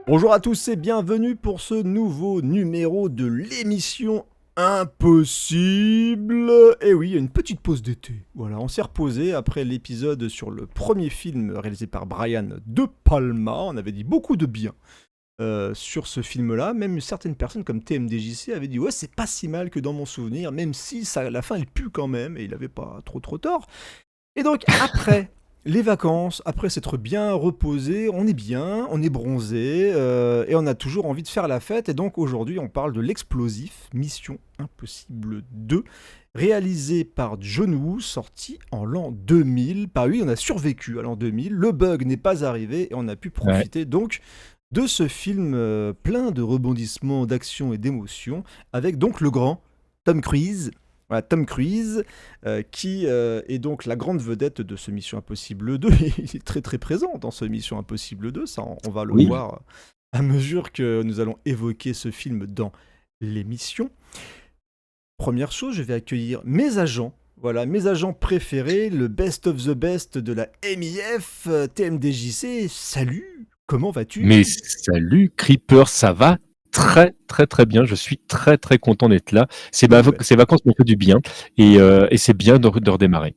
Bonjour à tous et bienvenue pour ce nouveau numéro de l'émission Impossible. Et oui, il y a une petite pause d'été. Voilà, on s'est reposé après l'épisode sur le premier film réalisé par Brian De Palma. On avait dit beaucoup de bien sur ce film-là. Même certaines personnes comme TMDJC avaient dit ouais, c'est pas si mal que dans mon souvenir, même si ça, la fin elle pue quand même. Et il avait pas trop tort. Et donc après les vacances, après s'être bien reposé, on est bien, on est bronzé et on a toujours envie de faire la fête. Et donc aujourd'hui, on parle de l'explosif Mission Impossible 2, réalisé par John Woo, sorti en l'an 2000. Bah oui, on a survécu à l'an 2000, le bug n'est pas arrivé et on a pu profiter donc de ce film plein de rebondissements, d'action et d'émotions, avec donc le grand Tom Cruise. Voilà, Tom Cruise, qui est donc la grande vedette de ce Mission Impossible 2. Il est très très présent dans ce Mission Impossible 2, ça on va le voir à mesure que nous allons évoquer ce film dans l'émission. Première chose, je vais accueillir mes agents. Voilà, mes agents préférés, le best of the best de la MIF, TMDJC. Salut, comment vas-tu ? Mais salut, Creeper, ça va très bien. Je suis très content d'être là. Ces vacances m'ont fait du bien et c'est bien de redémarrer.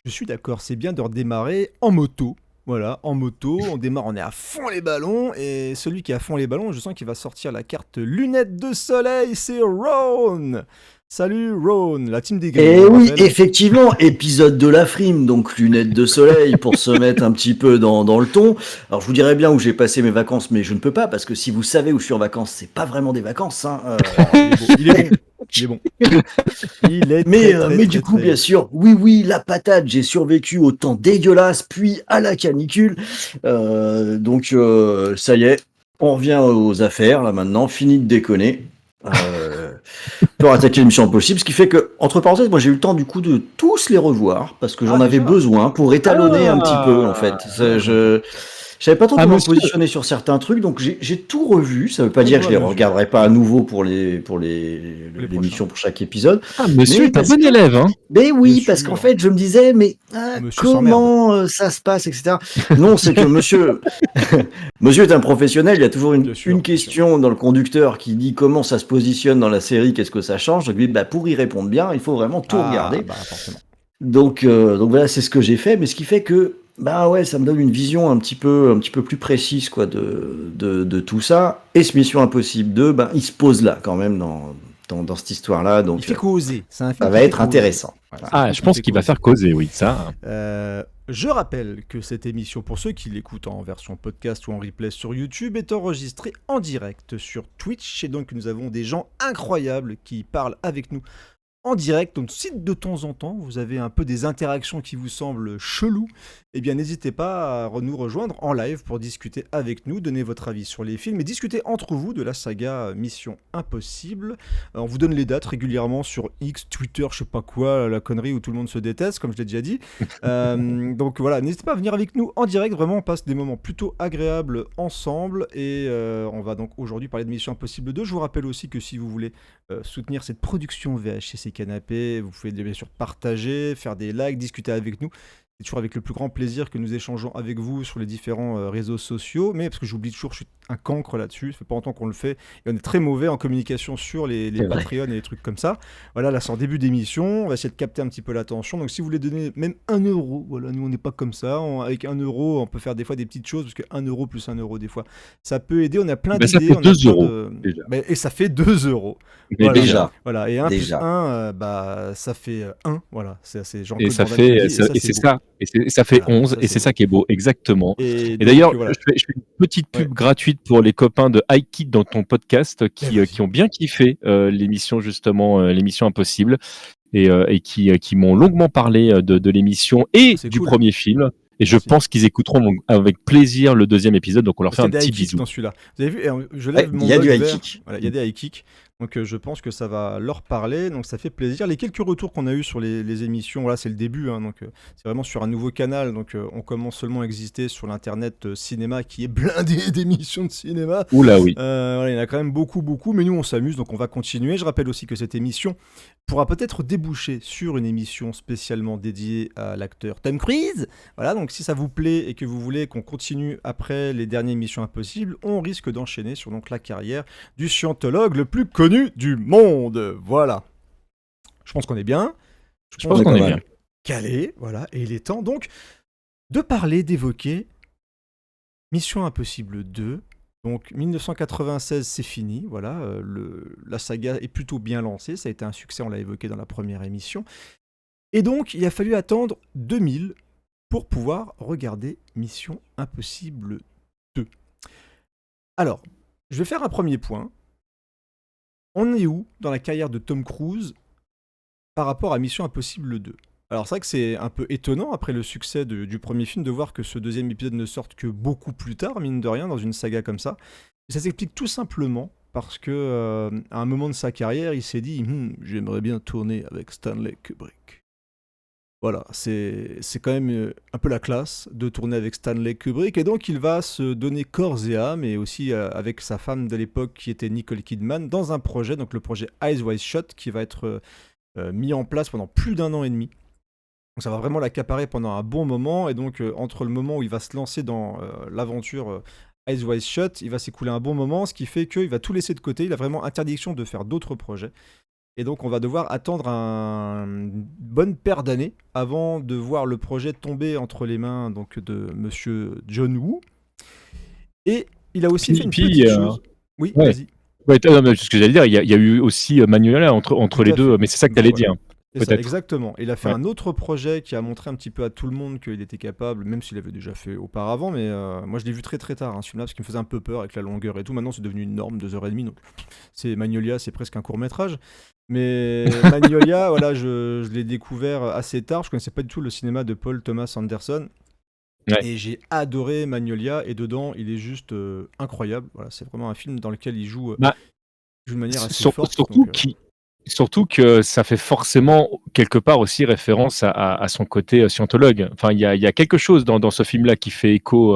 Je suis d'accord, c'est bien de redémarrer en moto. Voilà, en moto, on démarre, on est à fond les ballons, et celui qui est à fond les ballons, je sens qu'il va sortir la carte lunettes de soleil, c'est Ron. Salut Ron, la team des grilles. Et oui, effectivement, épisode de la frime, donc lunettes de soleil pour se mettre un petit peu dans le ton. Alors je vous dirais bien où j'ai passé mes vacances, mais je ne peux pas, parce que si vous savez où je suis en vacances, c'est pas vraiment des vacances. Hein. Il est bon. Mais du coup, bien sûr, oui, la patate, j'ai survécu au temps dégueulasse, puis à la canicule. Donc ça y est, on revient aux affaires, là maintenant, fini de déconner. Pour attaquer l'émission Impossible, ce qui fait que, entre parenthèses, moi j'ai eu le temps du coup de tous les revoir, parce que j'en avais besoin pour étalonner un petit peu, en fait. Je savais pas trop comment me positionner sur certains trucs, donc j'ai tout revu. Ça veut pas dire que je les regarderai pas à nouveau pour l'émission pour chaque épisode. Ah, monsieur est un bon élève, hein. Mais oui, parce qu'en fait, je me disais, mais comment ça se passe, etc. Non, c'est que monsieur est un professionnel. Il y a toujours une question dans le conducteur qui dit comment ça se positionne dans la série, qu'est-ce que ça change. Donc, pour y répondre bien, il faut vraiment tout regarder. Forcément. Donc voilà, c'est ce que j'ai fait, mais ce qui fait que ça me donne une vision un petit peu plus précise quoi de tout ça. Et ce Mission Impossible 2, il se pose là quand même dans cette histoire-là. Donc il fait causer. Ça va être intéressant. Voilà, je pense qu'il va faire causer, oui, ça. Je rappelle que cette émission, pour ceux qui l'écoutent en version podcast ou en replay sur YouTube, est enregistrée en direct sur Twitch. Et donc nous avons des gens incroyables qui parlent avec nous en direct. Donc si de temps en temps vous avez un peu des interactions qui vous semblent cheloues, eh bien n'hésitez pas à nous rejoindre en live pour discuter avec nous, donner votre avis sur les films et discuter entre vous de la saga Mission Impossible. On vous donne les dates régulièrement sur X, Twitter, je sais pas quoi, la connerie où tout le monde se déteste, comme je l'ai déjà dit. Donc voilà, n'hésitez pas à venir avec nous en direct, vraiment on passe des moments plutôt agréables ensemble et on va donc aujourd'hui parler de Mission Impossible 2. Je vous rappelle aussi que si vous voulez soutenir cette production VHC Canapé, vous pouvez bien sûr partager, faire des likes, discuter avec nous. C'est toujours avec le plus grand plaisir que nous échangeons avec vous sur les différents réseaux sociaux, mais parce que j'oublie toujours, je suis un cancre là-dessus, ça fait pas longtemps qu'on le fait, et on est très mauvais en communication sur les Patreon et les trucs comme ça. Voilà, là c'est en début d'émission, on va essayer de capter un petit peu l'attention, donc si vous voulez donner même 1 euro, voilà, nous on n'est pas comme ça, avec 1 euro on peut faire des fois des petites choses, parce que 1 euro plus 1 euro des fois, ça peut aider, on a plein d'idées. Ça fait 2 euros déjà. Et ça fait 2 euros. Mais voilà, déjà. Voilà, et 1 plus 1, ça fait 1, voilà, c'est Jean-Claude et ça Van Damme fait, qui dit, et c'est ça. Et ça fait 11, et c'est ça qui est beau, exactement. Et d'ailleurs, voilà. je fais une petite pub gratuite pour les copains de iKid dans ton podcast qui ont bien kiffé l'émission, justement, l'émission Impossible, et qui m'ont longuement parlé de l'émission et du premier film. Et je pense qu'ils écouteront avec plaisir le deuxième épisode, donc on leur fait un petit bisou. Dans celui-là. Vous avez vu, je lève mon il y a du mug high vert. kick. Voilà, il y a des high kicks. Donc je pense que ça va leur parler, donc ça fait plaisir. Les quelques retours qu'on a eu sur les émissions, voilà, c'est le début, hein, donc c'est vraiment sur un nouveau canal, donc on commence seulement à exister sur l'internet cinéma qui est blindé d'émissions de cinéma. Oula, oui. Voilà, il y en a quand même beaucoup, mais nous on s'amuse, donc on va continuer. Je rappelle aussi que cette émission pourra peut-être déboucher sur une émission spécialement dédiée à l'acteur Tom Cruise. Voilà, donc si ça vous plaît et que vous voulez qu'on continue après les dernières Missions Impossibles, on risque d'enchaîner sur donc la carrière du scientologue le plus connu du monde. Voilà. Je pense qu'on est bien. Je pense qu'on est bien. Calé, voilà. Et il est temps donc de parler, d'évoquer Mission Impossible 2. Donc 1996, c'est fini. Voilà, la saga est plutôt bien lancée. Ça a été un succès, on l'a évoqué dans la première émission. Et donc, il a fallu attendre 2000 pour pouvoir regarder Mission Impossible 2. Alors, je vais faire un premier point. On est où dans la carrière de Tom Cruise par rapport à Mission Impossible 2 ? Alors c'est vrai que c'est un peu étonnant après le succès du premier film de voir que ce deuxième épisode ne sorte que beaucoup plus tard, mine de rien, dans une saga comme ça. Et ça s'explique tout simplement parce que à un moment de sa carrière, il s'est dit j'aimerais bien tourner avec Stanley Kubrick. Voilà, c'est quand même un peu la classe de tourner avec Stanley Kubrick, et donc il va se donner corps et âme, et aussi avec sa femme de l'époque qui était Nicole Kidman, dans un projet, donc le projet Eyes Wide Shut, qui va être mis en place pendant plus d'1 an et demi. Donc ça va vraiment l'accaparer pendant un bon moment, et donc entre le moment où il va se lancer dans l'aventure Eyes Wide Shut, il va s'écouler un bon moment, ce qui fait qu'il va tout laisser de côté, il a vraiment interdiction de faire d'autres projets. Et donc on va devoir attendre une bonne paire d'années avant de voir le projet tomber entre les mains donc, de monsieur John Woo. Et il a aussi fait une petite chose. Oui, ouais. Vas-y. Ouais, ce que j'allais dire, il y a eu aussi Magnolia entre les deux, mais c'est ça que tu allais dire. C'est ça, exactement. Il a fait un autre projet qui a montré un petit peu à tout le monde qu'il était capable, même s'il avait déjà fait auparavant, mais moi je l'ai vu très très tard, ce film-là, parce qu'il me faisait un peu peur avec la longueur et tout. Maintenant c'est devenu une norme, 2h30, donc Magnolia, c'est presque un court-métrage. Mais Magnolia, voilà, je l'ai découvert assez tard, je connaissais pas du tout le cinéma de Paul Thomas Anderson. Ouais. Et j'ai adoré Magnolia, et dedans il est juste incroyable. Voilà, c'est vraiment un film dans lequel il joue de manière assez forte. Surtout que ça fait forcément quelque part aussi référence à son côté scientologue. Enfin, il y a quelque chose dans ce film-là qui fait écho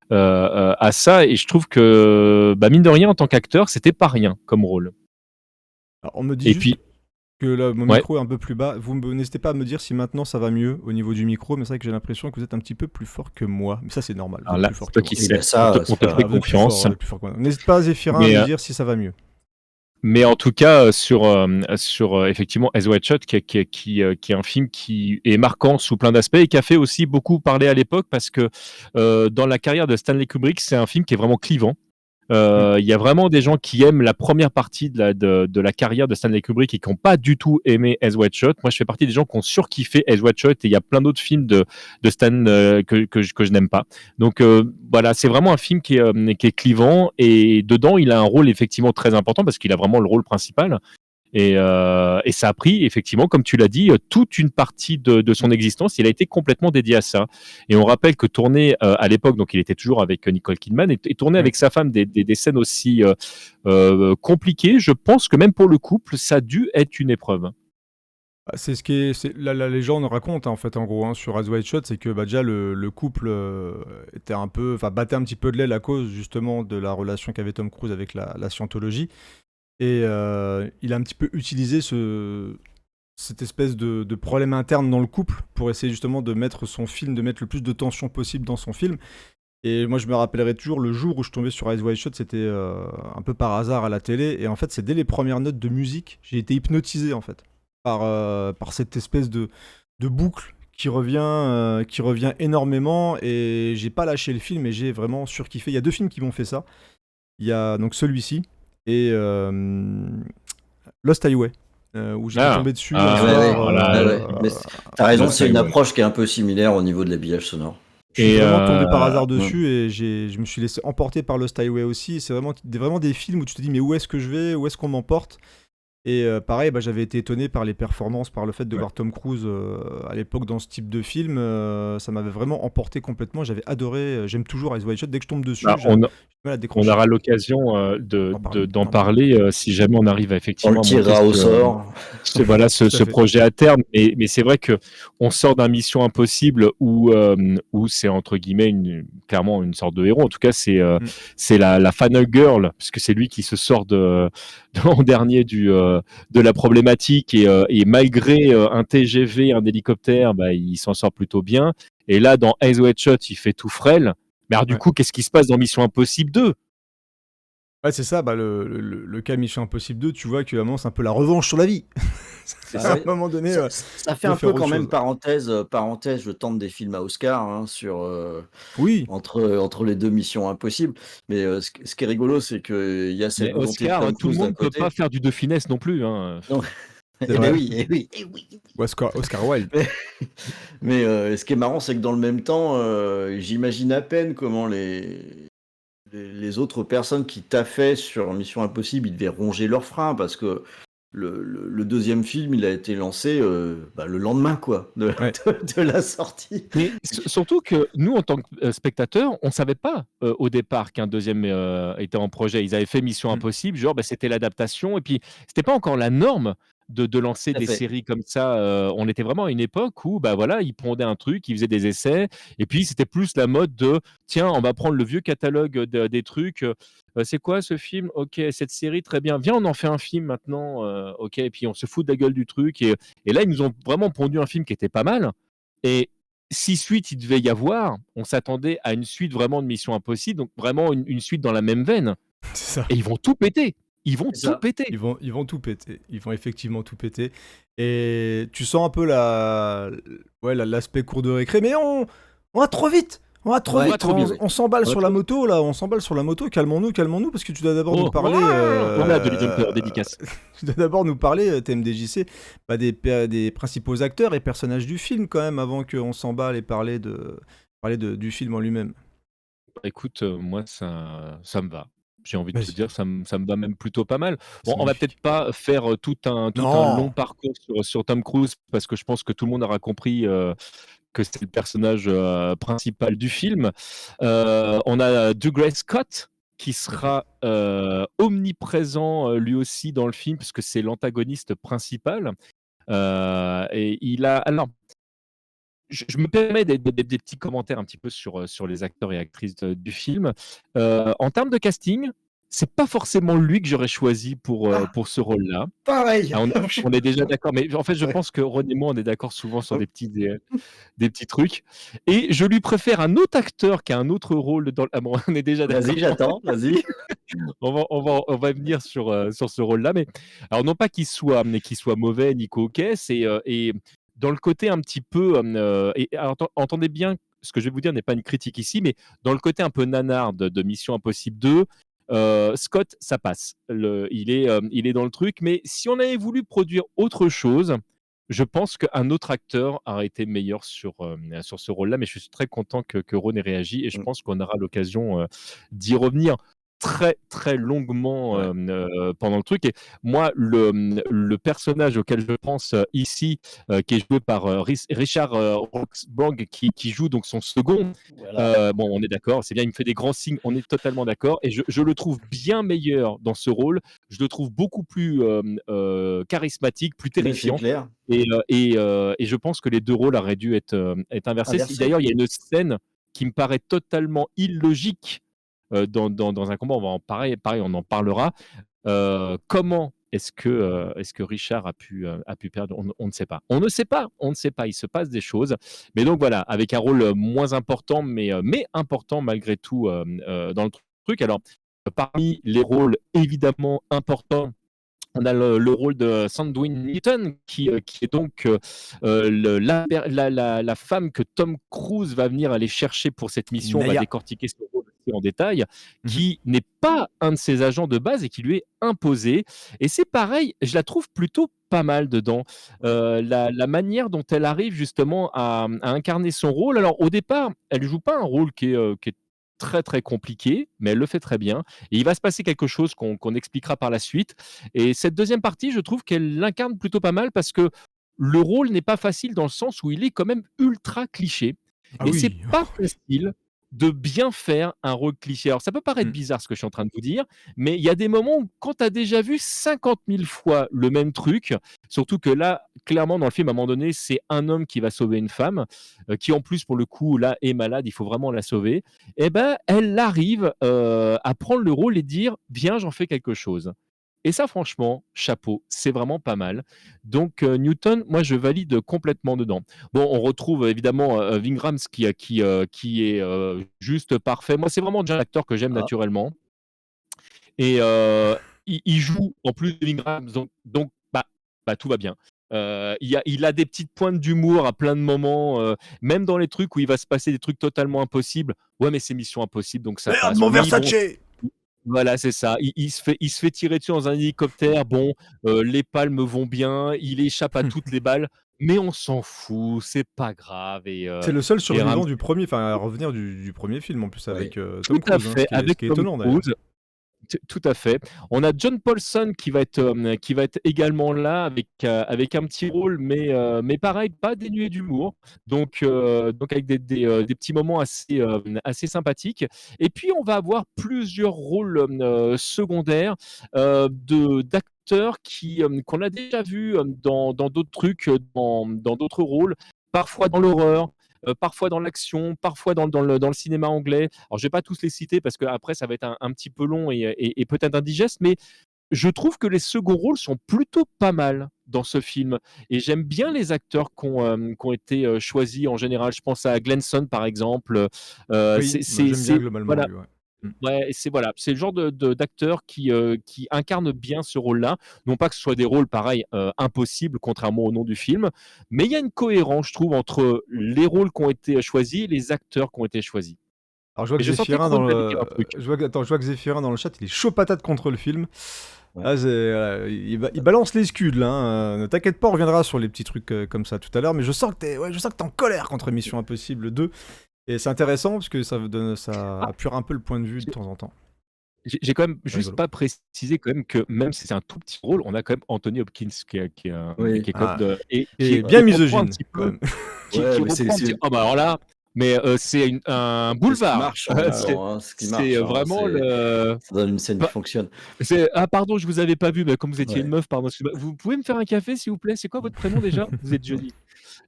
à ça, et je trouve que mine de rien, en tant qu'acteur, c'était pas rien comme rôle. Alors, on me dit que là, mon micro est un peu plus bas. Vous n'hésitez pas à me dire si maintenant ça va mieux au niveau du micro, mais c'est vrai que j'ai l'impression que vous êtes un petit peu plus fort que moi. Mais ça, c'est normal. Alors là, c'est toi qui sais. On te fait confiance. N'hésite pas, Zéphirin, à me dire si ça va mieux. Mais en tout cas, sur effectivement Eyes Wide Shut, qui est un film qui est marquant sous plein d'aspects et qui a fait aussi beaucoup parler à l'époque, parce que dans la carrière de Stanley Kubrick, c'est un film qui est vraiment clivant. Il y a vraiment des gens qui aiment la première partie de la carrière de Stanley Kubrick et qui n'ont pas du tout aimé Eyes Wide Shut. Moi, je fais partie des gens qui ont surkiffé Eyes Wide Shut, et il y a plein d'autres films de Stan que je n'aime pas. Donc voilà, c'est vraiment un film qui est clivant, et dedans, il a un rôle effectivement très important parce qu'il a vraiment le rôle principal. Et ça a pris, effectivement, comme tu l'as dit, toute une partie de son existence. Il a été complètement dédié à ça. Et on rappelle que tourner à l'époque, donc il était toujours avec Nicole Kidman, et tourner avec sa femme des scènes aussi compliquées, je pense que même pour le couple, ça a dû être une épreuve. C'est ce qui est la légende raconte en fait, en gros, sur Eyes Wide Shut, c'est que déjà le couple était battait un petit peu de l'aile à cause justement de la relation qu'avait Tom Cruise avec la scientologie. Et il a un petit peu utilisé cette espèce de problème interne dans le couple pour essayer justement de mettre le plus de tension possible dans son film. Et moi je me rappellerai toujours le jour où je tombais sur Eyes Wide Shut, c'était un peu par hasard à la télé, et en fait c'est dès les premières notes de musique, j'ai été hypnotisé en fait par cette espèce de boucle qui revient énormément, et j'ai pas lâché le film et j'ai vraiment surkiffé. Il y a 2 films qui m'ont fait ça. Il y a donc celui-ci et Lost Highway, où j'étais tombé dessus. Mais t'as raison, c'est une approche qui est un peu similaire au niveau de l'habillage sonore. Je suis vraiment tombé par hasard dessus, et je me suis laissé emporter par Lost Highway aussi. C'est vraiment des films où tu te dis mais où est-ce que je vais, où est-ce qu'on m'emporte. Et pareil, j'avais été étonné par les performances, par le fait de Ouais. voir Tom Cruise à l'époque dans ce type de film. Ça m'avait vraiment emporté complètement. J'avais adoré. J'aime toujours Eyes Wide Shut. Dès que je tombe dessus, Bah, j'ai du mal à on décrocher. aura l'occasion D'en parler. d'en D'en parler. parler si jamais on arrive On le effectivement à monter tirera au sort. voilà, Tout à ce fait. projet à terme. Mais c'est vrai que on sort d'un Mission Impossible où c'est entre guillemets clairement une sorte de héros. En tout cas, Mm. c'est la final girl, puisque c'est lui qui se sort en dernier de la problématique et malgré un TGV, un hélicoptère, il s'en sort plutôt bien. Et là, dans Eyes Wide Shut, il fait tout frêle. Mais alors, du Ouais. coup, qu'est-ce qui se passe dans Mission Impossible 2? Ouais, c'est ça. Le cas Mission Impossible 2, tu vois qu'à un moment, c'est un peu la revanche sur la vie. C'est À ça. un moment donné, Ça fait de un faire peu autre quand même chose. parenthèse, je tente des films à Oscar Oui. entre les deux Missions Impossibles. Mais ce qui est rigolo, c'est qu'il y a cette Mais volonté de Oscar, Tom tout le Cruise d'un monde ne peut pas côté. faire du De Finesse non plus. Hein. Non, C'est eh ben vrai. oui, eh oui, eh oui. Ou Oscar Wilde. Mais ce qui est marrant, c'est que dans le même temps, j'imagine à peine comment les autres personnes qui taffaient sur Mission Impossible, ils devaient ronger leurs freins parce que le deuxième film, il a été lancé le lendemain quoi, Ouais. de la sortie. Mais surtout que nous, en tant que spectateurs, on ne savait pas au départ qu'un deuxième était en projet. Ils avaient fait Mission Mm. Impossible, genre c'était l'adaptation, et puis c'était pas encore la norme de lancer Tout à des fait. séries comme ça. On était vraiment à une époque où voilà, ils prendaient un truc, ils faisaient des essais, et puis c'était plus la mode de tiens, on va prendre le vieux catalogue des trucs. C'est quoi ce film? Ok, cette série, très bien. Viens, on en fait un film maintenant. Ok, et puis on se fout de la gueule du truc. Et là, ils nous ont vraiment pondu un film qui était pas mal. Et si suite il devait y avoir, on s'attendait à une suite vraiment de Mission Impossible, donc vraiment une suite dans la même veine. C'est ça. Et ils vont tout péter. Ils vont C'est tout ça. péter. Ils vont tout péter. Ils vont effectivement tout péter. Et tu sens un peu l'aspect cours de récré. Mais on va trop vite. On va trop Ouais, vite. trop vite. On s'emballe On va sur trop la moto là. On s'emballe sur la moto. Calmons-nous, calmons-nous, parce que tu dois d'abord nous Oh, parler. on a de Jumper, dédicace. Tu dois d'abord nous parler, TMDJC, des principaux acteurs et personnages du film quand même, avant qu'on s'emballe et parler du film en lui-même. Écoute, moi ça me va. J'ai envie de te Vas-y, dire, ça me va même plutôt pas mal. Bon, c'est on va peut-être magnifique. pas faire tout un long Non. parcours sur Tom Cruise, parce que je pense que tout le monde aura compris que c'est le personnage principal du film. On a Douglas Scott qui sera omniprésent lui aussi dans le film, puisque c'est l'antagoniste principal. Et il a. Alors, je me permets des petits commentaires un petit peu sur les acteurs et actrices du film. En termes de casting, c'est pas forcément lui que j'aurais choisi Ah, pour ce rôle-là. pareil. Ah, on est déjà d'accord, mais en fait, je Ouais. pense que Ron et moi, on est d'accord souvent sur des petits trucs. Et je lui préfère un autre acteur qui a un autre rôle dans. Ah bon, on est déjà d'accord. Vas-y, j'attends, vas-y. On va venir sur ce rôle-là, mais alors non pas mais qu'il soit mauvais ni coquet, et dans le côté un petit peu et alors, entendez bien, ce que je vais vous dire n'est pas une critique ici, mais dans le côté un peu nanar de Mission Impossible 2, Scott, ça passe. Il est dans le truc, mais si on avait voulu produire autre chose, je pense qu'un autre acteur aurait été meilleur sur ce rôle-là, mais je suis très content que Ron ait réagi, et je Mm. pense qu'on aura l'occasion d'y revenir très très longuement Ouais. pendant le truc. Et moi, le personnage auquel je pense ici, qui est joué par Richard Roxburgh, qui joue donc son second, Voilà. bon, on est d'accord, c'est bien, il me fait des grands signes, on est totalement d'accord, et je le trouve bien meilleur dans ce rôle. Je le trouve beaucoup plus charismatique, plus Mais c'est terrifiant. clair. Et je pense que les deux rôles auraient dû être inversés. Inversé. D'ailleurs, il y a une scène qui me paraît totalement illogique dans un combat. On va en pareil, on en parlera. Comment est-ce que Richard a pu perdre? On ne sait pas. On ne sait pas. On ne sait pas. Il se passe des choses. Mais donc voilà, avec un rôle moins important, mais important malgré tout dans le truc. Alors, parmi les rôles évidemment importants, on a le rôle de Sandwin Newton, qui est donc la femme que Tom Cruise va venir aller chercher pour cette mission. On va Naya. décortiquer ce rôle aussi en détail, Mhm. qui n'est pas un de ses agents de base et qui lui est imposé. Et c'est pareil, je la trouve plutôt pas mal dedans. La manière dont elle arrive justement à incarner son rôle. Alors au départ, elle joue pas un rôle qui est très très compliquée, mais elle le fait très bien. Et il va se passer quelque chose qu'on expliquera par la suite. Et cette deuxième partie, je trouve qu'elle l'incarne plutôt pas mal parce que le rôle n'est pas facile dans le sens où il est quand même ultra cliché. Ah Et c'est oui. pas facile de bien faire un rôle cliché. Alors ça peut paraître Mm. bizarre ce que je suis en train de vous dire, mais il y a des moments où quand tu as déjà vu 50 000 fois le même truc, surtout que là, clairement dans le film, à un moment donné, c'est un homme qui va sauver une femme, qui en plus pour le coup là est malade, il faut vraiment la sauver. Eh ben, elle arrive à prendre le rôle et dire: «Viens, j'en fais quelque chose». Et ça, franchement, chapeau, c'est vraiment pas mal. Donc, Newton, moi, je valide complètement dedans. Bon, on retrouve évidemment Ving Rhames qui est juste parfait. Moi, c'est vraiment déjà l'acteur que j'aime Ah. naturellement. Et il joue en plus de Ving Rhames, donc bah, tout va bien. Il a des petites pointes d'humour à plein de moments, même dans les trucs où il va se passer des trucs totalement impossibles. Ouais, mais c'est mission impossible, donc ça Merde, passe. mon Oui, bon, Versace! voilà, c'est ça. Il se fait tirer dessus dans un hélicoptère. Bon, les palmes vont bien. Il échappe à toutes les balles, mais on s'en fout. C'est pas grave. C'est le seul Et Rams, survivant du premier, enfin à revenir du premier film en plus avec Oui. Tom tout à Cruise, hein, fait, ce avec qui est Tom étonnant d'ailleurs. Cruise. Tout à fait. On a John Paulson qui va être également là avec un petit rôle, mais pareil, pas dénué d'humour. Donc avec des petits moments assez sympathiques. Et puis on va avoir plusieurs rôles secondaires d'acteurs qu'on a déjà vus dans d'autres trucs, dans d'autres rôles, parfois dans l'horreur, parfois dans l'action, parfois dans le cinéma anglais. Alors, je vais pas tous les citer parce qu'après, ça va être un petit peu long et peut-être indigeste, mais je trouve que les seconds rôles sont plutôt pas mal dans ce film. Et j'aime bien les acteurs qui ont été choisis en général. Je pense à Glenson, par exemple. Oui, bah, j'aime bien globalement Voilà, lui, ouais. Mm. ouais, c'est le genre d'acteur qui incarne bien ce rôle-là. Non pas que ce soit des rôles pareils impossibles, contrairement au nom du film, mais il y a une cohérence, je trouve, entre les rôles qui ont été choisis et les acteurs qui ont été choisis. Alors je vois Et que je sentais que Zéphirin Ron dans allait dire un le truc. je vois que Zéphirin dans le chat, il est chaud patate contre le film. Ouais. Ah, il balance les scuds là, hein. Ne t'inquiète pas, on reviendra sur les petits trucs comme ça tout à l'heure, mais je sens que t'es en colère contre Mission Impossible 2. Et c'est intéressant parce que ça Ah, appuie un peu le point de vue de j'ai temps en temps. j'ai quand même C'est juste rigolo. pas précisé quand même que même si c'est un tout petit rôle, on a quand même Anthony Hopkins Oui. qui est quand Ah, même et et qui bien reprend un misogyne petit quand peu. même. Qui Ouais, mais reprend un petit oh bah, alors là, mais c'est un c'est ce qui boulevard. marche en même C'est temps, hein, ce qui c'est marche, hein, vraiment le ça donne une scène qui bah, fonctionne. ah pardon, je vous avais pas vu, mais comme vous étiez une Ouais. meuf, pardon, excusez-moi. Vous pouvez me faire un café, s'il vous plaît? C'est quoi votre prénom déjà? Vous êtes jolie.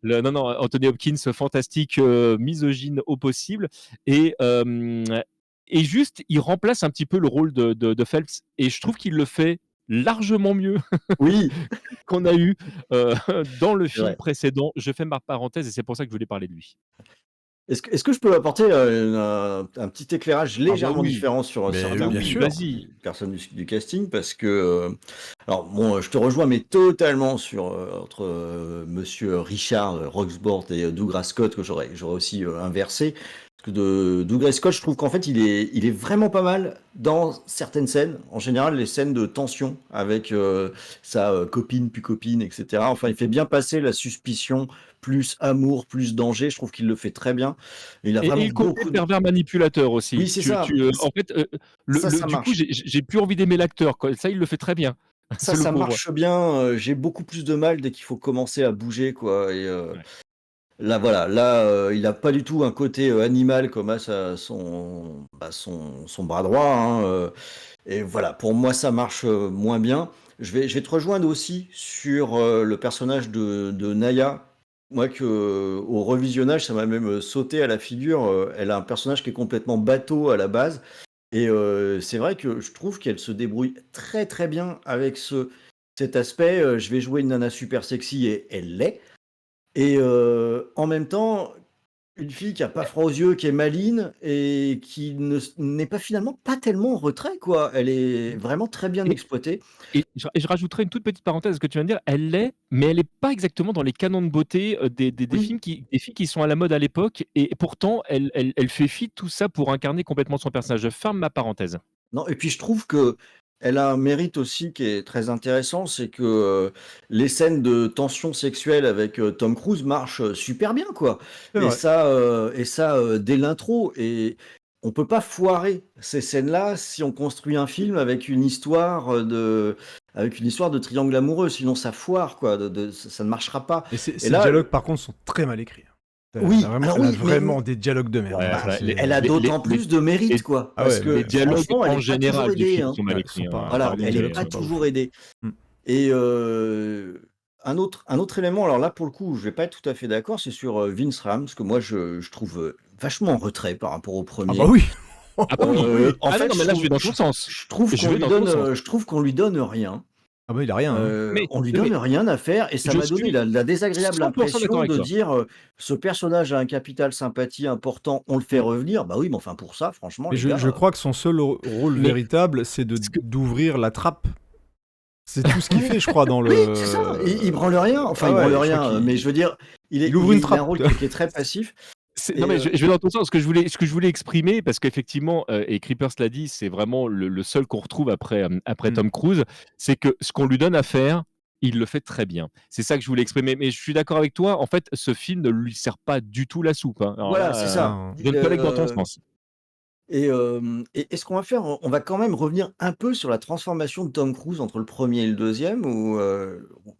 Non, non, Anthony Hopkins, fantastique, misogyne au possible et hem et juste, il remplace un petit peu le rôle de Phelps et je trouve qu'il le fait largement mieux Oui, qu'on a eu, heu, dans le c'est film vrai. précédent. Je fais ma parenthèse et c'est pour ça que je voulais parler de lui. Est-ce que je peux apporter, un petit éclairage Ah bah légèrement oui, différent sur, Mais ah bah certains bien oui, sûr. vas-y. personnes du casting? Parce que, alors bon, je te rejoins, mais totalement sur, entre, monsieur Richard, Roxburgh et Douglas Scott, que j'aurais aussi, inversé. Parce que de Douglas Scott, je trouve qu'en fait, il est vraiment pas mal dans certaines scènes. En général, les scènes de tension avec, sa, copine, plus copine et cetera. Enfin, il fait bien passer la suspicion, plus amour, plus danger. Je trouve qu'il le fait très bien. Il a Et vraiment le côté beaucoup de pervers manipulateur oui, aussi. c'est ça. En fait, Ça du coup, marche. j'ai plus envie d'aimer l'acteur, quoi. Ça, il le fait très bien, Ça, le ça pauvre. marche bien, j'ai beaucoup plus de mal dès qu'il faut commencer à bouger, quoi et Ouais. là, voilà, là, il a pas du tout un côté, animal comme a son bras droit, hein, et voilà, pour moi, ça marche, moins bien. Je vais te rejoindre aussi sur, le personnage de Naya. Moi au revisionnage, ça m'a même, sauté à la figure, elle a un personnage qui est complètement bateau à la base et c'est vrai que je trouve qu'elle se débrouille très, très bien avec cet aspect, je vais jouer une nana super sexy et elle l'est et en même temps, une fille qui a pas froid aux yeux, qui est maligne et qui n'est pas finalement pas tellement en retrait, quoi. Elle est vraiment très bien Et exploitée. je rajouterais une toute petite parenthèse à ce que tu viens de dire. Elle l'est, mais elle est pas exactement dans les canons de beauté, des Oui, filles qui sont à la mode à l'époque et pourtant elle fait fi de tout ça pour incarner complètement son personnage. Je ferme ma parenthèse. non et puis je trouve qu'elle a un mérite aussi qui est très intéressant, c'est que, les scènes de tension sexuelle avec, Tom Cruise marchent, super bien, quoi C'est vrai. et ça, dès l'intro on peut pas foirer ces scènes-là si on construit un film avec une histoire de triangle amoureux, sinon ça foire, quoi. Ça ne marchera pas. Et ces là, dialogues, par contre, sont très mal écrits. Oui, Elle a vraiment des dialogues de merde. Elle a d'autant plus de mérite, quoi. Parce que les dialogues franchement, elle en est pas général toujours du aidée. film sont mal écrits. Voilà, elle n'est pas toujours aidée. Mm. Et un autre élément, alors là, pour le coup, je vais pas être tout à fait d'accord, c'est sur Vince Rams, que moi, je trouve vachement en retrait par rapport au premier. Ah bah oui. En fait, non, mais là, je vais dans ton sens. Je trouve qu'on lui donne rien. Ah bah il a rien. On lui donne rien à faire et ça m'a donné la désagréable 100% impression d'accord avec de toi. dire ce personnage a un capital sympathie important, on le fait revenir. Bah oui, mais enfin pour ça, franchement, Mais les gars, je crois que son seul rôle véritable, c'est d'ouvrir la trappe. C'est tout ce qu'il fait, je crois, dans le. Oui, c'est ça. Il branle rien. Enfin, il branle rien. Mais je veux dire, il ouvre une trappe. a un rôle qui est très passif. Non, mais je vais dans ton sens. Ce que je voulais exprimer, parce qu'effectivement, et Creepers l'a dit, c'est vraiment le seul qu'on retrouve après Tom Cruise, c'est que ce qu'on lui donne à faire, il le fait très bien. C'est ça que je voulais exprimer. Mais je suis d'accord avec toi. En fait, ce film ne lui sert pas du tout la soupe. Alors Voilà, là, c'est ça. Je donne collègue dans ton sens. Et ce qu'on va faire, on va quand même revenir un peu sur la transformation de Tom Cruise entre le premier et le deuxième.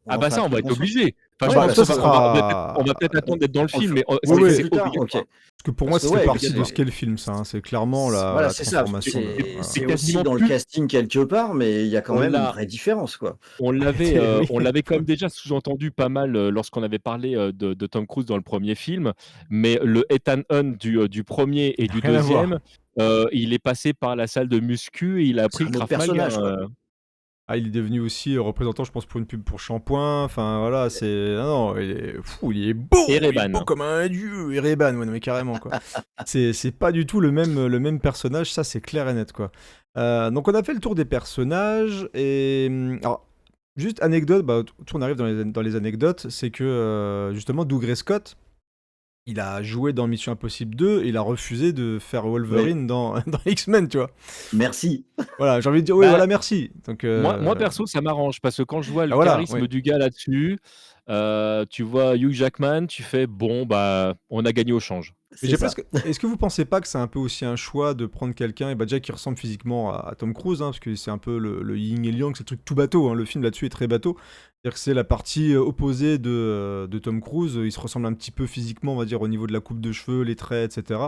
Ah bah ça, on va être obligé. Enfin, Ouais, je pense ça on va peut-être attendre d'être dans le film, mais c'est obligatoire. obligatoire. Parce que pour moi, c'est partie de ce qu'est le film, ça. C'est clairement la transformation. C'est aussi dans le casting quelque part, mais il y a quand même une vraie différence, quoi. On l'avait quand même déjà sous-entendu pas mal lorsqu'on avait parlé de Tom Cruise dans le premier film, mais le Ethan Hunt du premier et du deuxième, il est passé par la salle de muscu et il a appris le Krav Maga. Il est devenu aussi représentant, je pense, pour une pub pour Shampoing. Enfin, voilà, c'est. Non, il est fou, il est beau! Ereban. Il est beau comme un dieu! Ereban, ouais, non, mais carrément, quoi. c'est pas du tout le même personnage, ça, c'est clair et net, quoi. Donc, on a fait le tour des personnages, et. Alors, juste anecdote, on arrive dans les anecdotes, c'est que, justement, Dougray Scott. Il a joué dans Mission Impossible 2 et il a refusé de faire Wolverine dans X-Men, tu vois. Merci. Voilà, j'ai envie de dire, oui, voilà, merci. Donc, moi, perso, ça m'arrange parce que quand je vois le charisme du gars là-dessus, tu vois Hugh Jackman, tu fais bon, on a gagné au change. Est-ce que vous pensez pas que c'est un peu aussi un choix de prendre quelqu'un déjà qui ressemble physiquement à Tom Cruise, parce que c'est un peu le yin et le yang, c'est le truc tout bateau, le film là-dessus est très bateau. C'est-à-dire que c'est la partie opposée de Tom Cruise, il se ressemble un petit peu physiquement, on va dire, au niveau de la coupe de cheveux, les traits, etc.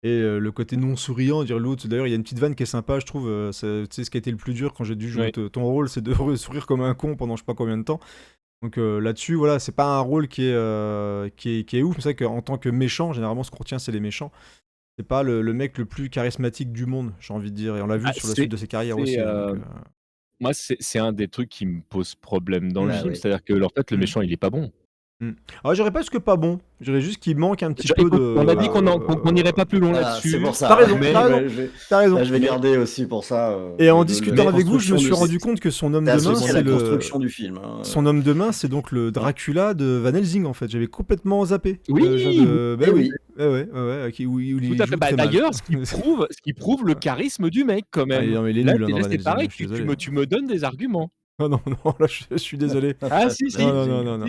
Et le côté non souriant, dire l'autre, d'ailleurs il y a une petite vanne qui est sympa, je trouve, tu sais ce qui a été le plus dur quand j'ai dû jouer ton rôle, c'est de sourire comme un con pendant je sais pas combien de temps. Donc là-dessus, voilà, c'est pas un rôle qui est ouf. C'est vrai qu'en tant que méchant, généralement, ce qu'on retient, c'est les méchants. C'est pas le mec le plus charismatique du monde, j'ai envie de dire. Et on l'a vu sur la suite de ses carrières aussi. Moi, c'est un des trucs qui me pose problème dans le film. C'est-à-dire que, en fait, le méchant, il est pas bon. Alors, j'aurais pas ce que pas bon. J'aurais juste qu'il manque un petit peu de. On a dit qu'on n'irait pas plus loin là-dessus. C'est pour ça. T'as raison. T'as raison. Là, je vais garder aussi pour ça. Et en discutant avec vous, je me suis rendu compte que son homme de main, c'est la construction du film. Son homme de main, c'est donc le Dracula de Van Helsing, en fait. J'avais complètement zappé. Oui. Oui. Tout à fait. D'ailleurs, ce qui prouve le charisme du mec, quand même. Non, mais il est là, nul, déjà, c'est pareil. Tu me donnes des arguments. Non, là, je suis désolé. Ah, si. Non.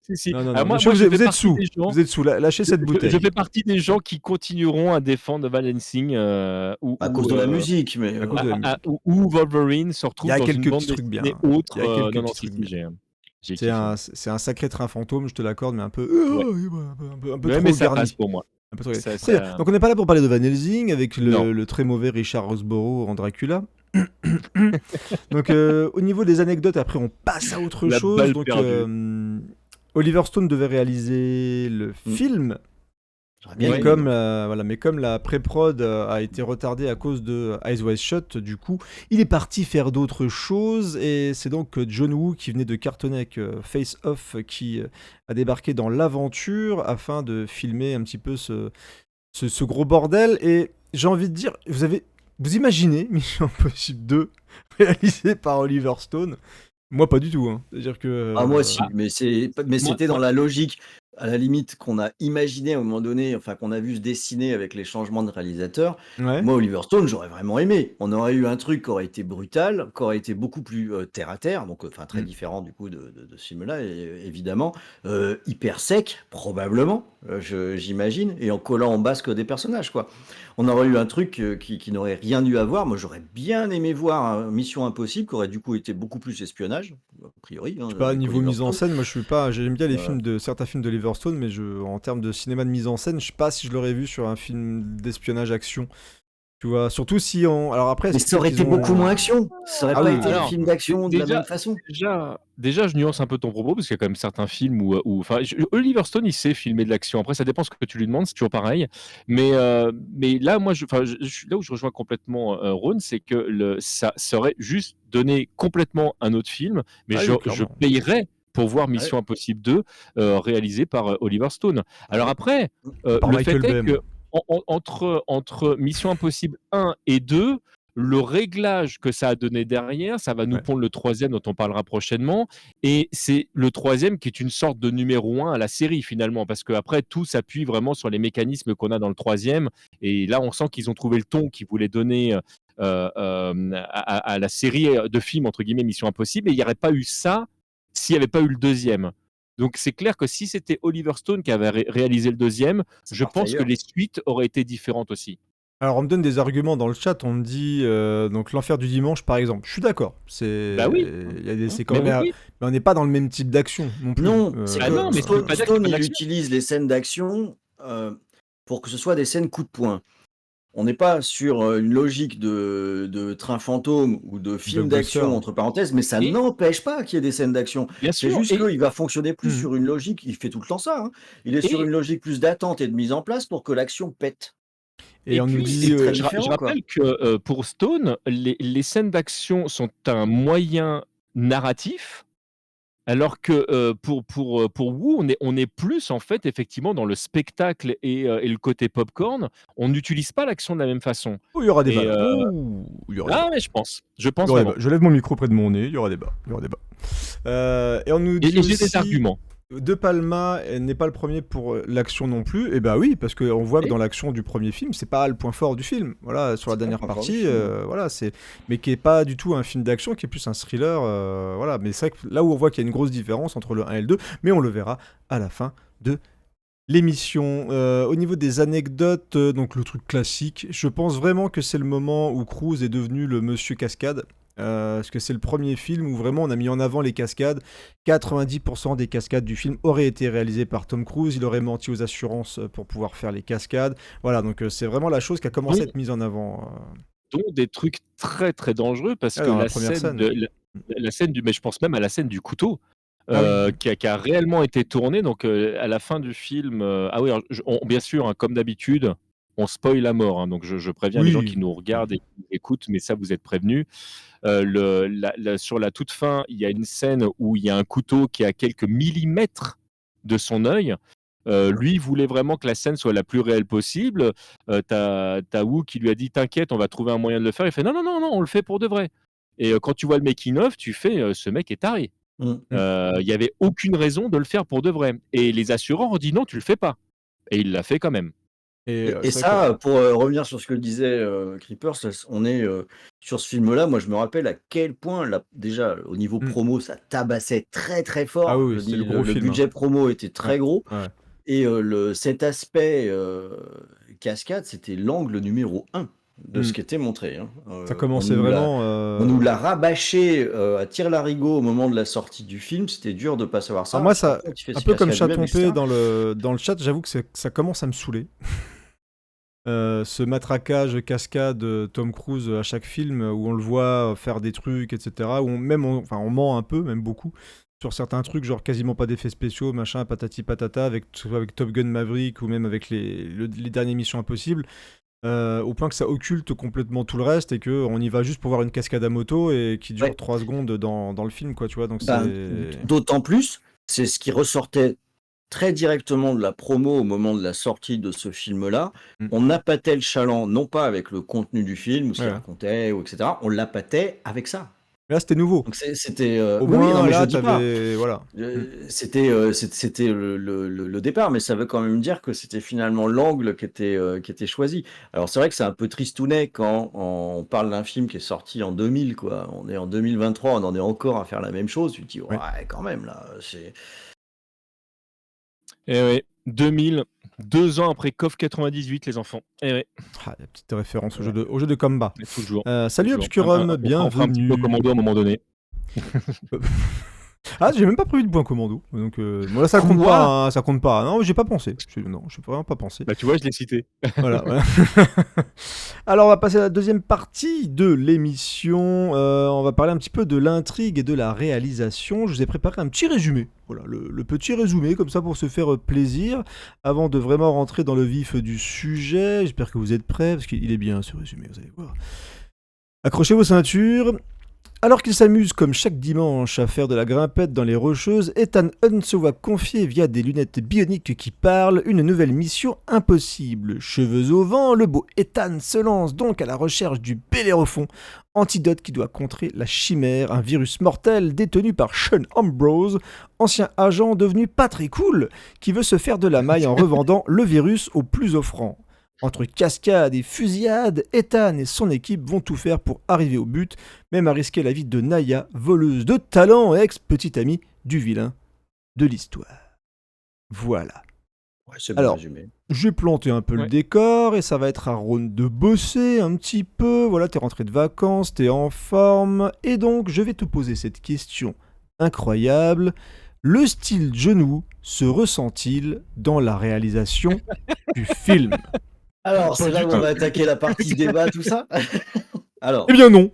Si. Moi, vous êtes sous. Vous êtes sous. Lâchez cette bouteille. Je fais partie des gens qui continueront à défendre Van Helsing à cause de la musique, mais où Wolverine se retrouve dans une bande trucs bien. Autre. C'est un sacré train fantôme, je te l'accorde, mais un peu. Un peu trop garni. Ça passe pour moi. Donc on n'est pas là pour parler de Van Helsing avec le très mauvais Richard Osborough en Dracula. Donc au niveau des anecdotes, après on passe à autre chose. Donc Oliver Stone devait réaliser le film, mais comme la pré-prod a été retardée à cause de Eyes Wide Shut, du coup il est parti faire d'autres choses, et c'est donc John Woo qui venait de cartonner avec Face Off qui a débarqué dans l'aventure afin de filmer un petit peu ce gros bordel. Et j'ai envie de dire, vous imaginez Mission Impossible 2 réalisé par Oliver Stone? Moi, pas du tout. C'est-à-dire que. Moi aussi, mais c'était dans la logique. à la limite, qu'on a imaginé à un moment donné, enfin qu'on a vu se dessiner avec les changements de réalisateur, Ouais. moi, Oliver Stone, j'aurais vraiment aimé. On aurait eu un truc qui aurait été brutal, qui aurait été beaucoup plus terre à terre, donc enfin très Mmh. différent du coup de ce film-là, évidemment. Hyper sec, probablement, j'imagine, et en collant en basque des personnages, quoi. On aurait eu un truc qui n'aurait rien eu à voir. Moi, j'aurais bien aimé voir Mission Impossible, qui aurait du coup été beaucoup plus espionnage, a priori, Je sais pas, niveau qu'Oliver mise en Stone. scène, moi je suis pas. J'aime bien les Euh, films de certains films de Liverstone, mais en termes de cinéma de mise en scène, je sais pas si je l'aurais vu sur un film d'espionnage action. Tu vois, surtout si on. Alors après, Mais est-ce ça aurait qu'ils été beaucoup moins ont. action. Ça aurait Ah pas oui, été le oui. Alors, film d'action de la déjà, même façon. déjà, je nuance un peu ton propos parce qu'il y a quand même certains films enfin, Oliver Stone, il sait filmer de l'action. Après, ça dépend ce que tu lui demandes, c'est toujours pareil. Mais là, moi, enfin, là où je rejoins complètement Ron, c'est que ça aurait juste donné complètement un autre film, mais Ah oui, je clairement. payerais pour voir Ouais, Mission Impossible 2 réalisé par Oliver Stone. Alors ouais. après, Par le Michael fait est Bay, que moi. entre Mission Impossible 1 et 2, le réglage que ça a donné derrière, ça va nous Ouais. pondre le troisième dont on parlera prochainement. Et c'est le troisième qui est une sorte de numéro 1 à la série finalement, parce qu'après tout s'appuie vraiment sur les mécanismes qu'on a dans le troisième. Et là, on sent qu'ils ont trouvé le ton qu'ils voulaient donner à la série de films, entre guillemets, Mission Impossible. Et il n'y aurait pas eu ça s'il n'y avait pas eu le deuxième. Donc c'est clair que si c'était Oliver Stone qui avait réalisé le deuxième, Ça je partait pense que ailleurs. les suites auraient été différentes aussi. Alors on me donne des arguments dans le chat, on me dit donc l'enfer du dimanche par exemple. Je suis d'accord. Bah oui, Il y a des séquences, mais oui. mais on n'est pas dans le même type d'action non plus. Non, c'est Ah que non, mais ça veut Stone, pas dire qu'il n'y a Stone, pas il d'action. utilise les scènes d'action pour que ce soit des scènes coup de poing. On n'est pas sur une logique de train fantôme ou de film Blockbuster. d'action, entre parenthèses, mais ça Et n'empêche pas qu'il y ait des scènes d'action. bien C'est sûr, juste qu'il va fonctionner plus Mhm. sur une logique, il fait tout le temps ça, hein. Il est sur et, une logique plus d'attente et de mise en place pour que l'action pète. Et et on nous puis, dit C'est très je différent, quoi. rappelle que pour Stone, les scènes d'action sont un moyen narratif, alors que pour Wu, on est plus en fait effectivement dans le spectacle et le côté popcorn. On n'utilise pas l'action de la même façon. oh, il y aura débat Et là. Ouh, il y aura débat. ah, mais je Il y pense aura débat. vraiment. Je lève mon micro près de mon nez, il y aura débat. Il y aura débat. Et on nous dit Et j'ai des aussi arguments. De Palma n'est pas le premier pour l'action non plus. Et bah oui, parce qu'on voit que Et dans l'action du premier film, c'est pas le point fort du film. Voilà, sur la C'est pas le dernière point fort du partie, film, hein. voilà, mais qui est pas du tout un film d'action, qui est plus un thriller. Voilà, mais c'est vrai que là où on voit qu'il y a une grosse différence entre le 1 et le 2, mais on le verra à la fin de l'émission. Au niveau des anecdotes, donc le truc classique, je pense vraiment que c'est le moment où Cruise est devenu le monsieur cascade. Parce que c'est le premier film où vraiment on a mis en avant les cascades. 90% des cascades du film auraient été réalisées par Tom Cruise. Il aurait menti aux assurances pour pouvoir faire les cascades. Voilà, donc c'est vraiment la chose qui a commencé à dont, être mise en avant. dont des trucs très très dangereux parce que Dans la première scène. la scène mais je pense même à la scène du couteau. Ah oui. Qui a réellement été tournée. Donc, à la fin du film, ah oui, alors, bien sûr, hein, comme d'habitude, on spoil à mort. Hein, donc, je préviens les gens qui Oui. nous regardent et qui nous écoutent, mais ça, vous êtes prévenus. Sur la toute fin, il y a une scène où il y a un couteau qui est à quelques millimètres de son œil. Lui voulait vraiment que la scène soit la plus réelle possible. T'as Wu qui lui a dit t'inquiète, on va trouver un moyen de le faire. Il fait non, non, non, non, on le fait pour de vrai. Et quand tu vois le making-of, tu fais ce mec est taré. Mm. Il y avait aucune raison de le faire pour de vrai. Et les assureurs ont dit non, tu le fais pas. Et il l'a fait quand même. Et Et c'est vrai que. ça, pour revenir sur ce que disait Creepers, on est sur ce film-là. Moi, je me rappelle à quel point, déjà, au niveau Hmm. promo, ça tabassait très très Ah fort. oui, c'était le gros Le film. budget promo était très Ouais. gros. Ouais. Et cet aspect cascade, c'était l'angle numéro 1 de ce Hmm. qui était montré, hein. Ça On commençait nous l'a vraiment. rabâché à tire-larigot au moment de la sortie du film. C'était dur de pas savoir ça. Alors moi, Par ça, contre, il fait un ses peu comme cascades lui-même, Chatompé etc. dans le chat, j'avoue que ça commence à me saouler. Ce matraquage cascade Tom Cruise à chaque film où on le voit faire des trucs, etc. Où on ment un peu, même beaucoup, sur certains trucs, genre quasiment pas d'effets spéciaux, machin, patati patata, soit avec Top Gun Maverick ou même avec les dernières Missions Impossibles. Au point que ça occulte complètement tout le reste et qu'on y va juste pour voir une cascade à moto et qui dure Ouais. 3 secondes dans le film, quoi, tu vois. Donc Ben, c'est. d'autant plus, c'est ce qui ressortait très directement de la promo au moment de la sortie de ce film-là. Mm. On appâtait le chaland, non pas avec le contenu du film, ou ce qu'il Ouais. racontait, ou etc. On l'appâtait avec ça. Là, c'était nouveau. Donc c'était Au oui, oui, non, moins, mais je là, dis pas. voilà. C'était le départ, mais ça veut quand même dire que c'était finalement l'angle qui était choisi. Alors c'est vrai que c'est un peu tristounet quand on parle d'un film qui est sorti en 2000, quoi. On est en 2023, on en est encore à faire la même chose. Tu te dis, Ouais. ouais, quand même, là, c'est... Eh oui, 2000, 2 ans après KOF 98, les enfants. Eh oui, Ah, la petite référence Voilà. au jeu de combat. mais toujours. Salut toujours. Obscurum, On fera un petit peu bienvenue. commando à un moment donné. Ah, j'ai même pas prévu de point commando. Donc, bon, là, ça compte Quoi pas. Hein, ça compte pas. Non, j'ai pas pensé. Non, j'ai vraiment pas pensé. Bah, tu vois, je l'ai cité. Voilà. Voilà. Alors, on va passer à la deuxième partie de l'émission. On va parler un petit peu de l'intrigue et de la réalisation. Je vous ai préparé un petit résumé. Voilà, le petit résumé, comme ça, pour se faire plaisir, avant de vraiment rentrer dans le vif du sujet. J'espère que vous êtes prêts, parce qu'il est bien, ce résumé, vous allez voir. Accrochez vos ceintures. Alors qu'il s'amuse comme chaque dimanche à faire de la grimpette dans les Rocheuses, Ethan Hunt se voit confier via des lunettes bioniques qui parlent une nouvelle mission impossible. Cheveux au vent, le beau Ethan se lance donc à la recherche du Bellérophon, antidote qui doit contrer la chimère, un virus mortel détenu par Sean Ambrose, ancien agent devenu pas très cool, qui veut se faire de la maille en revendant le virus au plus offrant. Entre cascades et fusillades, Ethan et son équipe vont tout faire pour arriver au but, même à risquer la vie de Naya, voleuse de talent et ex-petite amie du vilain de l'histoire. Voilà. Ouais, c'est bien Alors, résumé. j'ai planté un peu le Ouais. décor et ça va être à Ron de bosser un petit peu. Voilà, t'es rentré de vacances, t'es en forme. Et donc, je vais te poser cette question incroyable. Le style genou se ressent-il dans la réalisation du film ? Alors, c'est Pas là du où tout. on va attaquer la partie débat, tout ça. Alors, Eh bien non.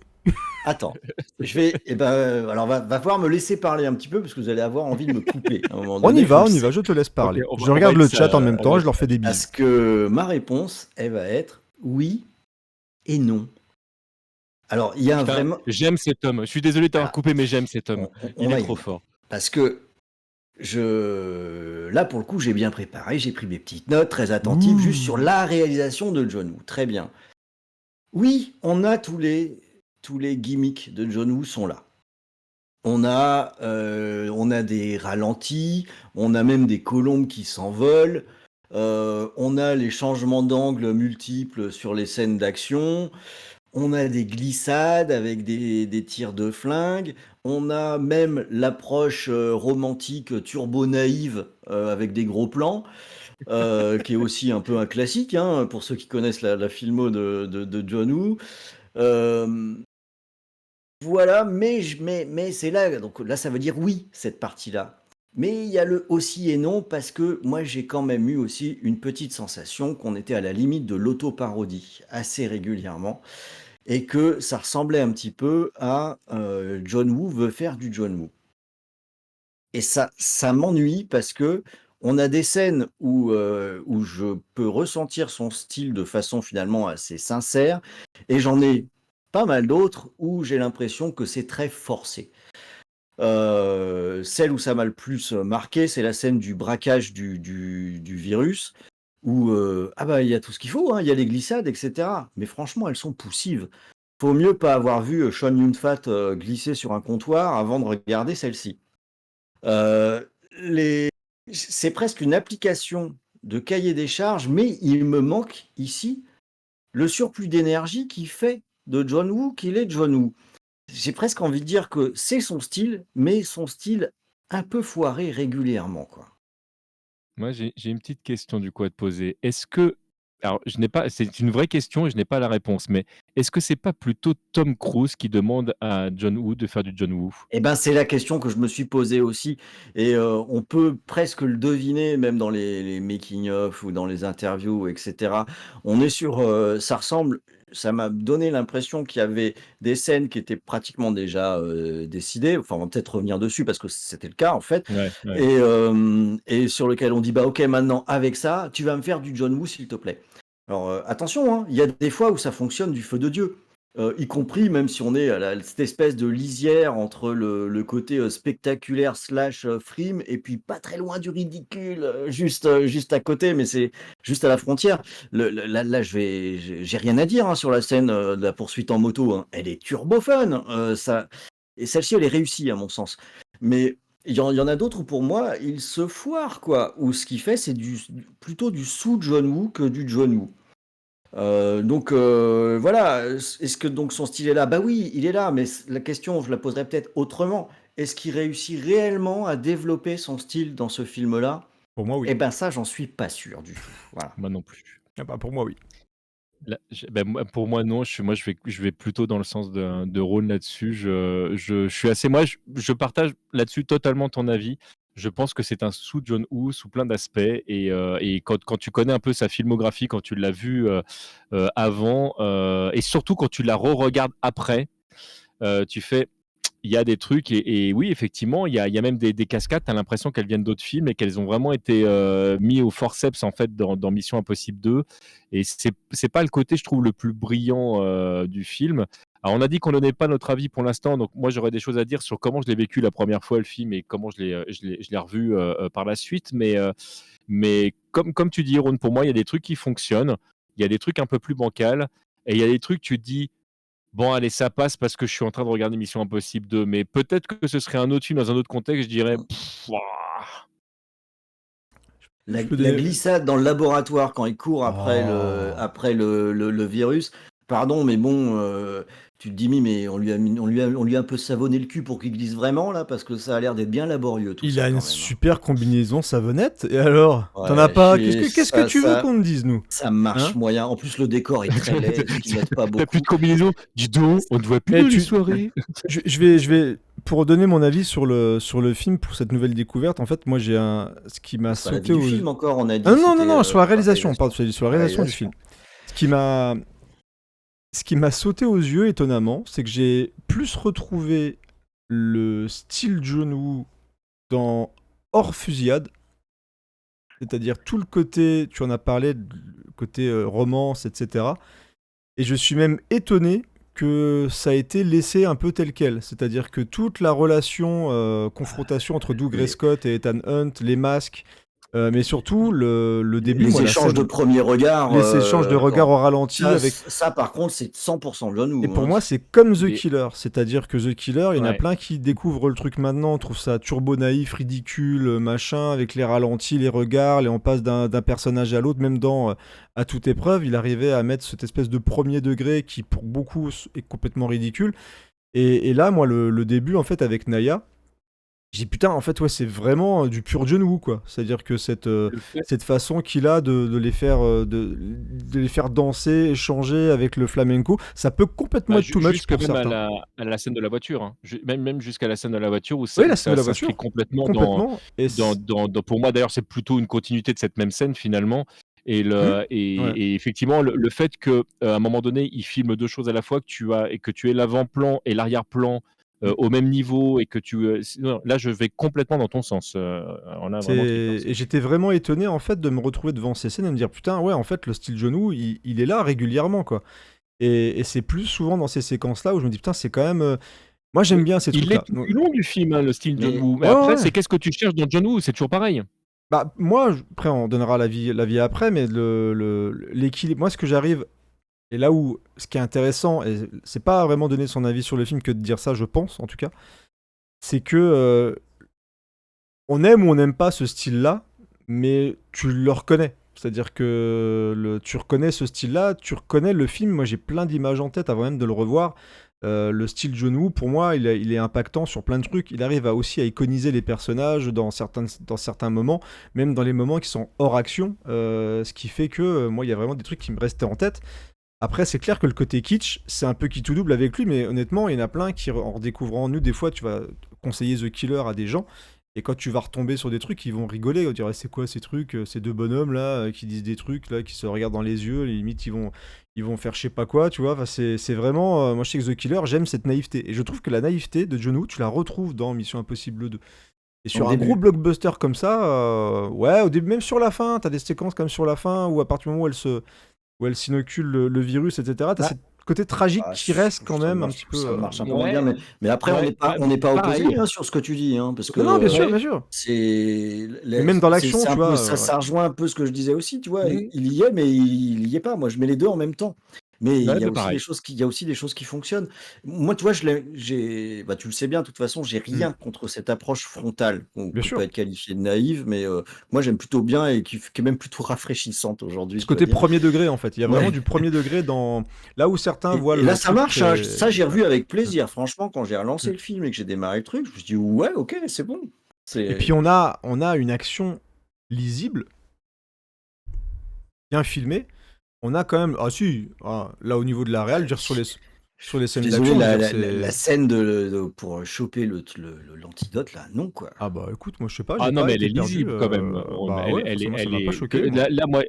attends, je vais, alors va falloir me laisser parler un petit peu parce que vous allez avoir envie de me couper à un moment On donné. y va, faut le je te laisse parler. Ok, on Je va regarde être le sage, chat en même on temps, va je leur fais des Parce bises. que ma réponse, elle va être oui et non. Alors, il y a Putain, vraiment. j'aime cet homme. Je suis désolé de t'avoir Ah, coupé, mais j'aime cet homme. on Il va est y trop venir. fort. Parce que là, pour le coup, j'ai bien préparé, j'ai pris mes petites notes très attentives juste sur la réalisation de John Woo. Très bien. Oui, on a tous les gimmicks de John Woo sont là. On a des ralentis, on a même des colombes qui s'envolent, on a les changements d'angle multiples sur les scènes d'action, on a des glissades avec des tirs de flingue, on a même l'approche romantique turbo-naïve avec des gros plans, qui est aussi un peu un classique, hein, pour ceux qui connaissent la filmo de John Woo. Euh, voilà, mais c'est là, donc là ça veut dire oui, cette partie-là. Mais il y a le aussi et non, parce que moi j'ai quand même eu aussi une petite sensation qu'on était à la limite de l'auto-parodie assez régulièrement, et que ça ressemblait un petit peu à John Woo veut faire du John Woo. Et ça m'ennuie parce que on a des scènes où je peux ressentir son style de façon finalement assez sincère, et j'en ai pas mal d'autres où j'ai l'impression que c'est très forcé. Celle où ça m'a le plus marqué, c'est la scène du braquage du virus, où ah bah il y a tout ce qu'il faut, hein, il y a les glissades, etc. Mais franchement, elles sont poussives. Faut mieux pas avoir vu Sean Yun-Fat glisser sur un comptoir avant de regarder celle-ci. Euh, les... C'est presque une application de cahier des charges, mais il me manque ici le surplus d'énergie qui fait de John Woo qu'il est John Woo. J'ai presque envie de dire que c'est son style, mais son style un peu foiré régulièrement, quoi. Moi, j'ai une petite question du coup à te poser. Est-ce que, alors je n'ai pas, c'est une vraie question et je n'ai pas la réponse, mais est-ce que c'est pas plutôt Tom Cruise qui demande à John Woo de faire du John Woo? Eh ben, c'est la question que je me suis posée aussi, et on peut presque le deviner, même dans les making-of ou dans les interviews, etc. On est sur, ça ressemble, ça m'a donné l'impression qu'il y avait des scènes qui étaient pratiquement déjà décidées. Enfin, on va peut-être revenir dessus parce que c'était le cas en fait, Ouais, ouais. et sur lequel on dit bah ok, maintenant avec ça, tu vas me faire du John Woo s'il te plaît. Alors attention, hein, il y a des fois où ça fonctionne du feu de Dieu. Y compris même si on est à cette espèce de lisière entre le côté spectaculaire slash frime, et puis pas très loin du ridicule, juste à côté, mais c'est juste à la frontière. Là, j'ai rien à dire hein, sur la scène de la poursuite en moto, hein. Elle est turbo fun. Ça, Et celle-ci, elle est réussie, à mon sens. Mais il y en a d'autres où, pour moi, il se foire, quoi. Où ce qu'il fait, c'est plutôt du sous-John Woo que du John Woo. Donc voilà, est-ce que donc son style est là? Bah oui, il est là, mais la question, je la poserais peut-être autrement. Est-ce qu'il réussit réellement à développer son style dans ce film-là? Pour moi, oui. Eh ben ça, j'en suis pas sûr du tout. Voilà. Moi non plus. Ah bah, pour moi, oui. Pour moi, non. Je vais plutôt dans le sens de Rhône là-dessus. Je suis assez. Moi, je partage là-dessus totalement ton avis. Je pense que c'est un sous John Woo sous plein d'aspects. Et quand tu connais un peu sa filmographie, quand tu l'as vu avant, et surtout quand tu la re-regardes après, tu fais. Il y a des trucs, et oui, effectivement, il y a même des cascades. Tu as l'impression qu'elles viennent d'autres films et qu'elles ont vraiment été mis au forceps en fait dans Mission Impossible 2. Et c'est pas le côté, je trouve, le plus brillant du film. Alors, on a dit qu'on donnait pas notre avis pour l'instant, donc moi j'aurais des choses à dire sur comment je l'ai vécu la première fois le film et comment je l'ai revu par la suite. Mais comme tu dis, Ron, pour moi, il y a des trucs qui fonctionnent, il y a des trucs un peu plus bancals, et il y a des trucs, tu te dis. Bon, allez, ça passe parce que je suis en train de regarder Mission Impossible 2, mais peut-être que ce serait un autre film dans un autre contexte, je dirais. Ouah. La glissade dans le laboratoire quand il court après le virus. Pardon, mais bon, tu te dis, mais on lui a un peu savonné le cul pour qu'il glisse vraiment, là, parce que ça a l'air d'être bien laborieux, tout Il ça, a quand une même. super combinaison savonnette, et alors? T'en as Ouais, pas? Qu'est-ce que tu veux qu'on te dise, nous? Ça marche Hein? moyen. En plus, le décor est très laid, donc ils mettent pas T'as beaucoup. plus de combinaison? Dis donc, on ne voit plus les soirées. Je vais, pour donner mon avis sur le film, pour cette nouvelle découverte, en fait, moi j'ai ce qui m'a C'est pas sauté l'avis du film encore, on a dit. Ah, non, c'était, sur la réalisation, réalisation. pardon, sur la réalisation du film. Ce qui m'a sauté aux yeux, étonnamment, c'est que j'ai plus retrouvé le style John Woo dans Hors Fusillade, c'est-à-dire tout le côté, tu en as parlé, le côté romance, etc. Et je suis même étonné que ça a été laissé un peu tel quel, c'est-à-dire que toute la relation, confrontation entre Doug Scott et Ethan Hunt, les masques, mais surtout le début, les échanges de premier regard, les échanges de regards au ralenti avec ça par contre c'est 100% John Woo. Et pour moi, c'est comme The Killer, c'est-à-dire que The Killer, il y en a plein qui découvrent le truc maintenant, trouvent ça turbo naïf, ridicule, machin, avec les ralentis, les regards, et on passe d'un personnage à l'autre, même dans À toute épreuve, il arrivait à mettre cette espèce de premier degré qui, pour beaucoup, est complètement ridicule. Et là, moi, le début, en fait, avec Naya, j'ai dit putain, en fait, ouais, c'est vraiment du pur John Woo, quoi. C'est-à-dire que cette façon qu'il a de les faire danser, échanger avec le flamenco, ça peut complètement être too much pour certains. À la scène de la voiture, hein. Même jusqu'à la scène de la voiture où Oui, la scène de la s'inscrit voiture. complètement. Pour moi, d'ailleurs, c'est plutôt une continuité de cette même scène finalement. Et effectivement, le fait que à un moment donné, il filme deux choses à la fois, que tu aies l'avant-plan et l'arrière-plan au même niveau, et que là je vais complètement dans ton sens. Et j'étais vraiment étonné en fait de me retrouver devant ces scènes et me dire putain, ouais, en fait le style John Woo il est là régulièrement, quoi. Et c'est plus souvent dans ces séquences là où je me dis putain, c'est quand même moi j'aime bien ces trucs là. Il est tout long du film, hein, le style John Woo. Mais après, c'est qu'est-ce que tu cherches dans John Woo? C'est toujours pareil. Bah moi après on donnera l'avis après, mais l'équilibre, moi ce que j'arrive. Et là où, ce qui est intéressant, et c'est pas vraiment donner son avis sur le film que de dire ça, je pense, en tout cas, c'est que on aime ou on n'aime pas ce style-là, mais tu le reconnais. C'est-à-dire que tu reconnais ce style-là, tu reconnais le film. Moi, j'ai plein d'images en tête avant même de le revoir. Le style John Woo, pour moi, il est impactant sur plein de trucs. Il arrive aussi à iconiser les personnages dans certains moments, même dans les moments qui sont hors action, ce qui fait que, moi, il y a vraiment des trucs qui me restaient en tête. Après, c'est clair que le côté kitsch, c'est un peu qui tout double avec lui, mais honnêtement, il y en a plein qui, en redécouvrant nous, des fois, tu vas conseiller The Killer à des gens, et quand tu vas retomber sur des trucs, ils vont rigoler, ils vont dire c'est quoi ces trucs, ces deux bonhommes là, qui disent des trucs là, qui se regardent dans les yeux, limite ils vont faire je sais pas quoi, tu vois. Enfin, c'est vraiment, moi je sais que The Killer, j'aime cette naïveté, et je trouve que la naïveté de John Woo, tu la retrouves dans Mission Impossible 2. Et sur un gros blockbuster comme ça, ouais, au début, même sur la fin, t'as des séquences comme sur la fin où à partir du moment où elle s'inocule le virus, etc. T'as ce côté tragique qui reste quand même un petit peu. Ça marche un peu moins bien, mais après, on n'est pas opposé sur ce que tu dis. Hein, parce que, non, bien sûr. Même dans l'action, tu vois. Ça rejoint un peu ce que je disais aussi, tu vois. Il y est, mais il y est pas. Moi, je mets les deux en même temps. Mais il Ouais, y a bah, aussi des pareil. choses qui fonctionnent. Moi, tu vois, bah, tu le sais bien, de toute façon, j'ai Mmh. rien contre cette approche frontale Bien qui peut sûr. être qualifiée de naïve, mais moi, j'aime plutôt bien et qui est même plutôt rafraîchissante aujourd'hui, Ce je dois côté dire. premier degré, en fait. Il y a vraiment Ouais. du premier degré dans là où certains voient Et là, le ça truc marche, hein. très Ça, j'ai voilà. revu avec Mmh. plaisir. Franchement, quand j'ai relancé Mmh. le film et que j'ai démarré le truc, je me suis dit: «Ouais, OK, c'est bon». Et puis C'est on a une action lisible, bien filmée. On a quand même ah si, là au niveau de la réal, je veux dire sur les Je suis scènes désolé, d'action, je veux dire la c'est scène pour choper l'antidote là, non quoi. ah bah écoute, moi je sais pas, Ah j'ai non, pas mais elle été est perdu, lisible quand même. bah ouais, forcément ça Elle m'a pas est que choqué moi. là, moi,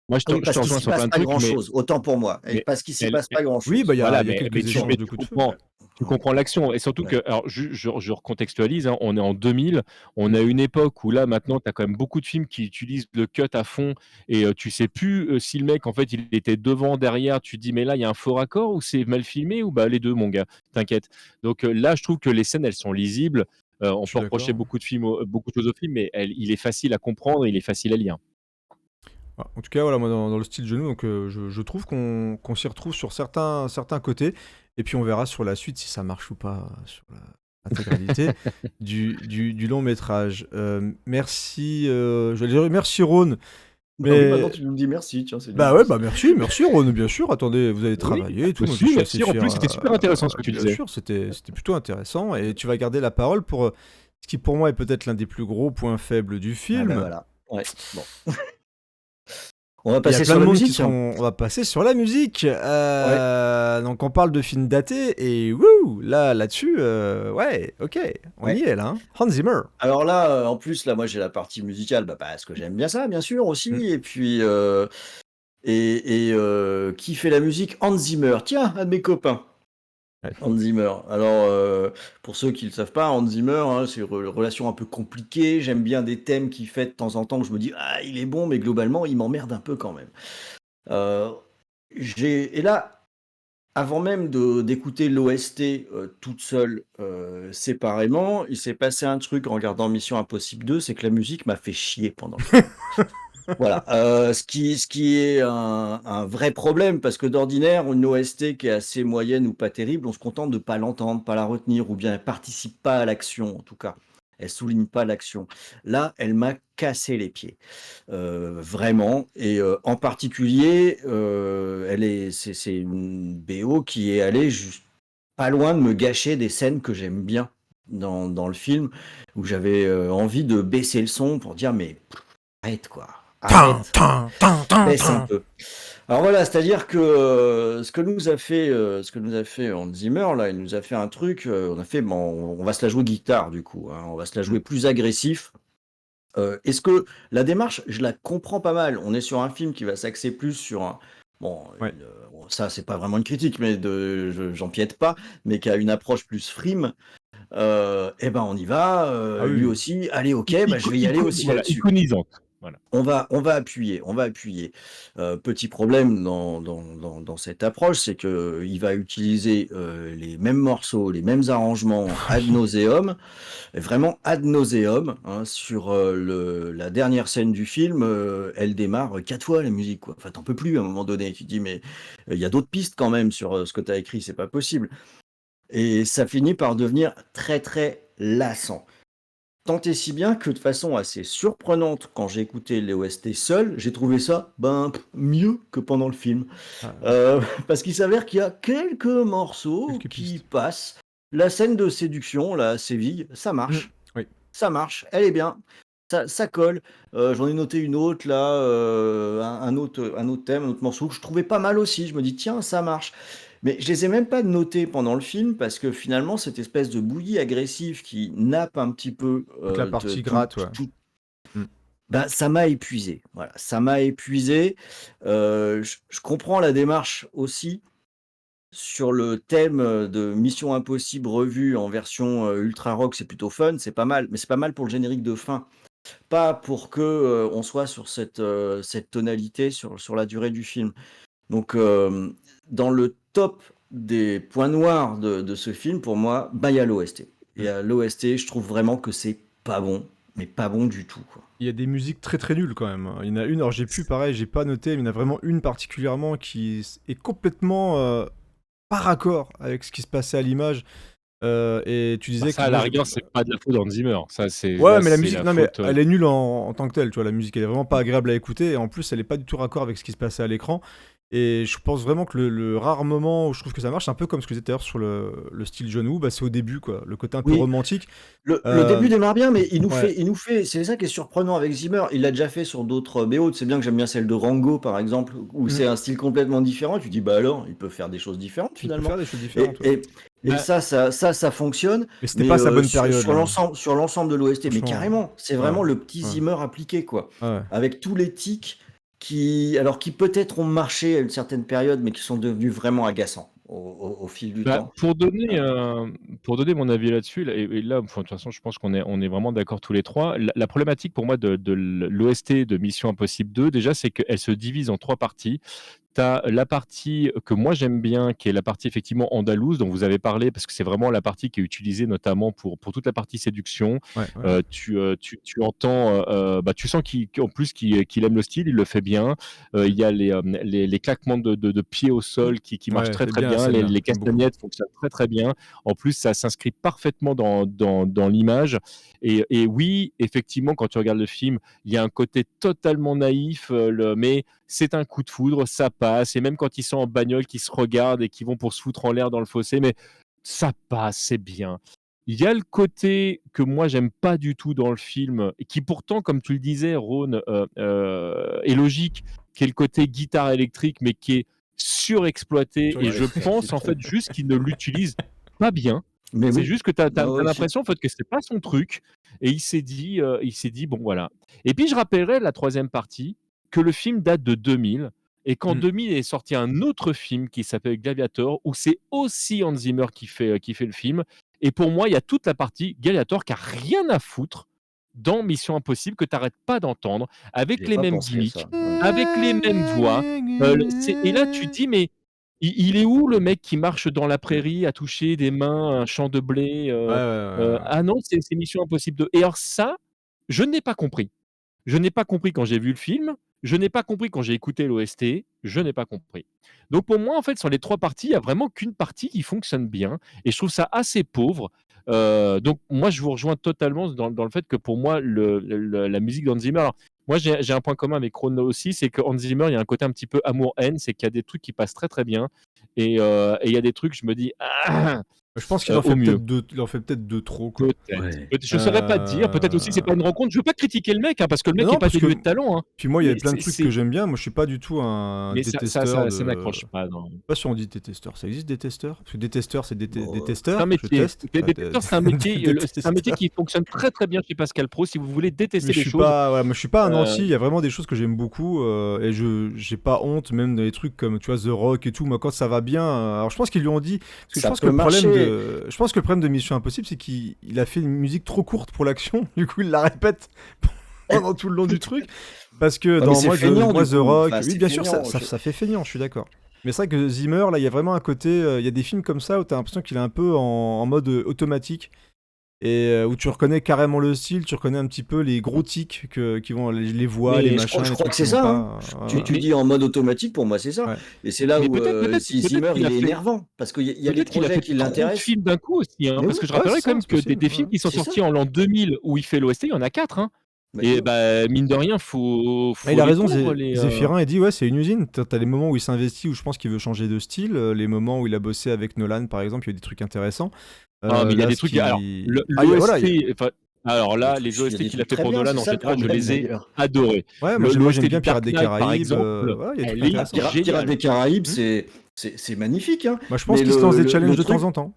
Oui, je parce te qu'il rejoins s'y sur passe plein de pas trucs, grand-chose, autant pour moi. Et mais parce qu'il s'y elle, passe pas Oui, bah grand-chose. voilà, il y a quelques échanges de coups de feu, ouais. tu Ouais, comprends l'action. Et surtout ouais. que, alors, je recontextualise, hein, on est en 2000, on a une époque où là, maintenant, tu as quand même beaucoup de films qui utilisent le cut à fond et tu sais plus si le mec, en fait, il était devant, derrière, tu te dis, mais là, il y a un faux raccord ou c'est mal filmé ou bah les deux, mon gars, t'inquiète. Donc là, je trouve que les scènes, elles sont lisibles. On Je peut suis reprocher d'accord. beaucoup de choses au film, mais il est facile à comprendre, il est facile à lire. En tout cas, voilà, moi dans le style genou, donc je trouve qu'on s'y retrouve sur certains côtés, et puis on verra sur la suite si ça marche ou pas sur l'intégralité du long métrage. Merci, j'allais dire merci Rhône, Bah oui, maintenant mais tu nous dis merci, tiens, c'est bien bah ouais, aussi. bah merci Rhône, bien sûr. Attendez, vous avez Oui, travaillé et tout, bah moi je si, suis assez merci. En fier. plus, c'était super intéressant ce que tu Bien disais. sûr, c'était plutôt intéressant, et tu vas garder la parole pour ce qui pour moi est peut-être l'un des plus gros points faibles du Ah bah film. voilà. Ouais, bon. On va Il y a passer plein sur de la monde qui musique. sont. On va passer sur la musique. Ouais. Donc on parle de films datés et wouh, là-dessus, ouais, ok, on y Ouais. est là. Hein. Hans Zimmer. Alors là, en plus, là, moi j'ai la partie musicale, bah, parce que j'aime bien ça, bien sûr, Mm. aussi. Et puis, qui fait la musique? Hans Zimmer. Tiens, un de mes copains. Ouais. Hans Zimmer. Alors, pour ceux qui ne le savent pas, Hans Zimmer, hein, c'est une relation un peu compliquée. J'aime bien des thèmes qu'il fait de temps en temps que je me dis, ah, il est bon, mais globalement, il m'emmerde un peu quand même. Euh, et là, avant même d'écouter l'OST toute seule, séparément, il s'est passé un truc en regardant Mission Impossible 2, c'est que la musique m'a fait chier pendant le film. Voilà, ce qui est un vrai problème parce que d'ordinaire, une OST qui est assez moyenne ou pas terrible, on se contente de pas l'entendre, pas la retenir ou bien elle participe pas à l'action en tout cas. Elle souligne pas l'action. Là, elle m'a cassé les pieds, vraiment et en particulier, c'est une BO qui est allée juste pas loin de me gâcher des scènes que j'aime bien dans le film, où j'avais, envie de baisser le son pour dire: «Mais arrête quoi, Tin, arrête!» tin, tin, tin, Baisse un tin. peu. Alors voilà, c'est-à-dire que ce que nous a fait Hans Zimmer, là, il nous a fait un truc, on a fait, bon, on va se la jouer guitare du coup, hein, on va se la Mm. jouer plus agressif. Est-ce que la démarche, je la comprends pas mal. On est sur un film qui va s'axer plus sur un, bon, Ouais. bon, ça c'est pas vraiment une critique, mais j'empiète pas, mais qui a une approche plus frime. Et ben on y va. Ah Lui oui. aussi. Allez, ok, bah, je vais y aller aussi Voilà, là-dessus. iconisante. Voilà. On va appuyer, on va appuyer. Petit problème dans cette approche, c'est que il va utiliser les mêmes morceaux, les mêmes arrangements ad Oui. nauseum, et vraiment ad nauseum, hein, sur la dernière scène du film. Elle démarre 4 fois la musique, quoi. Enfin, t'en peux plus à un moment donné. Tu te dis, mais il y a d'autres pistes quand même sur ce que tu as écrit, c'est pas possible. Et ça finit par devenir très très lassant. Tant et si bien que de façon assez surprenante, quand j'ai écouté les OST seul, j'ai trouvé ça mieux que pendant le film. Ah, Parce qu'il s'avère qu'il y a quelques morceaux quelques qui pistes. passent. La scène de séduction, la Séville, Mm. Oui. ça marche, elle est bien, ça colle. J'en ai noté une autre là, un autre thème, un autre morceau que je trouvais pas mal aussi. Je me dis tiens, ça marche. Mais je les ai même pas notés pendant le film parce que finalement cette espèce de bouillie agressive qui nappe un petit peu Toute la de partie tout, gratte, ouais. tout, Mm. bah, ça m'a épuisé. Voilà, ça m'a épuisé. Je comprends la démarche aussi sur le thème de Mission Impossible revue en version ultra rock, c'est plutôt fun, c'est pas mal, mais c'est pas mal pour le générique de fin, pas pour que on soit sur cette tonalité sur la durée du film. Donc, dans le top des points noirs de ce film, pour moi, bah, il y a l'OST. Mm. Et à l'OST, je trouve vraiment que c'est pas bon. mais pas bon du tout, quoi. Il y a des musiques très très nulles quand même. Il y en a une, alors j'ai pas noté, mais il y en a vraiment une particulièrement qui est complètement pas raccord avec ce qui se passait à l'image. Et tu disais ça, à que la moi, rigueur, c'est pas de la faute d'Hans Zimmer. Ça, c'est ouais, là, mais la c'est musique, la non, mais faute. elle est nulle en tant que telle, tu vois. La musique, elle est vraiment pas agréable à écouter. Et en plus, elle est pas du tout raccord avec ce qui se passait à l'écran. Et je pense vraiment que le rare moment où je trouve que ça marche, c'est un peu comme ce que je disais tout à l'heure sur le style John Woo, bah, c'est au début, quoi. Le côté un peu Oui, romantique. le Euh, début démarre bien, mais ouais. il nous fait, c'est ça qui est surprenant avec Zimmer. Il l'a déjà fait sur d'autres BO. C'est bien que j'aime bien celle de Rango, par exemple, où Mm. c'est un style complètement différent. Tu dis, bah alors, il peut faire des choses différentes Il peut finalement. faire des choses Et, différentes, ouais. et, et Bah, ça fonctionne, Mais c'était mais pas sa bonne période, là. sur l'ensemble de l'OST, mais Franchement, carrément, c'est ouais. vraiment le petit Ouais. Zimmer appliqué, quoi. Ouais. Avec tous les tics qui peut-être ont marché à une certaine période, mais qui sont devenus vraiment agaçants au fil du bah, temps. pour donner mon avis là-dessus, là, et là, enfin, de toute façon, je pense on est vraiment d'accord tous les trois. La problématique pour moi de l'OST de Mission Impossible 2, déjà, c'est qu'elle se divise en 3 parties. Tu as la partie que moi j'aime bien, qui est la partie effectivement andalouse, dont vous avez parlé, parce que c'est vraiment la partie qui est utilisée notamment pour toute la partie séduction. Ouais, ouais. Tu entends, bah, tu sens qu'en plus qu'il aime le style, il le fait bien. Il y a les claquements de pieds au sol qui marchent Ouais, très c'est très bien bien. celle-là. Les J'aime beaucoup. castagnettes fonctionnent très très bien. En plus, ça s'inscrit parfaitement dans l'image. Et oui, effectivement, quand tu regardes le film, il y a un côté totalement naïf, mais c'est un coup de foudre, ça passe. Et même quand ils sont en bagnole, qu'ils se regardent et qu'ils vont pour se foutre en l'air dans le fossé, mais ça passe, c'est bien. Il y a le côté que moi j'aime pas du tout dans le film, et qui pourtant, comme tu le disais, Rhône, est logique, qui est le côté guitare électrique, mais qui est surexploité. Et je pense en fait juste qu'il ne l'utilise pas bien. Mais C'est oui, juste que tu as moi aussi. l'impression en fait que c'est pas son truc. Et il s'est dit bon voilà. Et puis je rappellerai la troisième partie que le film date de 2000 et qu'en Mm. 2000 est sorti un autre film qui s'appelle Gladiator où c'est aussi Hans Zimmer qui fait le film. Et pour moi, il y a toute la partie Gladiator qui a rien à foutre dans Mission Impossible que tu n'arrêtes pas d'entendre J'y avec ai les pas mêmes pensé à gimmicks, ça. Ouais. avec les mêmes voix. Et là, tu te dis mais il est où le mec qui marche dans la prairie à toucher des mains un champ de blé Ouais, ouais, ouais, ouais. Ah non, c'est Mission Impossible 2. Et alors ça, je n'ai pas compris. Je n'ai pas compris quand j'ai vu le film, je n'ai pas compris quand j'ai écouté l'OST, je n'ai pas compris. Donc pour moi, en fait, sur les 3 parties, il y a vraiment qu'une partie qui fonctionne bien et je trouve ça assez pauvre. Donc moi, je vous rejoins totalement dans le fait que pour moi, la musique d'Hans Zimmer, alors, moi j'ai un point commun avec Chrono aussi, c'est que Hans Zimmer, il y a un côté un petit peu amour-haine, c'est qu'il y a des trucs qui passent très très bien et il y a des trucs, je me dis, ah, Je pense qu'il en fait au mieux. il en fait peut-être deux trop, quoi. Peut-être. Ouais. Je saurais pas te dire. Peut-être aussi c'est pas une rencontre. Je veux pas critiquer le mec, hein, parce que le Non, mec est non, pas parce que dénué de talent, hein. puis moi, il y Mais avait plein de trucs que j'aime bien. Moi, je suis pas du tout un mais détesteur ça de. n'accroche pas. Non. Je sais pas si on dit détesteur. Ça existe détesteur? Parce que détesteur, c'est Bon, C'est un détesteur. Je métier. teste. Les détecteurs, c'est un métier. C'est un métier Détesteur. qui fonctionne très très bien chez Pascal Pro. Si vous voulez Mais détester je des suis choses, pas, ouais, moi, je suis pas un euh, anti. Il y a vraiment des choses que j'aime beaucoup et j'ai pas honte, même dans les trucs comme tu vois The Rock et tout. Moi, quand ça va bien, alors je pense qu'ils lui ont dit. Parce que ça peut marcher. je pense que le problème de Mission Impossible, c'est qu'il a fait une musique trop courte pour l'action. Du coup, il la répète pendant tout le long du truc. Parce que Ouais, mais dans c'est feignant moi du The coup. Rock, Enfin, oui, c'est bien sûr, feignant. ça fait feignant. Je suis d'accord. Mais c'est vrai que Zimmer, là, il y a vraiment un côté. Il y a des films comme ça où t'as l'impression qu'il est un peu en mode automatique. Et où tu reconnais carrément le style, tu reconnais un petit peu les gros tics qui vont, les voix, les Mais machins, je les crois trucs que qui c'est vont ça, hein. pas. Tu dis en mode automatique, pour moi c'est ça. Ouais. Et c'est là mais où si peut-être Zimmer qu'il il a est fait. énervant, parce qu'il y a les Peut-être qu'il a projets fait qui trop de l'intéressent. films d'un coup aussi, hein, Mais parce oui, que je Ouais, c'est rappellerai quand ça, même c'est que possible. des films qui sont c'est ça. sortis en l'an 2000 où il fait l'OST, il y en a 4. Hein. Mais Et oui. bah, mine de rien, faut Il a les raison, pauvres, les. Zéphirin, il dit ouais, c'est une usine. T'as les moments où il s'investit, où je pense qu'il veut changer de style, les moments où il a bossé avec Nolan, par exemple, il y a eu des trucs intéressants. Ah, mais il y a Là, des ce trucs. Alors, qui. Ah, voilà. l'OST, enfin, alors là, les Il y a OST des qu'il a trucs fait très pour bien, Nolan, c'est en ça le général, je problème les ai d'ailleurs. adorés. Ouais, moi L'OST j'aime bien du Pirates Dark des Knight, par Caraïbes. exemple, Voilà, il y a des trucs elle est intéressants. Pirates des géniale. Caraïbes, Hmm. c'est magnifique, hein. Moi, je pense Mais qu'il se lance des le challenges de temps truc, en temps.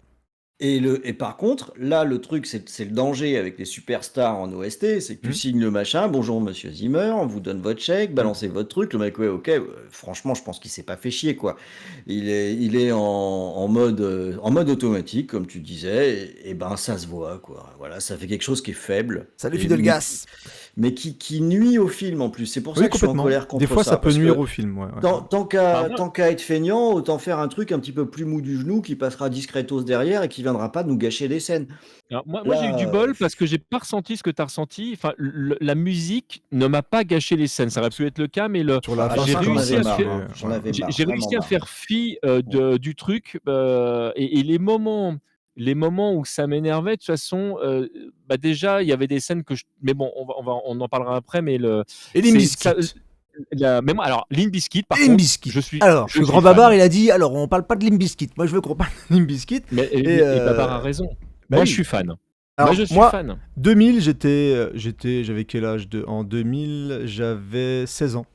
et par contre, là, le truc, c'est le danger avec les superstars en OST, c'est que tu Hmm. signes le machin, bonjour monsieur Zimmer, on vous donne votre chèque, Hmm. balancez votre truc, le mec, ouais, ok, franchement, je pense qu'il s'est pas fait chier, quoi. Il est en mode automatique, comme tu disais, et ben ça se voit, quoi. Voilà, ça fait quelque chose qui est faible, Salut Fidel Gas. mais qui nuit au film en plus. C'est pour Oui, ça que je suis en complètement. colère Des contre fois, ça ça, peut parce nuire que au film. Ouais, ouais. Bah, moi, tant qu'à être feignant, autant faire un truc un petit peu plus mou du genou qui passera discretos derrière et qui viendra pas nous gâcher les scènes. Alors moi j'ai eu du bol parce que j'ai pas ressenti ce que tu as ressenti. Enfin, la musique ne m'a pas gâché les scènes. Ça aurait pu être le cas, mais Sur la fin, j'ai réussi à faire, J'en avais marre, j'ai vraiment réussi à marre. faire fi du truc. Et les moments où ça m'énervait, de toute façon, déjà, il y avait des scènes que je. Mais bon, on en parlera après, mais Et Limp Bizkit. Mais moi, alors, Limp Bizkit, par Limp contre, Bizkit. je suis. Alors, je le suis grand fan. Babar, il a dit alors, on parle pas de Limp Bizkit. Moi, je veux qu'on parle de Limp Bizkit. Et Babar a raison. Bah moi, oui. je suis fan. Alors, moi, je suis fan. 2000, j'avais quel âge En 2000, j'avais 16 ans.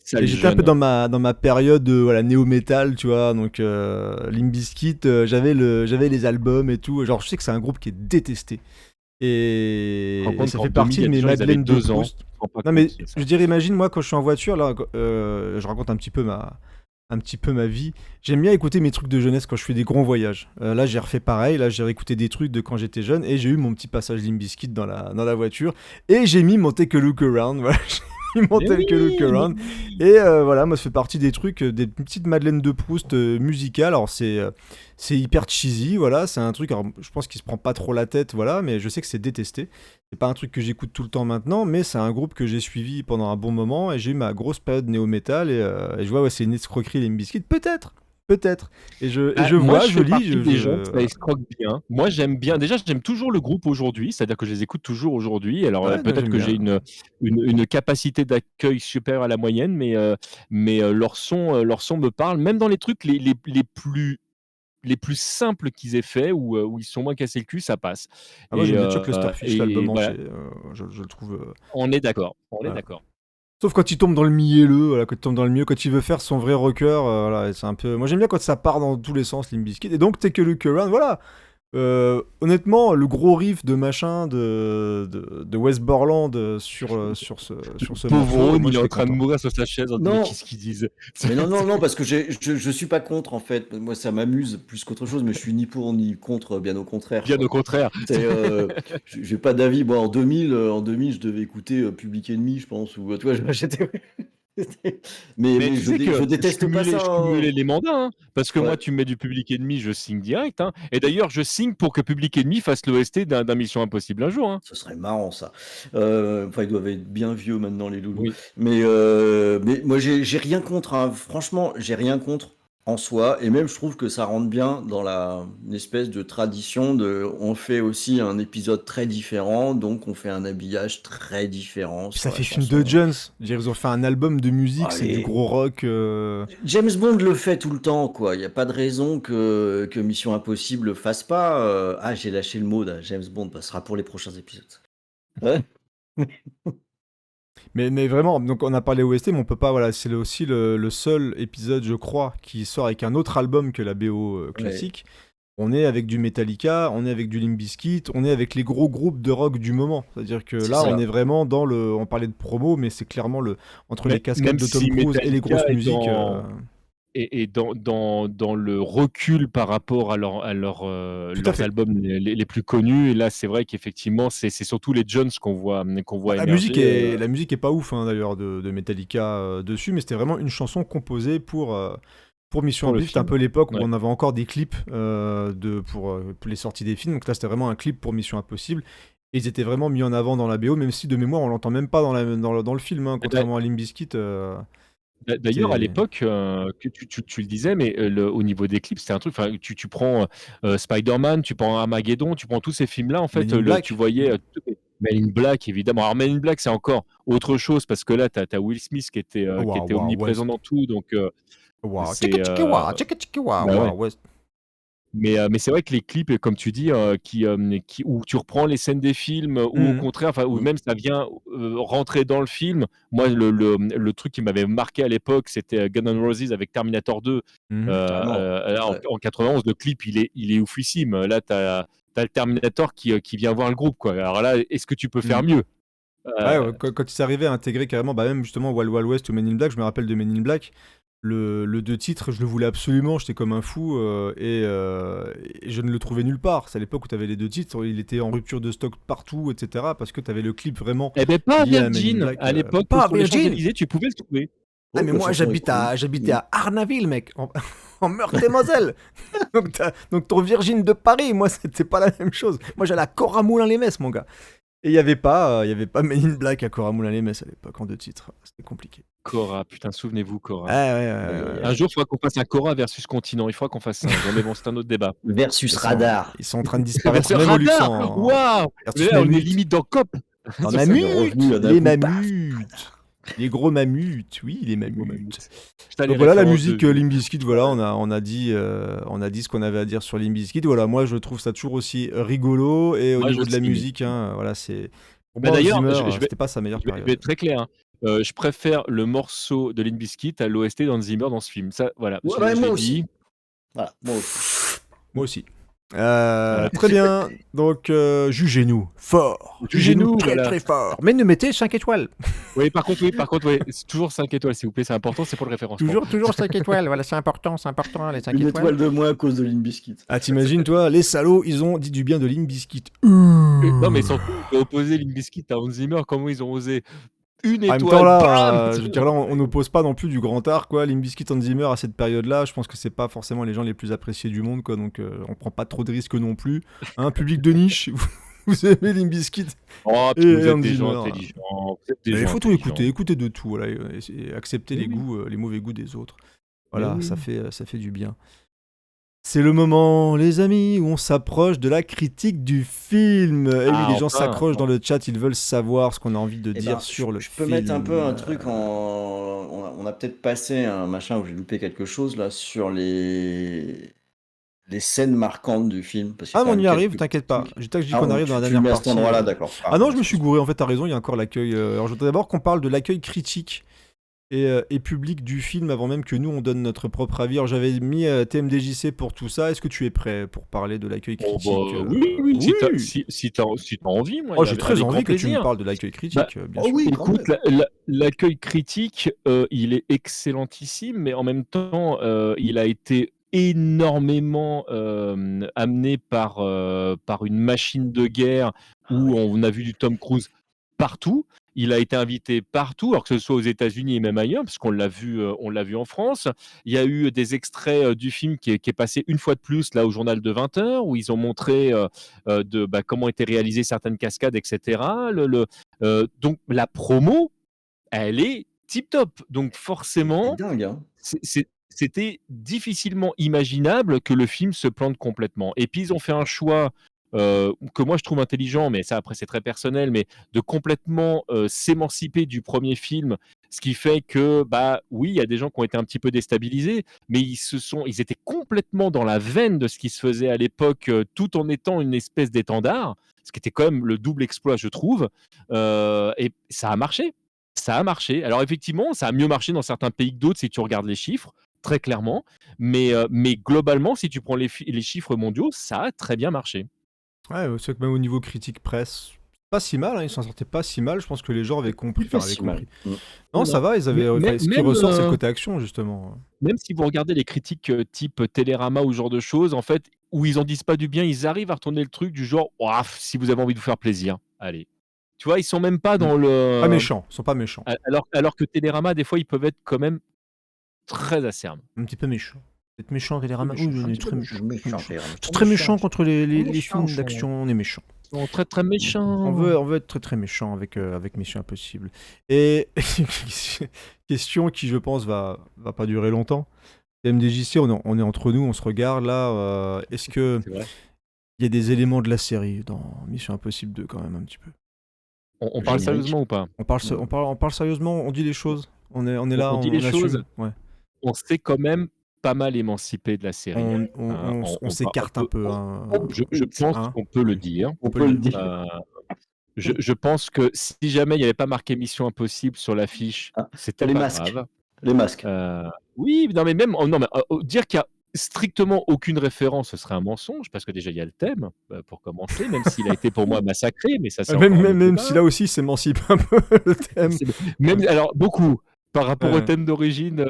Salut, Et j'étais un peu jeune. dans ma période néo-metal, tu vois, donc Limp Bizkit, j'avais les albums et tout. Genre, je sais que c'est un groupe qui est détesté. Et ça fait partie de mes Madeleines de Proust. Non, mais je dirais, imagine, moi, quand je suis en voiture, là, je raconte un petit peu ma vie. J'aime bien écouter mes trucs de jeunesse quand je fais des grands voyages. Là, j'ai refait pareil. Là, j'ai réécouté des trucs de quand j'étais jeune et j'ai eu mon petit passage Limp Bizkit dans la voiture. Et j'ai mis mon Take a Look Around. Voilà, j'ai mis mon Take a Look Around. Et voilà, moi, ça fait partie des trucs, des petites Madeleines de Proust musicales. Alors, c'est hyper cheesy, voilà. C'est un truc, alors, je pense qu'il se prend pas trop la tête, voilà, mais je sais que c'est détesté. C'est pas un truc que j'écoute tout le temps maintenant, mais c'est un groupe que j'ai suivi pendant un bon moment et j'ai eu ma grosse période néo-metal et je vois, c'est une escroquerie, les Limp Bizkit. Peut-être. Et je moi, vois, je lis. des gens, ça escroque bien. Moi, j'aime bien. Déjà, j'aime toujours le groupe aujourd'hui, c'est-à-dire que je les écoute toujours aujourd'hui. Alors, Ouais, peut-être que j'ai une capacité d'accueil supérieure à la moyenne, mais leur son me parle. Même dans les trucs les plus simples qu'ils aient fait, où ils sont moins cassés le cul, ça passe. Ah, moi, Et, j'aime bien Chuck Lesterfish, l'album voilà, entier. Je le trouve. on est d'accord. Voilà. Sauf quand il tombe dans le mielleux, voilà, quand il tombe dans le milieu, quand il veut faire son vrai rocker, voilà, c'est un peu. Moi, j'aime bien quand ça part dans tous les sens, Limp Bizkit. Et donc, Take a Look Around, voilà. Honnêtement, le gros riff de machin de West Borland sur ce Pauvre morceau, Ron, moi, il est en j'étais train de content. mourir sur sa chaise. Non. Qu'est-ce qu'ils disent? Mais non, parce que je suis pas contre en fait. Moi, ça m'amuse plus qu'autre chose, mais je suis ni pour ni contre, bien au contraire. Bien quoi. au contraire. J'ai pas d'avis. Bon, en 2000, je devais écouter Public Enemy, je pense, ou tu vois, j'étais. mais tu sais que je déteste pas ça. je cumulais les mandats, hein, parce que Ouais. moi, tu me mets du Public Enemy, je signe direct. Hein. Et d'ailleurs, je signe pour que Public Enemy fasse l'OST d'un Mission Impossible un jour. Hein. Ce serait marrant ça. Enfin, ils doivent être bien vieux maintenant les loulous. Oui. Mais moi j'ai rien contre. Hein. Franchement, j'ai rien contre en soi. Et même je trouve que ça rentre bien dans une espèce de tradition de. On fait aussi un épisode très différent, donc on fait un habillage très différent. Puis ça sur fait la film chanson. de Jones. Je veux dire, ils ont fait un album de musique, c'est Allez. du gros rock. James Bond le fait tout le temps, quoi. Il n'y a pas de raison que Mission Impossible le fasse pas. Ah, j'ai lâché le mot, là. James Bond passera pour les prochains épisodes. Ouais. Mais vraiment, donc on a parlé OST, mais on peut pas, voilà, c'est aussi le seul épisode, je crois, qui sort avec un autre album que la BO classique. On est avec du Metallica, on est avec du Limp Bizkit, on est avec les gros groupes de rock du moment. C'est-à-dire que là, on est vraiment dans le. On parlait de promo, mais c'est clairement entre les cascades de Tom Cruise et les grosses musiques. Et dans le recul par rapport à leurs albums les plus connus, et là c'est vrai qu'effectivement c'est surtout les Jones qu'on voit La émerger. musique est pas ouf hein, d'ailleurs de Metallica dessus, mais c'était vraiment une chanson composée pour Mission Impossible. C'était un peu l'époque où on avait encore des clips pour les sorties des films, donc là c'était vraiment un clip pour Mission Impossible. Et ils étaient vraiment mis en avant dans la BO, même si de mémoire on l'entend même pas dans le film, hein, contrairement à Limp Bizkit. D'ailleurs, à l'époque, que tu le disais, mais au niveau des clips, c'était un truc. Tu prends Spider-Man, tu prends Armageddon, tu prends tous ces films-là. En fait, tu voyais Men in Black, évidemment. Alors, Men in Black, c'est encore autre chose parce que là, tu as Will Smith qui était omniprésent dans tout. Donc, mais c'est vrai que les clips, comme tu dis, où tu reprends les scènes des films, ou au contraire, ou même ça vient rentrer dans le film. Moi, le truc qui m'avait marqué à l'époque, c'était Guns N' Roses avec Terminator 2. En 91, le clip, il est oufissime. Là, tu as le Terminator qui vient voir le groupe. Quoi. Alors là, est-ce que tu peux faire mieux? Quand ils arrivaient à intégrer carrément, même justement Wild Wild West ou Men in Black, je me rappelle de Men in Black. Le 2 titres, je le voulais absolument, j'étais comme un fou et je ne le trouvais nulle part. C'est à l'époque où tu avais les 2 titres, il était en rupture de stock partout, etc. Parce que tu avais le clip vraiment. Eh ben pas à Virgin, à l'époque, pas sur les Champs-Élysées, tu pouvais le trouver. Ah, mais moi j'habitais à Arnaville, mec. en Meurthe-et-Moselle. Donc ton Virgin de Paris, moi, c'était pas la même chose. Moi, j'allais à Cora-Moulin-les-Messes, mon gars. Et il y avait pas Men in Black à Cora-Moulin-les-Messes à l'époque, en 2 titres. C'était compliqué. Cora, putain, souvenez-vous, Cora. Ouais. Un jour, il faudra qu'on fasse un Cora versus Continent. Il faudra qu'on fasse ça. Mais bon, c'est un autre débat. Versus Radar. Ils sont en train de disparaître, Versus même au Radar. Luxembourg. Waouh. Mais là, on est limite dans COP. En Ça, mammut, c'est revenu, là, d'un les coup, mammutes. Les gros mammutes, oui, les mammutes. Putain, les Donc voilà la références musique de- Limp Bizkit, voilà, on a dit ce qu'on avait à dire sur Limp Bizkit. Voilà, moi je trouve ça toujours aussi rigolo et au Moi, niveau je de la signe. musique, hein, voilà, c'est pour Bah, moi Hans d'ailleurs, Zimmer, je vais- c'était pas sa meilleure Je vais période. être très clair. Hein. Je préfère le morceau de Limp Bizkit à l'OST d'Hans Zimmer dans ce film. Ça, voilà. Ouais, je moi l'ai aussi. dit. Voilà, moi aussi. Moi aussi. Très bien. Donc jugez-nous fort. Jugez-nous, très voilà. très fort. Mais ne mettez 5 étoiles. Oui, par contre, oui. C'est toujours 5 étoiles, s'il vous plaît. C'est important, c'est pour le référencement. Toujours 5 étoiles. Voilà, c'est important les 5 Une étoile de moins à cause de Limp Bizkit. Ah, t'imagines, toi, les salauds, ils ont dit du bien de Limp Bizkit. Non, mais surtout, opposer Limp Bizkit à Hans Zimmer, comment ils ont osé une En étoile. même temps, là, bam je veux dire, là, on n'oppose pas non plus du grand art, quoi. Limp Bizkit, Hans Zimmer, à cette période-là, je pense que c'est pas forcément les gens les plus appréciés du monde, quoi. Donc, on prend pas trop de risques non plus. Hein, public de niche, vous aimez Limp Bizkit Oh, et puis vous êtes Hans des Zimmer. gens intelligents. Vous êtes des Il gens faut tout intelligents. écouter de tout, voilà, et accepter les Oui. goûts, les mauvais goûts des autres. Voilà, oui. ça fait du bien. C'est le moment, les amis, où on s'approche de la critique du film. Et oui, les gens enfin. s'accrochent dans le chat, ils veulent savoir ce qu'on a envie de dire sur le je film. peux mettre un peu un truc en. On a peut-être passé un machin où j'ai loupé quelque chose là sur les scènes marquantes du film. Parce qu'il y a Ah, mais quand on même y arrive, quelques t'inquiète pas. trucs. J'ai dit Ah, qu'on arrive dans la tu dernière le mets à cet partie. endroit-là, d'accord. Ah non, je me suis gouré, en fait, t'as raison, il y a encore l'accueil. Alors, je voudrais d'abord qu'on parle de l'accueil critique et public du film avant même que nous on donne notre propre avis. Alors, j'avais mis TMDJC pour tout ça. Est-ce que tu es prêt pour parler de l'accueil Oh, critique bah, oui. Si t'as envie, moi. Oh, j'ai très avec envie grand que tu me plaisir. parles de l'accueil critique, bien oh sûr. oui, quand Écoute, l'accueil critique, il est excellentissime, mais en même temps, il a été énormément amené par une machine de guerre où on a vu du Tom Cruise partout. Il a été invité partout, alors que ce soit aux États-Unis et même ailleurs, parce qu'on l'a vu en France. Il y a eu des extraits du film qui est passé une fois de plus là au journal de 20 heures, où ils ont montré comment étaient réalisées certaines cascades, etc. Donc la promo, elle est tip top. Donc forcément, c'est dingue, hein. c'était difficilement imaginable que le film se plante complètement. Et puis ils ont fait un choix que moi je trouve intelligent, mais ça après c'est très personnel, mais de complètement s'émanciper du premier film, ce qui fait que oui, il y a des gens qui ont été un petit peu déstabilisés, mais ils étaient complètement dans la veine de ce qui se faisait à l'époque, tout en étant une espèce d'étendard, ce qui était quand même le double exploit, je trouve, et ça a marché. Ça a marché. Alors effectivement, ça a mieux marché dans certains pays que d'autres si tu regardes les chiffres, très clairement. Mais globalement, si tu prends les chiffres mondiaux, ça a très bien marché. Ouais, c'est vrai que même au niveau critique presse, pas si mal, hein, ils s'en sortaient pas si mal. Je pense que les gens avaient compris. Pas Enfin, avaient si mal. compris. Non, ça va, ils avaient. Ce qui ressort, c'est le côté action, justement. Même si vous regardez les critiques type Télérama ou ce genre de choses, en fait, où ils en disent pas du bien, ils arrivent à retourner le truc du genre, ouaf, si vous avez envie de vous faire plaisir, allez. Tu vois, ils sont même pas dans le. Pas méchants, ils sont pas méchants. Alors que Télérama, des fois, ils peuvent être quand même très acerbes. Un petit peu méchants. Être méchant, Télérama. Oui, on est très méchant. C'est Très méchant contre les méchants, films d'action, on est méchant. Ils sont très très méchants. On veut être très très méchant avec Mission Impossible. Et question qui, je pense, va pas durer longtemps. MDJC, on est entre nous, on se regarde là. Est-ce que C'est vrai. il y a des éléments de la série dans Mission Impossible 2 quand même un petit peu? On parle sérieusement ou pas? On parle sérieusement, on dit les choses. On est là, on dit les assume. choses. Ouais. On s'est quand même pas mal émancipé de la série. On s'écarte un peu. Hein. Je pense qu'on peut le dire. On peut le dire. Je pense que si jamais il n'y avait pas marqué Mission Impossible sur l'affiche, c'était les pas masques. grave. Les masques. Oui, non mais même dire qu'il y a strictement aucune référence, ce serait un mensonge, parce que déjà il y a le thème pour commencer, même s'il a été pour moi massacré, mais ça c'est même si là aussi s'émancipe un peu le thème. Alors beaucoup par rapport au thème d'origine.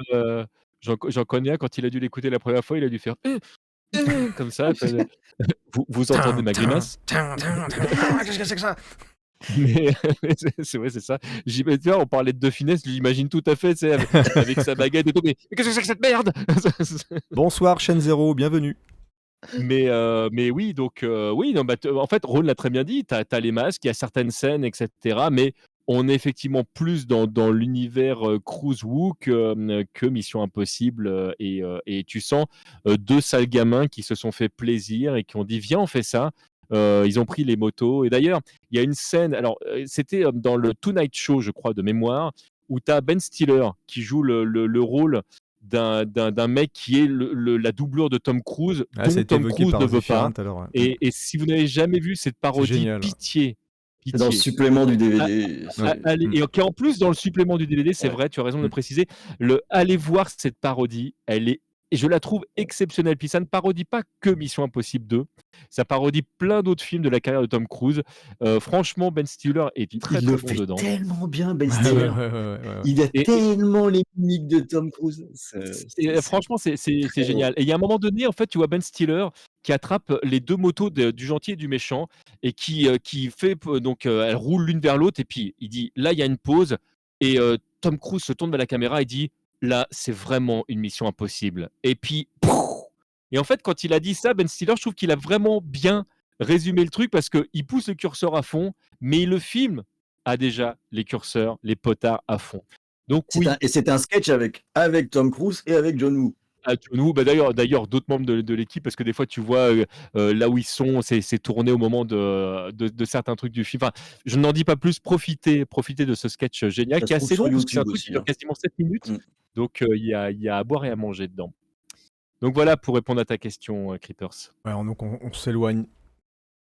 J'en connais un, quand il a dû l'écouter la première fois, il a dû faire comme ça. Vous entendez ma grimace? Qu'est-ce que c'est que ça? Mais c'est vrai, c'est ça. Tu vois, on parlait de Finesse, je l'imagine tout à fait, tu sais, avec sa baguette et tout. Mais qu'est-ce que c'est que cette merde? Bonsoir, chaîne 0, bienvenue. Mais oui, donc oui, non, bah, en fait, Ron l'a très bien dit. T'as les masques, il y a certaines scènes, etc. Mais on est effectivement plus dans l'univers Cruise Wu que Mission Impossible. Et tu sens deux sales gamins qui se sont fait plaisir et qui ont dit viens, on fait ça. Ils ont pris les motos. Et d'ailleurs, il y a une scène. Alors, c'était dans le Tonight Show, je crois, de mémoire, où tu as Ben Stiller qui joue le rôle d'un mec qui est la doublure de Tom Cruise, Ah, ça a dont été Tom évoqué Cruise par ne veut pas. Zéphirin tout à l'heure. Ouais. Et si vous n'avez jamais vu cette C'est parodie, génial. pitié, C'est dans le pitié. supplément du DVD. Allez, et qui est en plus dans le supplément du DVD, c'est Ouais. vrai, tu as raison de le préciser. Allez voir cette parodie, et je la trouve exceptionnelle. Puis ça ne parodie pas que Mission Impossible 2, ça parodie plein d'autres films de la carrière de Tom Cruise. Franchement, Ben Stiller est très Il très le bon fait dedans. tellement bien, Ben Ouais, Stiller. ouais. Il a Et- tellement les mimiques de Tom Cruise. Franchement, c'est très génial. Et il y a un moment donné, en fait, tu vois Ben Stiller qui attrape les deux motos du gentil et du méchant et qui fait donc elles roulent l'une vers l'autre et puis il dit là il y a une pause et Tom Cruise se tourne vers la caméra et dit là c'est vraiment une mission impossible. Et puis pouf. Et en fait quand il a dit ça, Ben Stiller, je trouve qu'il a vraiment bien résumé le truc parce que il pousse le curseur à fond, mais le film a déjà les curseurs, les potards à fond. Donc oui, C'est un sketch avec Tom Cruise et avec John Woo. à Toulouse, bah d'ailleurs, d'autres membres de l'équipe, parce que des fois, tu vois là où ils sont, c'est tourné au moment de certains trucs du film. Enfin, je n'en dis pas plus. Profitez de ce sketch génial Ça qui est se trouve assez sur long, parce que c'est un YouTube truc qui aussi. dure quasiment 7 minutes. Mm. Donc, il y a à boire et à manger dedans. Donc voilà pour répondre à ta question, Creepers. Ouais, donc on s'éloigne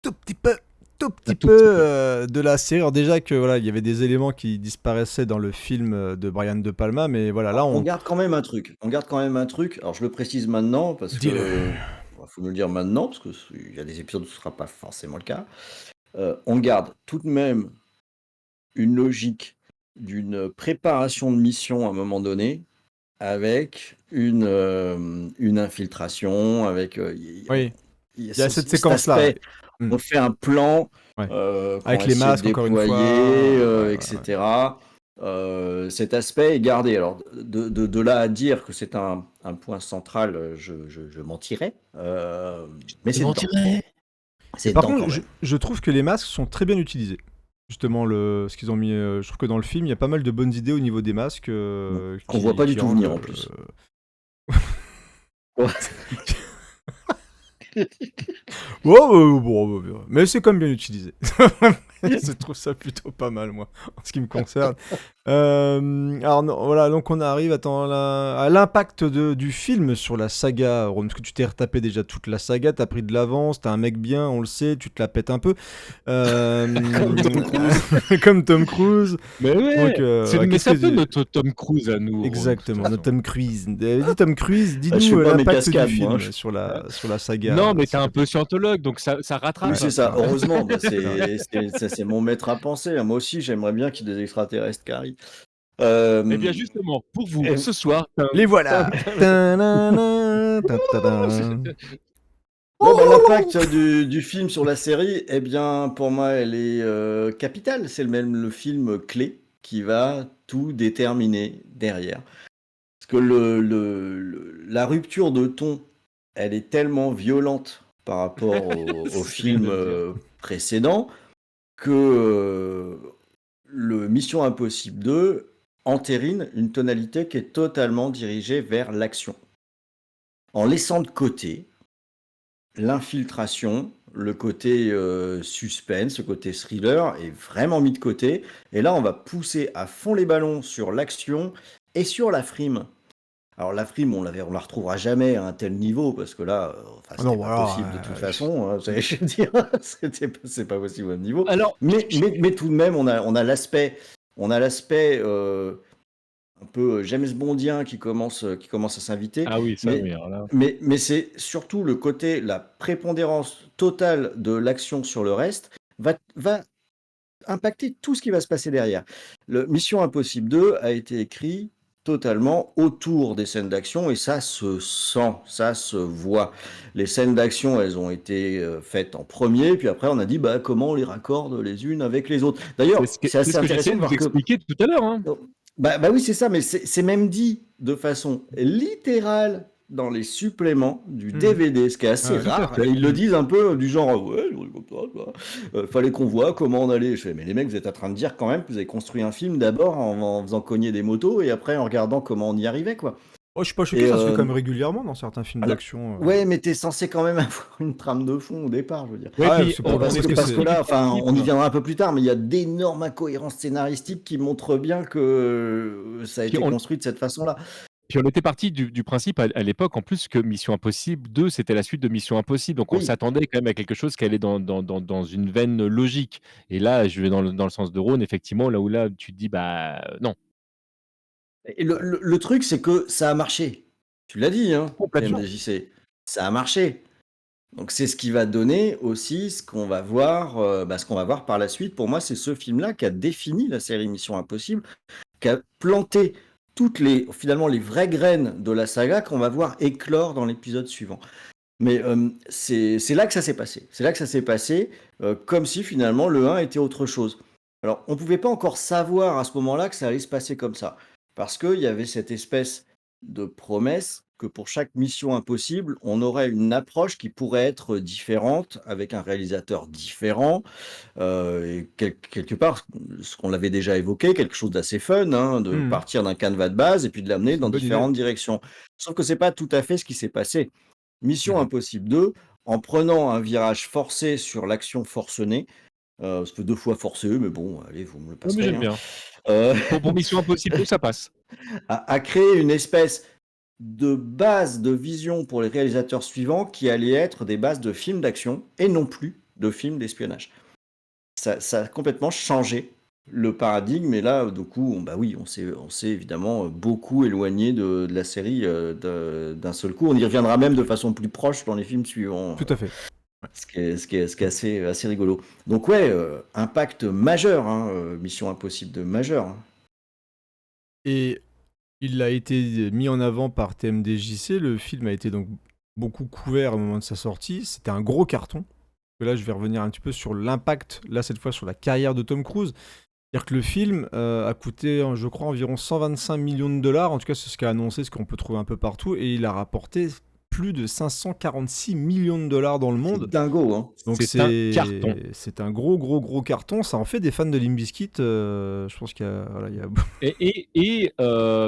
tout petit peu tout peu petit peu. de la série. Alors déjà que voilà, il y avait des éléments qui disparaissaient dans le film de Brian De Palma, mais voilà, là on garde quand même un truc. Alors je le précise maintenant parce Dis-le. que faut nous le dire maintenant parce que il y a des épisodes où ce sera pas forcément le cas. On garde tout de même une logique d'une préparation de mission à un moment donné avec une infiltration, avec Oui, il il y a cette cet séquence-là. aspect. Ouais. On fait un plan Ouais. qu'on Avec va les essayer masques, de encore une déployer, fois. Ouais. etc. Cet aspect est gardé. Alors, de là à dire que c'est un point central, je mentirais. Mais c'est dedans. C'est Par dedans contre, quand même. je trouve que les masques sont très bien utilisés. Justement, ce qu'ils ont mis. Je trouve que dans le film, il y a pas mal de bonnes idées au niveau des masques. Qu'on voit pas du tout venir en plus. Bon, mais c'est quand même bien utilisé. Je trouve ça plutôt pas mal, moi, en ce qui me concerne. Alors, non, voilà, donc on arrive à l'impact du film sur la saga, Ron, parce que tu t'es retapé déjà toute la saga, t'as pris de l'avance, t'es un mec bien, on le sait, tu te la pètes un peu. Comme Tom Cruise. Mais ouais, Donc, mais c'est un peu notre Tom Cruise à nous. Exactement, notre Tom Cruise. Dis Tom Cruise, je fais dis-nous pas mes l'impact du cascades, film moi. sur la saga. Non, mais t'es un peu scientologue, donc ça rattrape. Oui, c'est ça. Heureusement, c'est mon maître à penser. Moi aussi, j'aimerais bien qu'il y ait des extraterrestres qui arrivent. Eh bien, justement, pour vous, ce soir... Les voilà. L'impact du film sur la série, eh bien, pour moi, elle est capitale. C'est même le film clé qui va tout déterminer derrière. Parce que la rupture de ton, elle est tellement violente par rapport au film précédent que le Mission Impossible 2 entérine une tonalité qui est totalement dirigée vers l'action. En laissant de côté l'infiltration, le côté suspense, le côté thriller est vraiment mis de côté. Et là, on va pousser à fond les ballons sur l'action et sur la frime. Alors la frime, on la retrouvera jamais à un tel niveau parce que là, c'était pas possible de toute façon. Hein, je veux dire, c'est pas possible au même niveau. Alors, mais tout de même, on a l'aspect un peu James Bondien qui commence à s'inviter. Ah oui, ça, oui. Mais c'est surtout le côté, la prépondérance totale de l'action sur le reste va impacter tout ce qui va se passer derrière. Le Mission Impossible 2 a été écrit totalement autour des scènes d'action et ça se sent, ça se voit. Les scènes d'action, elles ont été faites en premier, puis après on a dit bah comment on les raccorde les unes avec les autres. D'ailleurs, c'est assez intéressant de voir que expliquer tout à l'heure. Hein. Bah oui, c'est ça, mais c'est même dit de façon littérale dans les suppléments du DVD, ce qui est assez rare. Ils le disent un peu du genre, ouais, comme ça, fallait qu'on voit comment on allait. Je fais, mais les mecs, vous êtes en train de dire quand même que vous avez construit un film d'abord en faisant cogner des motos et après en regardant comment on y arrivait, quoi. Oh, je suis pas choqué, ça se fait quand même régulièrement dans certains films d'action. Ouais, mais t'es censé quand même avoir une trame de fond au départ, je veux dire. Ouais, parce que là, enfin, on y viendra un peu plus tard, mais il y a d'énormes incohérences scénaristiques qui montrent bien que ça a été construit de cette façon-là. Puis on était parti du principe à l'époque, en plus, que Mission Impossible 2, c'était la suite de Mission Impossible. Donc on s'attendait quand même à quelque chose qui allait dans une veine logique. Et là, je vais dans le sens de Rhône, effectivement, là tu te dis, bah non. Et le truc, c'est que ça a marché. Tu l'as dit, hein, TMDJC. Ça a marché. Donc c'est ce qui va donner aussi ce qu'on va voir, ce qu'on va voir par la suite. Pour moi, c'est ce film-là qui a défini la série Mission Impossible, qui a planté finalement les vraies graines de la saga qu'on va voir éclore dans l'épisode suivant. Mais c'est là que ça s'est passé. C'est là que ça s'est passé, comme si finalement le 1 était autre chose. Alors, on ne pouvait pas encore savoir à ce moment-là que ça allait se passer comme ça. Parce qu'il y avait cette espèce de promesse que pour chaque mission impossible, on aurait une approche qui pourrait être différente, avec un réalisateur différent, et quelque part, ce qu'on l'avait déjà évoqué, quelque chose d'assez fun, hein, de partir d'un canevas de base et puis de l'amener dans différentes directions. Sauf que c'est pas tout à fait ce qui s'est passé. Mission Impossible 2, en prenant un virage forcé sur l'action forcenée, parce que 2 fois forcé, mais bon, allez, vous me le passerez. J'aime bien. Pour Mission Impossible, ça passe. A créé une espèce de base de vision pour les réalisateurs suivants qui allait être des bases de films d'action et non plus de films d'espionnage. Ça a complètement changé le paradigme et là, du coup, on s'est évidemment beaucoup éloigné de la série d'un seul coup. On y reviendra même de façon plus proche dans les films suivants. Tout à fait. Ce qui est assez rigolo. Donc ouais, impact majeur, hein, Mission Impossible de majeur. Hein. Et il a été mis en avant par TMDJC. Le film a été donc beaucoup couvert au moment de sa sortie. C'était un gros carton. Et là, je vais revenir un petit peu sur l'impact, là cette fois sur la carrière de Tom Cruise. C'est-à-dire que le film a coûté, je crois, environ 125 millions de dollars. En tout cas, c'est ce qu'a annoncé, ce qu'on peut trouver un peu partout. Et il a rapporté plus de 546 millions de dollars dans le monde. C'est dingo, hein. Donc c'est un carton. C'est un gros carton. Ça en fait des fans de Limp Bizkit. Je pense qu'il y a... Voilà,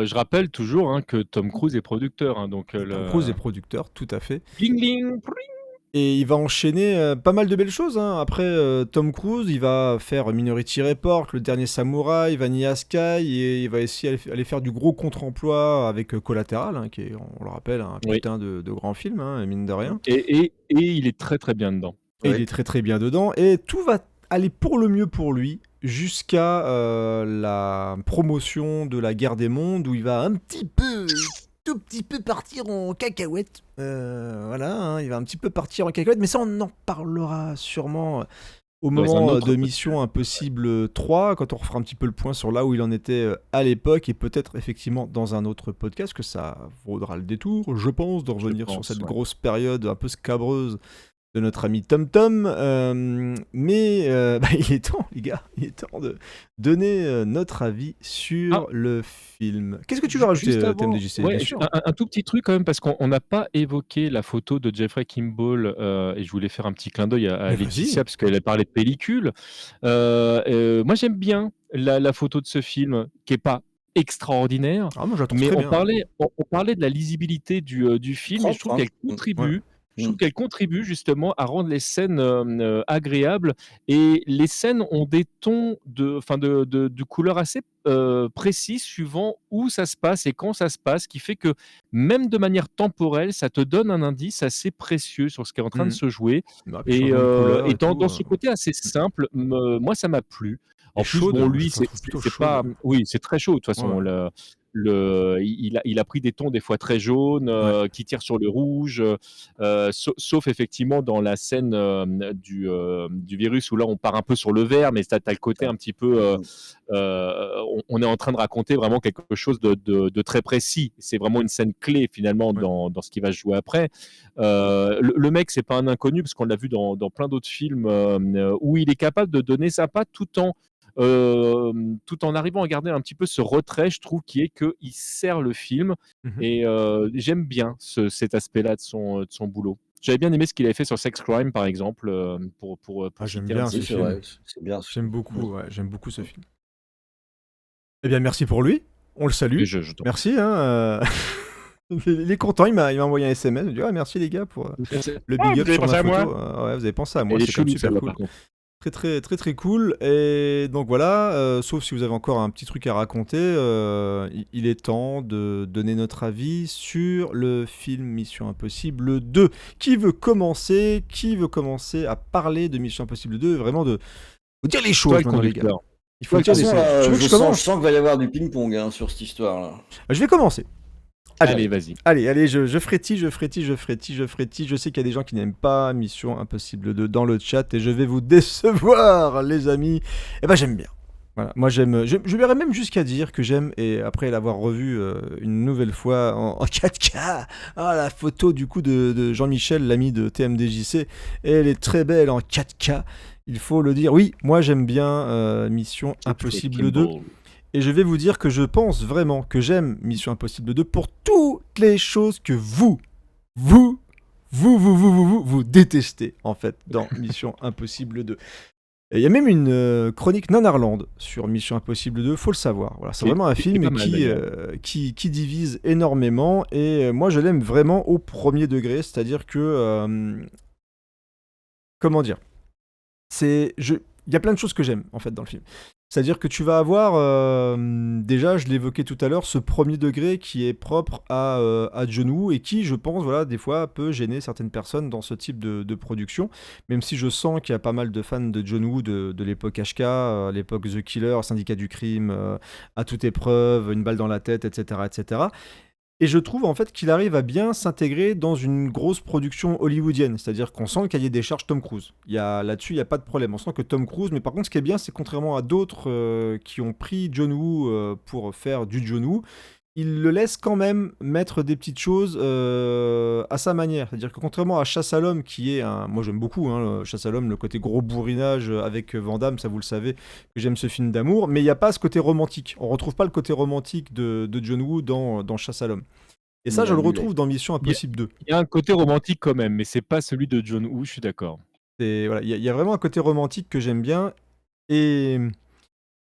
je rappelle toujours hein, que Tom Cruise est producteur. Hein, donc, Tom Cruise est producteur, tout à fait. Bling, bling, bling. Et il va enchaîner pas mal de belles choses. Hein. Après Tom Cruise, il va faire Minority Report, Le Dernier Samouraï, Vanilla Sky, et il va essayer aller faire du gros contre-emploi avec Collateral, hein, qui est, on le rappelle, un putain de grand film, hein, mine de rien. Et il est très très bien dedans. Et il est très très bien dedans. Et tout va aller pour le mieux pour lui jusqu'à la promotion de la Guerre des Mondes, où il va tout petit peu partir en cacahuète. Voilà, hein, il va un petit peu partir en cacahuète, mais ça on en parlera sûrement au moment de Mission Impossible 3, quand on refera un petit peu le point sur là où il en était à l'époque, et peut-être effectivement dans un autre podcast, que ça vaudra le détour, je pense, de revenir sur cette grosse période un peu scabreuse de notre ami Tom Tom, mais il est temps, les gars, il est temps de donner notre avis sur le film. Qu'est-ce que tu veux rajouter, TMDJC? Un tout petit truc quand même, parce qu'on n'a pas évoqué la photo de Jeffrey Kimball, et je voulais faire un petit clin d'œil à Laetitia, parce qu'elle a parlé de pellicule. Moi, j'aime bien la photo de ce film, qui n'est pas extraordinaire, mais on parlait de la lisibilité du film, et je trouve qu'elle contribue. Ouais. Je trouve qu'elle contribue justement à rendre les scènes agréables, et les scènes ont des tons de couleurs assez précis suivant où ça se passe et quand ça se passe, qui fait que même de manière temporelle, ça te donne un indice assez précieux sur ce qui est en train de se jouer. Et dans ce côté assez simple, moi ça m'a plu. En plus, lui, c'est pas. Oui, c'est très chaud de toute façon. il a pris des tons des fois très jaunes, qui tirent sur le rouge, sauf effectivement dans la scène du virus où là on part un peu sur le vert, mais t'as le côté un petit peu, on est en train de raconter vraiment quelque chose de très précis. C'est vraiment une scène clé finalement dans ce qui va se jouer après. Le mec, c'est pas un inconnu parce qu'on l'a vu dans plein d'autres films où il est capable de donner sa patte tout en arrivant à garder un petit peu ce retrait, je trouve, qui est qu'il sert le film. Et j'aime bien cet aspect-là de son boulot. J'avais bien aimé ce qu'il avait fait sur Sex Crime, par exemple, pour j'aime bien ce film. J'aime beaucoup ce film. Eh bien, merci pour lui. On le salue. Merci. Il est content, il m'a envoyé un SMS. Il m'a dit merci les gars pour le big up sur ma photo. Vous avez pensé à moi, c'est quand même super cool. Très cool. Et donc voilà, sauf si vous avez encore un petit truc à raconter, il est temps de donner notre avis sur le film Mission Impossible 2. Qui veut commencer à parler de Mission Impossible 2, vraiment de vous dire les choses maintenant, les gars. Il faut dire les choses. Je sens qu'il va y avoir du ping-pong sur cette histoire-là. Je vais commencer. Allez, vas-y. Allez, je frétille. Je sais qu'il y a des gens qui n'aiment pas Mission Impossible 2 dans le chat et je vais vous décevoir, les amis. Eh ben, j'aime bien. Voilà. Moi, j'aime. Je verrais même jusqu'à dire que j'aime, et après l'avoir revu une nouvelle fois en 4K, la photo du coup de Jean-Michel, l'ami de TMDJC, elle est très belle en 4K. Il faut le dire. Oui, moi, j'aime bien Mission Impossible 2. Et je vais vous dire que je pense vraiment que j'aime Mission Impossible 2 pour toutes les choses que vous détestez, en fait, dans Mission Impossible 2. Il y a même une chronique Nanarland sur Mission Impossible 2, faut le savoir. Voilà, c'est vraiment un film qui divise énormément, et moi je l'aime vraiment au premier degré, c'est-à-dire que... comment dire ? Il y a plein de choses que j'aime, en fait, dans le film. C'est-à-dire que tu vas avoir, déjà, je l'évoquais tout à l'heure, ce premier degré qui est propre à John Woo et qui, je pense, voilà, des fois, peut gêner certaines personnes dans ce type de production, même si je sens qu'il y a pas mal de fans de John Woo de l'époque HK, l'époque The Killer, Syndicat du crime, À toute épreuve, Une balle dans la tête, etc., etc. Et je trouve en fait qu'il arrive à bien s'intégrer dans une grosse production hollywoodienne, c'est-à-dire qu'on sent le cahier des charges Tom Cruise. Là-dessus, il n'y a pas de problème. On sent que Tom Cruise, mais par contre, ce qui est bien, c'est contrairement à d'autres qui ont pris John Woo pour faire du John Woo, il le laisse quand même mettre des petites choses à sa manière. C'est-à-dire que contrairement à Chasse à l'homme, qui est moi j'aime beaucoup, Chasse à l'homme, le côté gros bourrinage avec Van Damme, ça vous le savez, que j'aime ce film d'amour, mais il n'y a pas ce côté romantique. On retrouve pas le côté romantique de John Woo dans Chasse à l'homme. Et ça, je le retrouve dans Mission Impossible 2. Il y a un côté romantique quand même, mais c'est pas celui de John Woo, je suis d'accord. Voilà, il y a vraiment un côté romantique que j'aime bien.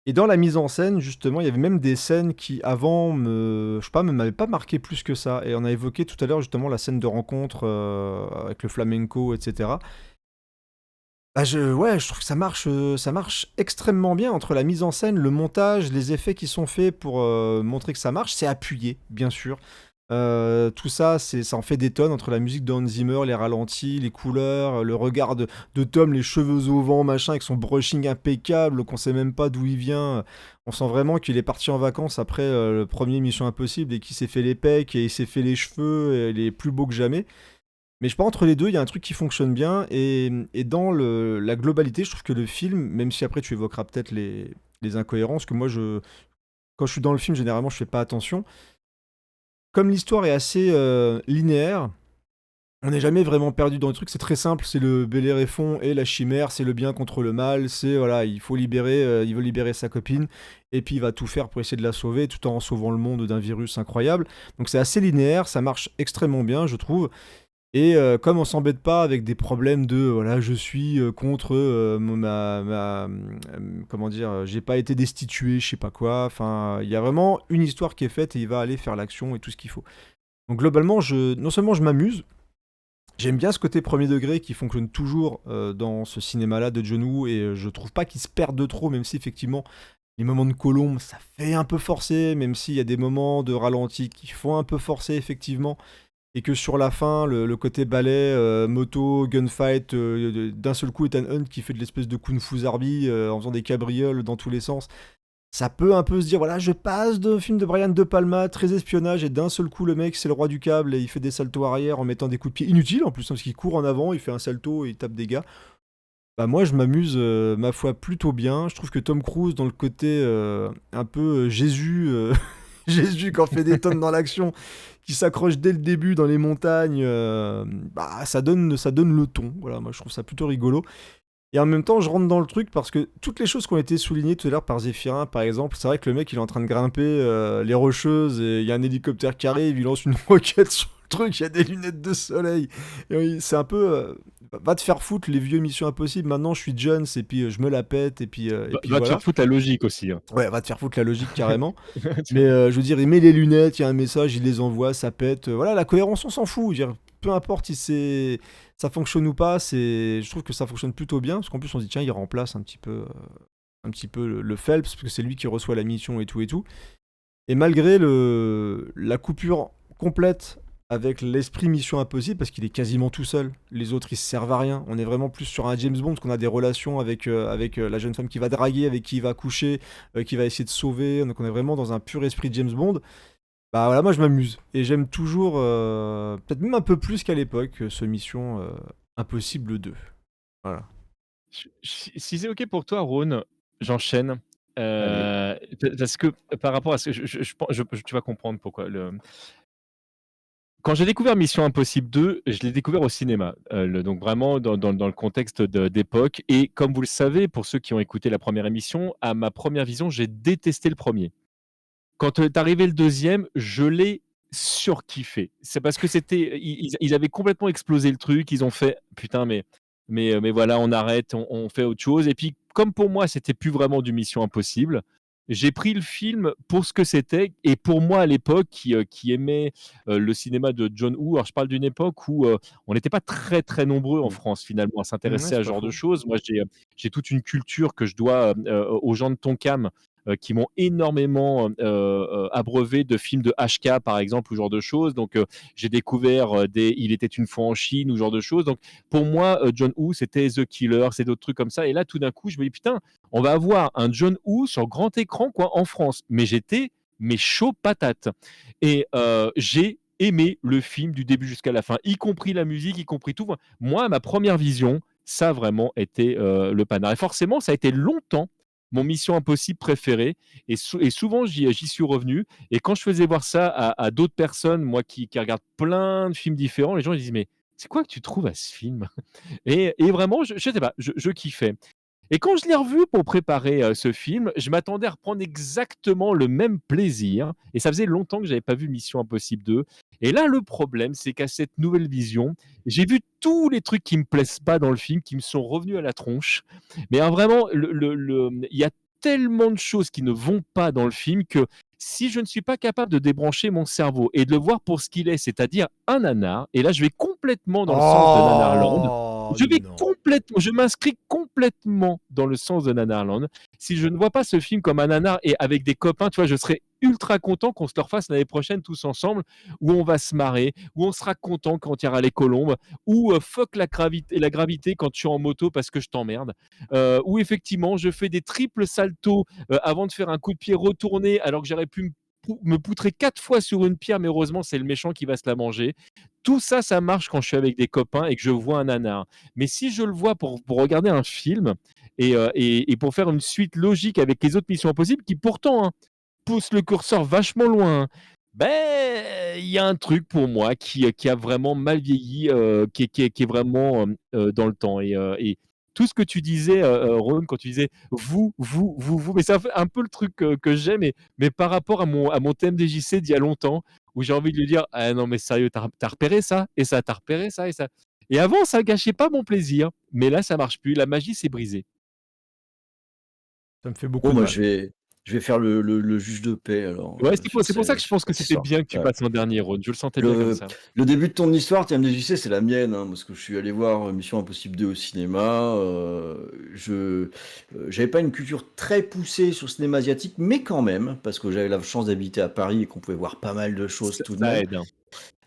Et dans la mise en scène, justement, il y avait même des scènes qui, avant, ne m'avaient pas marqué plus que ça. Et on a évoqué tout à l'heure, justement, la scène de rencontre avec le flamenco, etc. Je trouve que ça marche extrêmement bien entre la mise en scène, le montage, les effets qui sont faits pour montrer que ça marche. C'est appuyé, bien sûr. Tout ça, ça en fait des tonnes entre la musique de Hans Zimmer, les ralentis, les couleurs, le regard de Tom, les cheveux au vent, machin, avec son brushing impeccable, qu'on sait même pas d'où il vient. On sent vraiment qu'il est parti en vacances après le premier Mission Impossible et qu'il s'est fait les pecs et il s'est fait les cheveux et il est plus beau que jamais. Mais je pense entre les deux, il y a un truc qui fonctionne bien et dans la globalité, je trouve que le film, même si après tu évoqueras peut-être les incohérences, que moi, quand je suis dans le film, généralement, je fais pas attention. Comme l'histoire est assez linéaire, on n'est jamais vraiment perdu dans le truc. C'est très simple, c'est le Béléréfond et la chimère, c'est le bien contre le mal. C'est voilà, il veut libérer sa copine et puis il va tout faire pour essayer de la sauver, tout en sauvant le monde d'un virus incroyable. Donc c'est assez linéaire, ça marche extrêmement bien, je trouve. Et comme on s'embête pas avec des problèmes de voilà, je suis contre comment dire, j'ai pas été destitué, je sais pas quoi. Enfin, il y a vraiment une histoire qui est faite et il va aller faire l'action et tout ce qu'il faut. Donc globalement, non seulement je m'amuse, j'aime bien ce côté premier degré qui fonctionne toujours dans ce cinéma-là de John Woo et je trouve pas qu'il se perde de trop, même si effectivement les moments de colombe, ça fait un peu forcé, même s'il y a des moments de ralenti qui font un peu forcer effectivement. Et que sur la fin, le côté ballet, moto, gunfight, d'un seul coup, Ethan Hunt qui fait de l'espèce de kung fu zarbi en faisant des cabrioles dans tous les sens, ça peut un peu se dire, voilà, je passe de film de Brian De Palma, très espionnage, et d'un seul coup, le mec, c'est le roi du câble, et il fait des saltos arrière en mettant des coups de pied inutiles, en plus, hein, parce qu'il court en avant, il fait un salto, et il tape des gars. Bah moi, je m'amuse, ma foi, plutôt bien. Je trouve que Tom Cruise, dans le côté un peu Jésus, Jésus quand fait des tonnes dans l'action, qui s'accroche dès le début dans les montagnes, bah ça donne le ton. Voilà, moi je trouve ça plutôt rigolo. Et en même temps, je rentre dans le truc parce que toutes les choses qui ont été soulignées tout à l'heure par Zéphirin, par exemple, c'est vrai que le mec il est en train de grimper les rocheuses et il y a un hélicoptère qui arrive, il lance une roquette sur le truc, il y a des lunettes de soleil. Et c'est un peu. Va te faire foutre les vieux Missions Impossibles. Maintenant, je suis Jones et puis je me la pète et puis Va te voilà. faire foutre la logique aussi, hein. Ouais, va te faire foutre la logique carrément. Mais je veux dire, il met les lunettes, il y a un message, il les envoie, ça pète. Voilà, la cohérence, on s'en fout. Je veux dire, peu importe si ça fonctionne ou pas, je trouve que ça fonctionne plutôt bien. Parce qu'en plus, on se dit, tiens, il remplace un petit peu le Phelps, parce que c'est lui qui reçoit la mission et tout et tout. Et malgré la coupure complète avec l'esprit Mission Impossible, parce qu'il est quasiment tout seul, les autres ils se servent à rien. On est vraiment plus sur un James Bond, parce qu'on a des relations avec la jeune femme qui va draguer, avec qui il va coucher, qui va essayer de sauver. Donc on est vraiment dans un pur esprit James Bond. Bah voilà, moi je m'amuse. Et j'aime toujours, peut-être même un peu plus qu'à l'époque, ce Mission Impossible 2. Voilà. Si c'est OK pour toi, Rhône, j'enchaîne. Allez. Parce que par rapport à ce que tu vas comprendre pourquoi. Quand j'ai découvert Mission Impossible 2, je l'ai découvert au cinéma, donc vraiment dans le contexte d'époque. Et comme vous le savez, pour ceux qui ont écouté la première émission, à ma première vision, j'ai détesté le premier. Quand est arrivé le deuxième, je l'ai surkiffé. C'est parce que ils avaient complètement explosé le truc. Ils ont fait putain, mais voilà, on arrête, on fait autre chose. Et puis, comme pour moi, c'était plus vraiment du Mission Impossible, j'ai pris le film pour ce que c'était. Et pour moi, à l'époque, qui aimait le cinéma de John Woo, alors je parle d'une époque où on n'était pas très très nombreux en France finalement à Ouais, s'intéresser à c'est ce pas genre de faux. choses. Moi, j'ai toute une culture que je dois aux gens de Tonkam qui m'ont énormément abreuvé de films de HK, par exemple, ou ce genre de choses. Donc, j'ai découvert Il était une fois en Chine, ou ce genre de choses. Donc, pour moi, John Woo, c'était The Killer, c'est d'autres trucs comme ça. Et là, tout d'un coup, je me dis, putain, on va avoir un John Woo sur grand écran, quoi, en France. Mais chaud patate. Et j'ai aimé le film du début jusqu'à la fin, y compris la musique, y compris tout. Moi, ma première vision, ça a vraiment été le panard. Et forcément, ça a été longtemps mon Mission Impossible préférée. Et souvent, j'y suis revenu. Et quand je faisais voir ça à d'autres personnes, moi qui regarde plein de films différents, les gens ils disent, mais c'est quoi que tu trouves à ce film? Et vraiment, je sais pas, je kiffais. Et quand je l'ai revu pour préparer ce film, je m'attendais à reprendre exactement le même plaisir. Et ça faisait longtemps que j'avais pas vu Mission Impossible 2. Et là, le problème, c'est qu'à cette nouvelle vision, j'ai vu tous les trucs qui me plaisent pas dans le film, qui me sont revenus à la tronche. Mais vraiment, il y a tellement de choses qui ne vont pas dans le film que si je ne suis pas capable de débrancher mon cerveau et de le voir pour ce qu'il est, c'est-à-dire un nanar, et là je vais complètement dans le sens de Nanarland, Oh non. je m'inscris complètement dans le sens de Nanarland. Si je ne vois pas ce film comme un nanar et avec des copains, tu vois, je serais ultra content qu'on se le refasse l'année prochaine tous ensemble, où on va se marrer, où on sera content quand il y aura les colombes, où fuck la gravité quand tu es en moto parce que je t'emmerde, où effectivement je fais des triples saltos avant de faire un coup de pied retourné alors que j'aurais pu me poutrer 4 fois sur une pierre, mais heureusement c'est le méchant qui va se la manger. Tout ça, ça marche quand je suis avec des copains et que je vois un nanar. Mais si je le vois pour regarder un film et pour faire une suite logique avec les autres Missions Impossibles, qui pourtant poussent le curseur vachement loin, ben il y a un truc pour moi qui a vraiment mal vieilli, qui est vraiment dans le temps. Et tout ce que tu disais, Ron, quand tu disais vous, mais ça fait un peu le truc que j'aime, mais par rapport à mon thème DJC d'il y a longtemps, où j'ai envie de lui dire, ah non mais sérieux, t'as repéré ça, et ça, t'as repéré ça, et ça. Et avant, ça gâchait pas mon plaisir, mais là, ça marche plus, la magie s'est brisée. Ça me fait beaucoup Bon, de moi, mal. je vais faire le juge de paix alors Ouais, sur c'est pour ça que je pense que cette c'était histoire. bien que tu Ouais. passes en dernier, Ron, je le sentais bien comme Le, ça. le début de ton histoire, TMDJC, c'est la mienne, hein, parce que je suis allé voir Mission Impossible 2 au cinéma. J'avais pas une culture très poussée sur le cinéma asiatique, mais quand même, parce que j'avais la chance d'habiter à Paris et qu'on pouvait voir pas mal de choses tout de Ça même. aide, hein.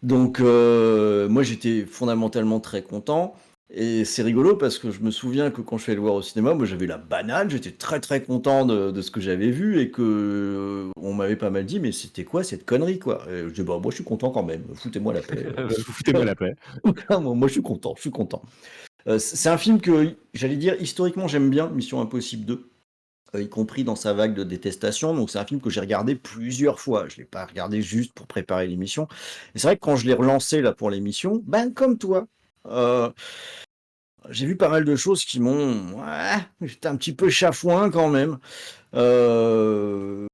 Donc, moi, j'étais fondamentalement très content. Et c'est rigolo parce que je me souviens que quand je suis allé le voir au cinéma, moi j'avais la banane, j'étais très très content de ce que j'avais vu et que on m'avait pas mal dit mais c'était quoi cette connerie quoi. Et je dis bah moi je suis content quand même, foutez-moi la paix. Foutez-moi la paix. Moi je suis content, je suis content. C'est un film que j'allais dire historiquement j'aime bien, Mission Impossible 2. Y compris dans sa vague de détestation. Donc c'est un film que j'ai regardé plusieurs fois. Je l'ai pas regardé juste pour préparer l'émission. Et c'est vrai que quand je l'ai relancé là pour l'émission, ben comme toi, j'ai vu pas mal de choses qui m'ont, j'étais un petit peu chafouin quand même.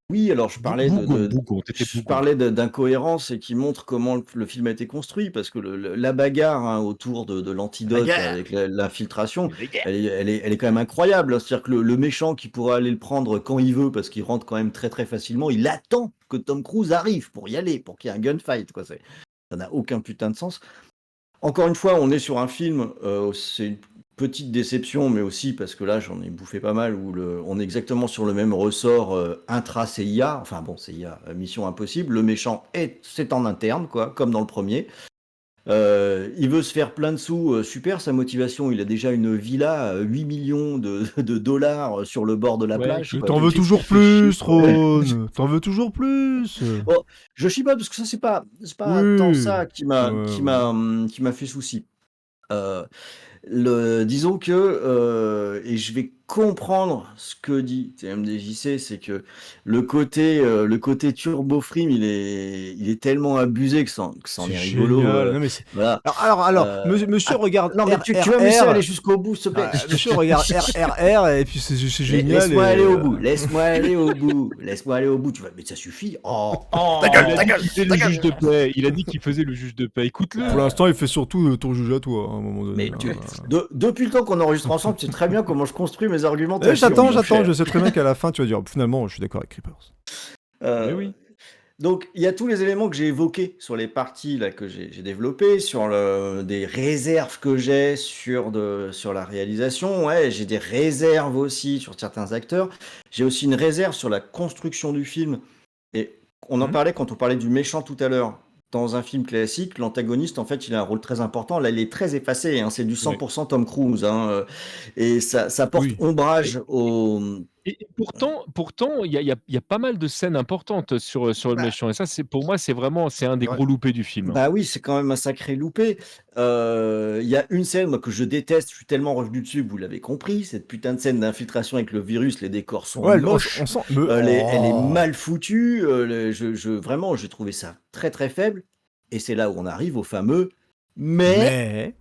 Oui, alors je parlais d'incohérence et qui montre comment le film a été construit, parce que la bagarre autour de l'antidote avec l'infiltration, elle est quand même incroyable. C'est-à-dire que le méchant qui pourrait aller le prendre quand il veut, parce qu'il rentre quand même très très facilement, il attend que Tom Cruise arrive pour y aller, pour qu'il y ait un gunfight. Quoi. Ça n'a aucun putain de sens. Encore une fois, on est sur un film, c'est une petite déception, mais aussi parce que là, j'en ai bouffé pas mal, où on est exactement sur le même ressort intra-CIA, enfin bon, CIA, Mission Impossible, le méchant c'est en interne, quoi, comme dans le premier. Il veut se faire plein de sous, super, sa motivation, il a déjà une villa, 8 millions de dollars sur le bord de la plage. T'en veux toujours plus, Ron. T'en veux toujours plus. Bon, je chipote parce que ça c'est pas tant ça qui m'a fait souci. Disons que et je vais comprendre ce que dit TMDJC, c'est que le côté turbo frame il est tellement abusé que ça en est rigolo. Non, mais voilà. Alors monsieur regarde. Non mais tu vas me laisser aller jusqu'au bout s'il te plaît. Monsieur regarde RRR et puis c'est génial. Laisse-moi aller au bout. Laisse-moi aller au bout. Tu vas mais ça suffit. Ta gueule. Il a dit qu'il faisait le juge de paix. Écoute-le. Pour l'instant, il fait surtout ton juge à toi à un moment donné. Mais depuis le temps qu'on enregistre ensemble, tu sais très bien comment je construis mes arguments. J'attends, je sais très bien qu'à la fin, tu vas dire finalement, je suis d'accord avec Creepers. Mais oui. Donc, il y a tous les éléments que j'ai évoqués sur les parties là, que j'ai développées, sur des réserves que j'ai sur la réalisation. Ouais, j'ai des réserves aussi sur certains acteurs. J'ai aussi une réserve sur la construction du film. Et on en parlait quand on parlait du méchant tout à l'heure. Dans un film classique, l'antagoniste, en fait, il a un rôle très important. Là, il est très effacé. Hein, c'est du 100% Tom Cruise. Hein, et ça porte ombrage au... Et pourtant, il y a pas mal de scènes importantes sur le méchant. Et ça, pour moi, c'est un des gros loupés du film. Bah oui, c'est quand même un sacré loupé. Il y a une scène moi, que je déteste, je suis tellement revenu dessus, vous l'avez compris, cette putain de scène d'infiltration avec le virus, les décors sont moches, on sent... elle est mal foutue, vraiment, j'ai trouvé ça très très faible. Et c'est là où on arrive au fameux « mais... ».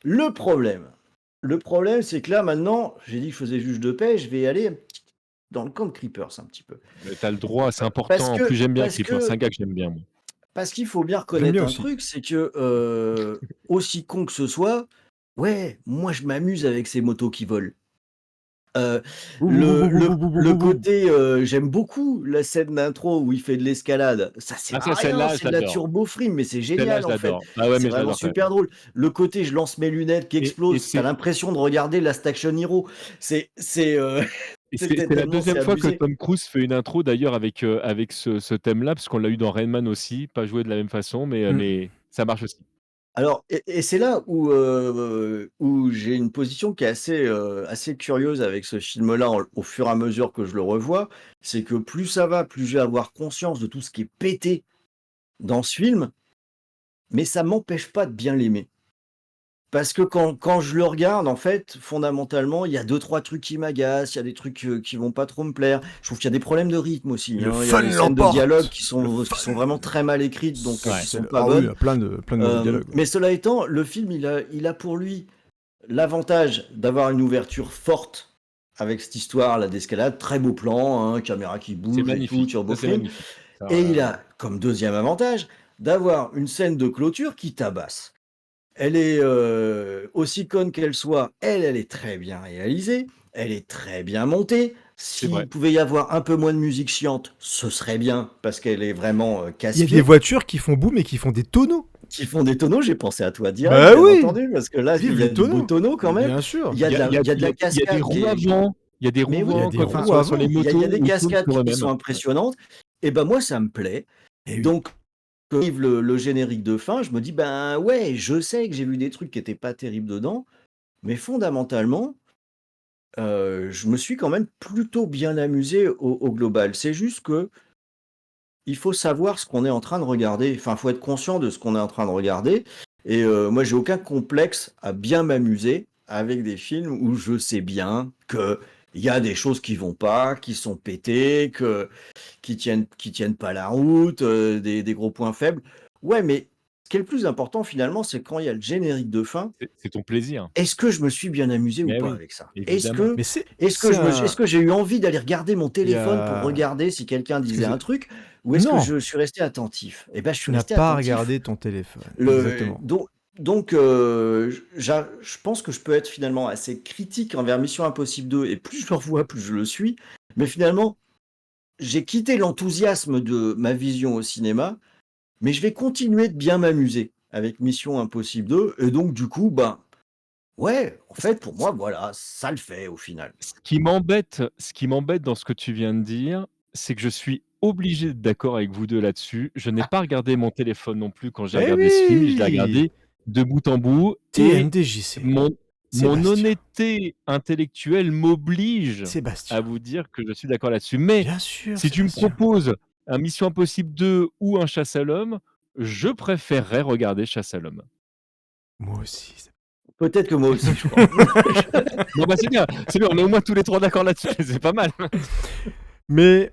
Le problème, c'est que là, maintenant, j'ai dit que je faisais juge de paix, je vais aller dans le camp de Creepers un petit peu. Mais t'as le droit, c'est important. En plus, j'aime bien Creepers, c'est un gars que j'aime bien. Moi. Parce qu'il faut bien reconnaître un truc, c'est que, aussi con que ce soit, ouais, moi je m'amuse avec ces motos qui volent. Le côté, j'aime beaucoup la scène d'intro où il fait de l'escalade. Ça sert à rien, c'est de la turbo frame, mais c'est génial en fait. C'est vraiment super drôle. Le côté, je lance mes lunettes qui explosent, t'as l'impression de regarder Last Action Hero. C'est la deuxième fois que Tom Cruise fait une intro d'ailleurs avec ce thème-là, parce qu'on l'a eu dans Rain Man aussi, pas joué de la même façon, mais ça marche aussi. Alors, et c'est là où j'ai une position qui est assez curieuse avec ce film-là au fur et à mesure que je le revois, c'est que plus ça va, plus je vais avoir conscience de tout ce qui est pété dans ce film, mais ça m'empêche pas de bien l'aimer. Parce que quand je le regarde, en fait, fondamentalement, il y a 2-3 trucs qui m'agacent, il y a des trucs qui vont pas trop me plaire. Je trouve qu'il y a des problèmes de rythme aussi. Il y a des scènes de dialogue qui sont vraiment très mal écrites, donc qui sont pas bonnes. Oui, il y a plein de dialogues. Mais cela étant, le film, il a pour lui l'avantage d'avoir une ouverture forte avec cette histoire là d'escalade, très beau plan, hein, caméra qui bouge et tout, turbo frame. Et il a comme deuxième avantage d'avoir une scène de clôture qui tabasse. Elle est aussi conne qu'elle soit, elle est très bien réalisée, elle est très bien montée. S'il pouvait y avoir un peu moins de musique chiante, ce serait bien, parce qu'elle est vraiment casse-pied. Il y a des voitures qui font boum et qui font des tonneaux. J'ai pensé à toi direct, bien entendu, parce que là, il y a des beaux tonneaux quand même. Bien sûr. Il y a de la cascade. Il y a des roues avant. Il y a des roues avant sur les motos. Il y a des cascades qui sont impressionnantes. Et ben moi, ça me plaît. Donc, quand arrive le générique de fin, je me dis, ben ouais, je sais que j'ai vu des trucs qui étaient pas terribles dedans, mais fondamentalement, je me suis quand même plutôt bien amusé au global. C'est juste que il faut savoir ce qu'on est en train de regarder. Enfin, faut être conscient de ce qu'on est en train de regarder. Et moi, j'ai aucun complexe à bien m'amuser avec des films où je sais bien que il y a des choses qui vont pas, qui sont pétées, qui tiennent pas la route, des gros points faibles. Ouais, mais ce qui est le plus important finalement, c'est quand il y a le générique de fin. C'est ton plaisir. Est-ce que je me suis bien amusé ou Mais pas oui, avec ça? évidemment. Mais Est-ce que j'ai eu envie d'aller regarder mon il y téléphone pour a... regarder si quelqu'un parce que disait un truc, ou est-ce que Non, je suis resté attentif? Eh ben, je tu suis n'as resté pas attentif. regardé ton téléphone. Le, Exactement. donc, je pense que je peux être finalement assez critique envers Mission Impossible 2, et plus je le revois, plus je le suis. Mais finalement, j'ai quitté l'enthousiasme de ma vision au cinéma, mais je vais continuer de bien m'amuser avec Mission Impossible 2, et donc du coup, ben, ouais, en fait, pour moi, voilà, ça le fait au final. Ce qui m'embête dans ce que tu viens de dire, c'est que je suis obligé d'être d'accord avec vous 2 là-dessus. Je n'ai pas regardé mon téléphone non plus quand j'ai Eh regardé ce film. Je l'ai oui! regardé de bout en bout et TMDJC. mon mon Sébastien. honnêteté intellectuelle m'oblige à Sébastien. vous dire que je suis d'accord là-dessus. Mais Bien sûr, si tu me Sébastien. proposes un Mission Impossible 2 ou un Chasse à l'homme, je préférerais regarder Chasse à l'homme. Moi aussi. Peut-être que moi aussi, je crois. Bon bah c'est bien, on est au moins tous les 3 d'accord là-dessus, c'est pas mal. Mais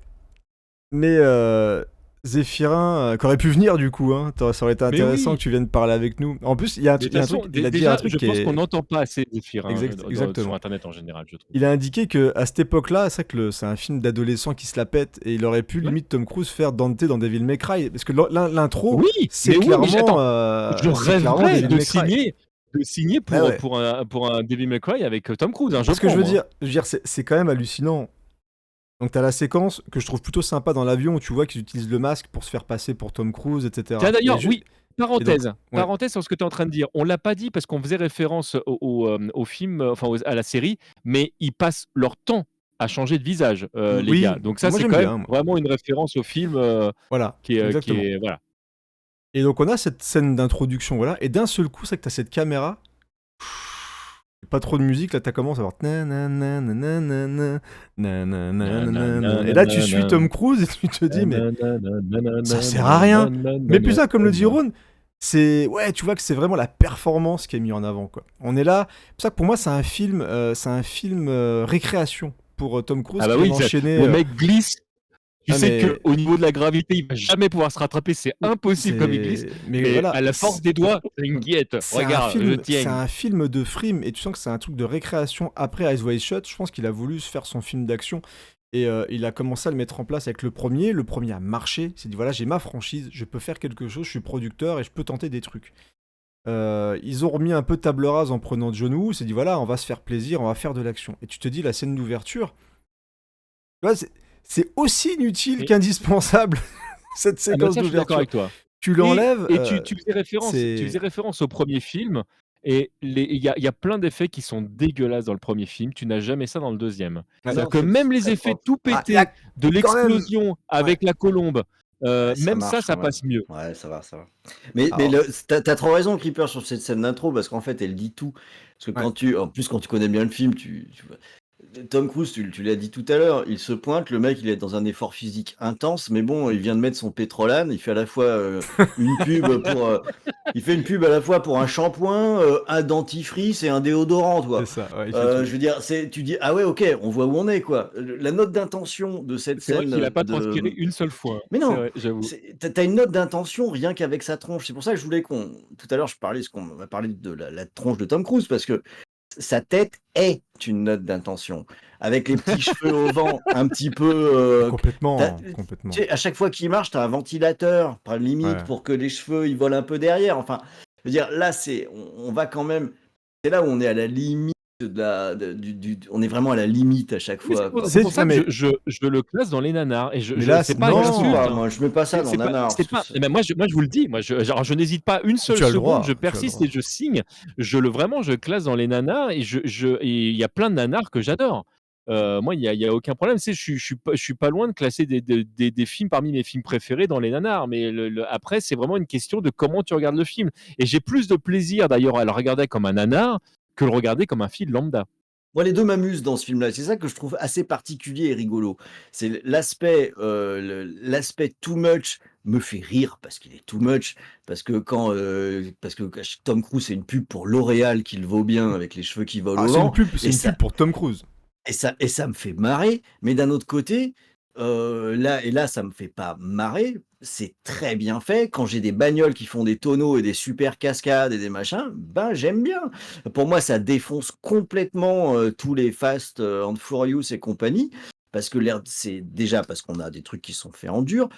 Zéphirin, qui aurait pu venir du coup, hein. Ça aurait été Mais intéressant oui, que tu viennes parler avec nous. En plus, il y a un mais de truc, toute façon, il a dit déjà, un truc je qui pense est qu'on n'entend pas assez Zéphirin sur exactement. internet en général, je trouve. Il a indiqué que à cette époque-là, c'est vrai que c'est un film d'adolescent qui se la pète et il aurait pu Ouais. limite Tom Cruise faire Dante dans Devil May Cry parce que l'intro, Oui, c'est mais oui, mais clairement, je c'est clairement rêverais Devil de May Cry. signer Ah ouais. pour un Devil May Cry avec Tom Cruise, hein, je Parce que prends, je veux moi. dire, c'est quand même hallucinant. Donc t'as la séquence que je trouve plutôt sympa dans l'avion où tu vois qu'ils utilisent le masque pour se faire passer pour Tom Cruise, etc. Tiens, Et d'ailleurs, oui, et donc, parenthèse, ouais. parenthèse sur ce que tu es en train de dire. On l'a pas dit parce qu'on faisait référence au film, enfin à la série, mais ils passent leur temps à changer de visage, les Oui, gars. Donc ça, moi c'est j'aime quand même bien, moi. vraiment une référence au film Voilà, qui exactement. est voilà. Et donc on a cette scène d'introduction, voilà, et d'un seul coup, c'est que t'as cette caméra, pas trop de musique, là t'as commencé à voir nanana, nanana, et là tu suis Tom Cruise et tu te dis mais ça sert à rien. Mais putain, comme le dit Ron, ouais, tu vois que c'est vraiment la performance qui est mise en avant, quoi. On est là, c'est pour ça que pour moi c'est un film récréation pour Tom Cruise Ah bah qui oui, vient d'enchaîner. le mec glisse. Tu sais mais qu'au niveau de la gravité, il va jamais pouvoir se rattraper, c'est impossible comme il glisse. mais Mais voilà, à la force des doigts, t'inquiète, regarde, je c'est tiens. un film de frime et tu sens que c'est un truc de récréation après Eyes Wide Shut. Je pense qu'il a voulu se faire son film d'action et il a commencé à le mettre en place avec le premier. Le premier a marché. Il s'est dit voilà, j'ai ma franchise, je peux faire quelque chose, je suis producteur et je peux tenter des trucs. Ils ont remis un peu table rase en prenant John Woo. Il s'est dit voilà, on va se faire plaisir, on va faire de l'action. Et tu te dis la scène d'ouverture, tu vois, c'est aussi inutile qu'indispensable cette Ah bah séquence ça, je suis d'accord d'ouverture. avec toi. Tu l'enlèves. Et tu faisais référence au premier film, et il y a plein d'effets qui sont dégueulasses dans le premier film. Tu n'as jamais ça dans le deuxième. C'est-à-dire que même les effets tout pétés de l'explosion avec la colombe, même ça passe mieux. Ouais, ça va. Mais t'as trop raison, Creeper, sur cette scène d'intro, parce qu'en fait, elle dit tout. Parce que en plus, quand tu connais bien le film, Tom Cruise, tu l'as dit tout à l'heure, il se pointe, le mec il est dans un effort physique intense, mais bon, il vient de mettre son pétrolane, il fait à la fois une pub pour, il fait une pub à la fois pour un shampoing, un dentifrice et un déodorant, toi. C'est ça. Ouais, je veux dire, tu dis ah ouais, ok, on voit où on est, quoi. La note d'intention de cette C'est vrai scène qu'il a pas transpiré une seule fois. Mais non, C'est vrai, j'avoue. t'as une note d'intention rien qu'avec sa tronche. C'est pour ça que je voulais tout à l'heure, on va parler de la tronche de Tom Cruise, parce que sa tête est une note d'intention. Avec les petits cheveux au vent, un petit peu. Complètement. Tu sais, à chaque fois qu'il marche, t'as un ventilateur, par limite, pour que les cheveux ils volent un peu derrière. Enfin, je veux dire, là, on va quand même. C'est là où on est à la limite. On est vraiment à la limite à chaque fois. C'est pour ça que je le classe dans les nanars. Et c'est pas non, une insulte. moi, je mets pas ça dans nanars. Moi, je vous le dis. Moi, je n'hésite pas une seule seconde. Je persiste et je signe. Je classe dans les nanars. Et il y a plein de nanars que j'adore. moi, il y a aucun problème. Tu sais, je suis pas loin de classer des films parmi mes films préférés dans les nanars, mais après, c'est vraiment une question de comment tu regardes le film. Et j'ai plus de plaisir d'ailleurs à le regarder comme un nanar que le regarder comme un film lambda. Moi, les 2 m'amusent dans ce film-là. C'est ça que je trouve assez particulier et rigolo. C'est l'aspect too much me fait rire parce qu'il est too much, parce que Tom Cruise, c'est une pub pour L'Oréal qui le vaut bien avec les cheveux qui volent Ah, au c'est une vent pub, c'est et une ça pub pour Tom Cruise. et ça me fait marrer, mais d'un autre côté, là, ça me fait pas marrer, c'est très bien fait. Quand j'ai des bagnoles qui font des tonneaux et des super cascades et des machins, ben, j'aime bien. Pour moi, ça défonce complètement, tous les Fast, and Furious et compagnie, parce que c'est déjà parce qu'on a des trucs qui sont faits en dur,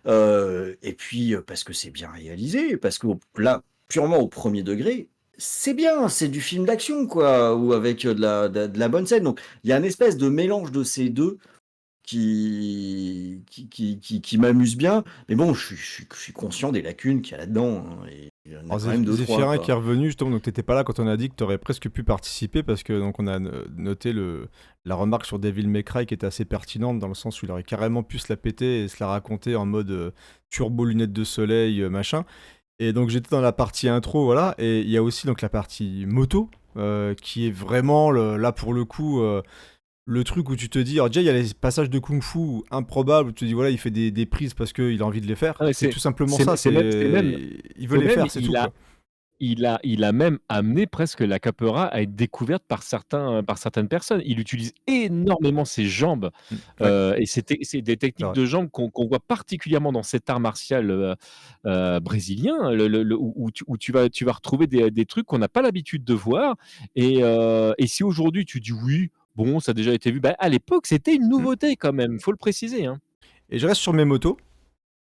et puis, parce que c'est bien réalisé, parce que là, purement au premier degré, c'est bien, c'est du film d'action, quoi, ou avec, de la bonne scène. Donc il y a une espèce de mélange de ces 2 qui m'amuse bien. Mais bon, je suis conscient des lacunes qu'il y a là-dedans, hein, et il y en a Alors, quand même 2-3, Zéphirin qui est quoi. revenu, justement, donc t'étais pas là quand on a dit que t'aurais presque pu participer, parce que donc on a noté la remarque sur Devil May Cry qui était assez pertinente, dans le sens où il aurait carrément pu se la péter et se la raconter en mode turbo lunettes de soleil, machin. Et donc j'étais dans la partie intro, voilà, et il y a aussi donc la partie moto, qui est vraiment, là pour le coup, le truc où tu te dis, alors déjà il y a les passages de kung-fu improbables, où tu te dis voilà, il fait des prises parce qu'il a envie de les faire, Ah ouais, c'est tout simplement c'est ça, c'est même c'est même il veut c'est les même faire, c'est tout, quoi. il a même amené presque la capoeira à être découverte par certaines personnes. Il utilise énormément ses jambes, Ouais, et c'est des c'est techniques vrai. de jambes qu'on voit particulièrement dans cet art martial, brésilien, où tu vas retrouver des trucs qu'on n'a pas l'habitude de voir, et si aujourd'hui tu dis: «Oui, bon, ça a déjà été vu», bah, à l'époque, c'était une Mm. nouveauté quand même, faut le préciser, hein. Et je reste sur mes motos,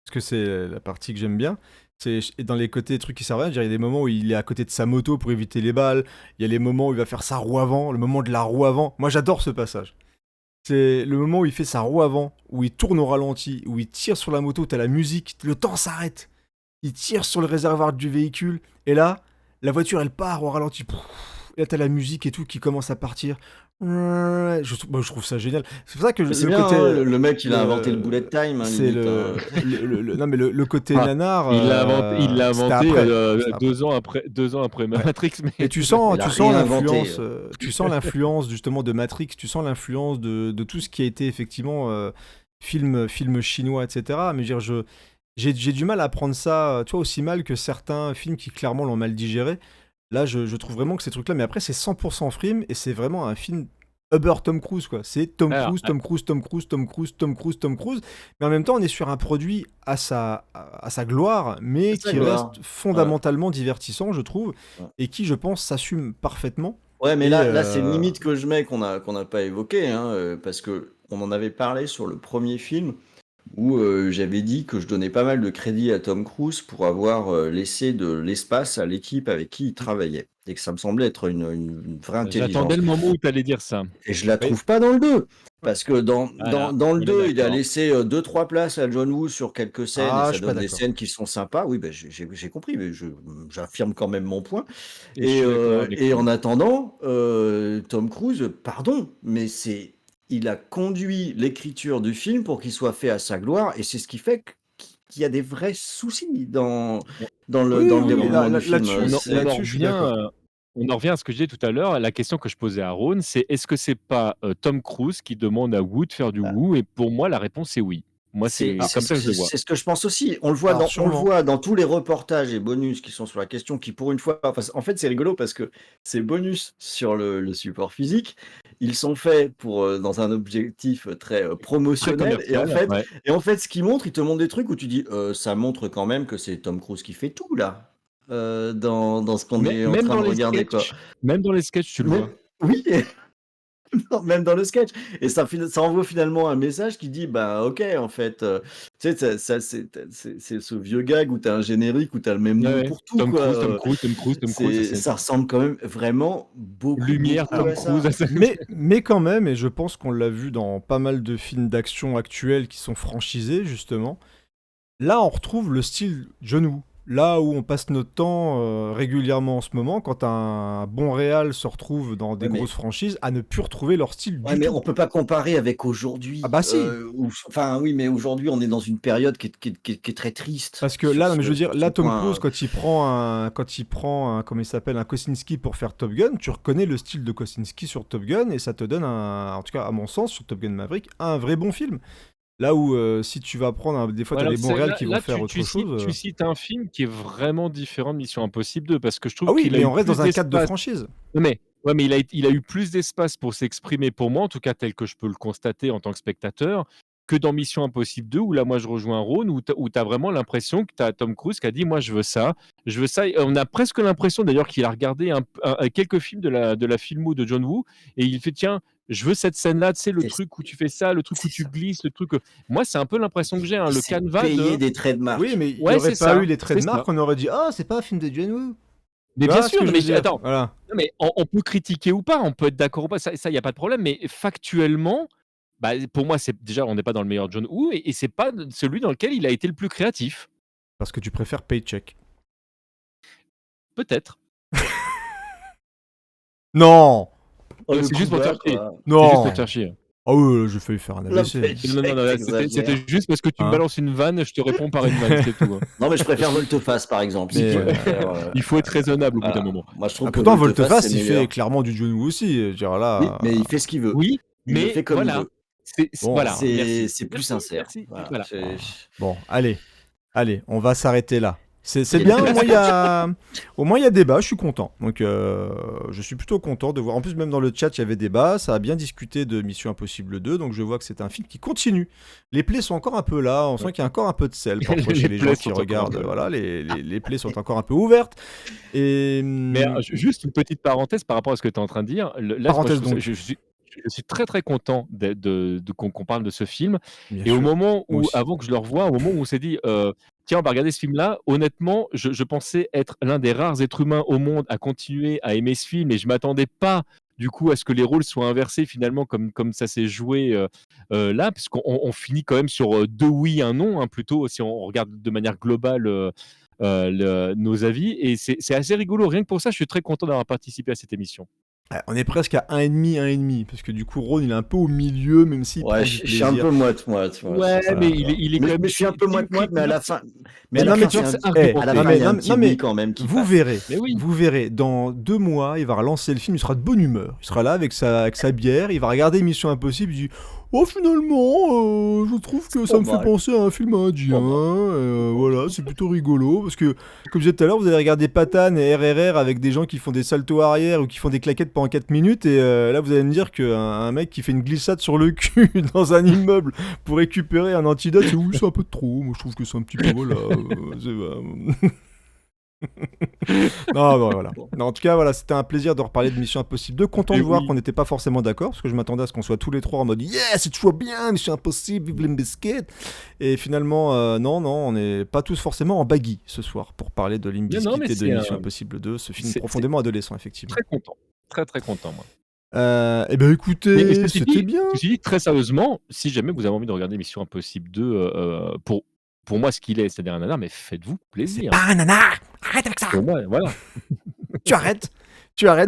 parce que c'est la partie que j'aime bien. Et dans les côtés trucs qui servent à rien, il y a des moments où il est à côté de sa moto pour éviter les balles, il y a les moments où il va faire sa roue avant, le moment de la roue avant. Moi j'adore ce passage. C'est le moment où il fait sa roue avant, où il tourne au ralenti, où il tire sur la moto, t'as la musique, le temps s'arrête. Il tire sur le réservoir du véhicule, et là, la voiture elle part au ralenti. Et là t'as la musique et tout qui commence à partir. Moi, je trouve ça génial. C'est pour ça que Mais c'est le bien, côté. hein, le mec, il a inventé le bullet time, hein, C'est limite, hein. non, mais le côté Ah, nanar, il l'a c'était inventé, après. C'était après. 2 ans après Ouais. Matrix, Et mais tout à fait. Il a réinventé. tu sens l'influence justement de Matrix, tu sens l'influence de tout ce qui a été effectivement film chinois, etc. Mais je veux dire, j'ai du mal à prendre ça, tu vois, aussi mal que certains films qui clairement l'ont mal digéré. Là, je trouve vraiment que ces trucs-là, mais après, c'est 100% film et c'est vraiment un film Uber Tom Cruise, quoi. C'est Tom Alors, Cruise, Tom Cruise, Tom Cruise, Tom Cruise, Tom Cruise, Tom Cruise. Mais en même temps, on est sur un produit à sa gloire, mais C'est ça, qui gloire. reste Ouais, fondamentalement divertissant, je trouve, ouais. et qui, je pense, s'assume parfaitement. Ouais, mais Et là, c'est une limite que je mets qu'on n'a pas évoquée, hein, parce que on en avait parlé sur le premier film où j'avais dit que je donnais pas mal de crédit à Tom Cruise pour avoir laissé de l'espace à l'équipe avec qui il travaillait et que ça me semblait être une vraie j'attendais intelligence. le moment où tu allais dire ça. Et je la oui, trouve pas dans le 2. Parce que Voilà, dans le on est 2, il a d'accord. laissé 2-3 places à John Woo sur quelques scènes et ah, je ça suis pas donne des d'accord. scènes qui sont sympas. Oui, ben, j'ai compris, mais j'affirme quand même mon point. Et je suis d'accord avec Et toi. en attendant, Tom Cruise, pardon, mais il a conduit l'écriture du film pour qu'il soit fait à sa gloire et c'est ce qui fait qu'il y a des vrais soucis On dans Oui, le oui, déroulement du film. là-dessus, là-dessus, je suis d'accord. on en revient à ce que je disais tout à l'heure. La question que je posais à Rhône, c'est est-ce que c'est pas Tom Cruise qui demande à Woo de faire du Woo? Et pour moi, la réponse est oui. Moi, c'est Ah, comme ça que je le vois. C'est ce que je pense aussi. alors, On le sûrement. voit dans tous les reportages et bonus qui sont sur la question, qui pour une fois, enfin, en fait, c'est rigolo parce que ces bonus sur le support physique, ils sont faits pour dans un objectif très Très promotionnel. commercial, ouais. Et en fait, ce qu'ils montrent, ils te montrent des trucs où tu dis, ça montre quand même que c'est Tom Cruise qui fait tout là, dans ce qu'on Mais est en train de regarder, quoi. même dans les sketchs, tu le Mais vois. oui, non, même dans le sketch. Et ça envoie finalement un message qui dit, bah ok, en fait, tu sais, c'est ce vieux gag où t'as un générique, où t'as le même Ouais, nom ouais. pour tout, Tom quoi. Cruise, Tom Cruise, Tom Cruise, Tom Cruise, c'est Ça ça. ressemble quand même vraiment beaucoup, Lumière, beaucoup Alors, Tom à Cruise. ça. mais quand même, et je pense qu'on l'a vu dans pas mal de films d'action actuels qui sont franchisés, justement, là, on retrouve le style John Woo. là où on passe notre temps régulièrement en ce moment, quand un bon réal se retrouve dans des grosses franchises, à ne plus retrouver leur style Ouais, du mais tout. on peut pas comparer avec Ah aujourd'hui. bah si. Enfin, oui, mais aujourd'hui, on est dans une période qui est très triste Parce que sur là, non, mais je veux ce, dire, sur ce là, Tom point. Cruise, quand il prend comment il s'appelle, un Kosinski pour faire Top Gun, tu reconnais le style de Kosinski sur Top Gun et ça te donne en tout cas, à mon sens, sur Top Gun Maverick, un vrai bon film. Là où, si tu vas prendre, des fois, Ouais, t'as alors des bons réals qui vont faire autre tu chose. cites un film qui est vraiment différent de Mission Impossible 2 parce que je Ah trouve oui, qu'il a mais eu on reste plus dans un cadre de d'espace. franchise. Ouais, mais il a eu plus d'espace pour s'exprimer pour moi, en tout cas tel que je peux le constater en tant que spectateur, que dans Mission Impossible 2 où là, moi, je rejoins Ron, où tu as vraiment l'impression que tu as Tom Cruise qui a dit: «Moi, je veux ça, je veux ça». Et on a presque l'impression d'ailleurs qu'il a regardé quelques films de la filmo de John Woo et il fait: «Tiens, je veux cette scène-là, tu sais, le C'est truc où tu fais ça, le truc où c'est tu ça. glisses, le truc». Moi, c'est un peu l'impression que j'ai, hein, le C'est canevas payer de. des traits de Oui, marque. mais il n'y Ouais, aurait c'est pas ça, eu les traits c'est de ça. marque, on aurait dit ah, c'est pas un film de John Woo. Mais Tu bien vois ce sûr, que je mais veux dire? attends, Voilà. non, mais on peut critiquer ou pas, on peut être d'accord ou pas, ça, y a pas de problème, mais factuellement, bah, pour moi, c'est déjà, on n'est pas dans le meilleur John Woo et c'est pas celui dans lequel il a été le plus créatif. Parce que tu préfères Paycheck. Peut-être. Non! Oh, le C'est coup juste pour te bas, faire chier. quoi. C'est juste pour Non! te faire chier. Ah oui, j'ai failli faire un La AVC. Non, non, non, pêche, c'était t'exagères. juste parce que tu me Hein? balances une vanne, je te réponds par une vanne, c'est tout, hein. Non, mais je préfère Volte-Face, par exemple. Si Mais, tu préfères. Il faut être raisonnable au bout d'un Voilà. moment. Moi, je trouve que pourtant, Volte-Face, Volteface, c'est il fait meilleur. clairement du John Woo aussi. Je veux dire, Oui, là. mais il fait ce qu'il veut. Oui, Il le mais fait comme il voilà, veut. Bon, voilà, merci. C'est plus Merci, sincère. merci, Voilà. voilà. Bon, allez, on va s'arrêter là. C'est Il y a bien, des au moins il y a débat, je suis content. Donc je suis plutôt content de voir. En plus, même dans le chat, il y avait débat, ça a bien discuté de Mission Impossible 2, donc je vois que c'est un film qui continue. Les plaies sont encore un peu là, on sent qu'il y a encore un peu de sel parfois Les chez les gens plaies qui sont encore un regardent. peu là. Voilà, les plaies sont encore un peu ouvertes. Et Mais juste une petite parenthèse par rapport à ce que tu es en train de dire. Là, moi, parenthèse donc, je suis très très content qu'on parle de ce film. bien Et au sûr. moment Moi où, aussi. avant que je le revoie, au moment où on s'est dit, tiens, on va regarder ce film-là, honnêtement, je pensais être l'un des rares êtres humains au monde à continuer à aimer ce film et je m'attendais pas du coup à ce que les rôles soient inversés finalement comme ça s'est joué là, puisqu'on finit quand même sur deux oui, un non, hein, plutôt si on regarde de manière globale nos avis. Et c'est assez rigolo. Rien que pour ça, je suis très content d'avoir participé à cette émission. On est presque à 1,5, parce que du coup, Ron, il est un peu au milieu, même s'il prend Ouais, du je suis un plaisir. peu moite-moite. Ouais, c'est ça. mais il est quand même. Mais je suis un peu moite-moite, mais à la fin. Mais à Non, la mais fin, tu vois, c'est c'est à argumenté. la fin, il y a un non, petit mais oui quand même qui vous passe. verrez, Mais oui. vous verrez, dans 2 mois, il va relancer le film, il sera de bonne humeur. Il sera là avec sa bière, il va regarder Mission Impossible, il dit oh, finalement, je trouve que ça me fait mal. penser à un film indien. Voilà, c'est plutôt rigolo. Parce que, comme je disais tout à l'heure, vous allez regarder Patane et RRR avec des gens qui font des saltos arrière ou qui font des claquettes pendant 4 minutes. Et là, vous allez me dire qu'un mec qui fait une glissade sur le cul dans un immeuble pour récupérer un antidote, c'est un peu trop. Moi, je trouve que c'est un petit peu. Voilà. Non, voilà. Non, en tout cas, voilà, c'était un plaisir de reparler de Mission Impossible 2. Content de voir qu'on n'était pas forcément d'accord, parce que je m'attendais à ce qu'on soit tous les trois en mode yeah, c'est toujours bien, Mission Impossible, vive Limp Bizkit. Et finalement, non, on n'est pas tous forcément en baggy ce soir pour parler de Limp Bizkit et de Mission Impossible 2, ce film profondément adolescent, effectivement. Très content. Très, très content, moi. Eh ben écoutez, c'était bien. Ceci dit, très sérieusement, si jamais vous avez envie de regarder Mission Impossible 2 pour moi, ce qu'il est, c'est un nanar, mais faites-vous plaisir. C'est pas un nanar. Arrête avec ça. Pour moi, voilà. Tu arrêtes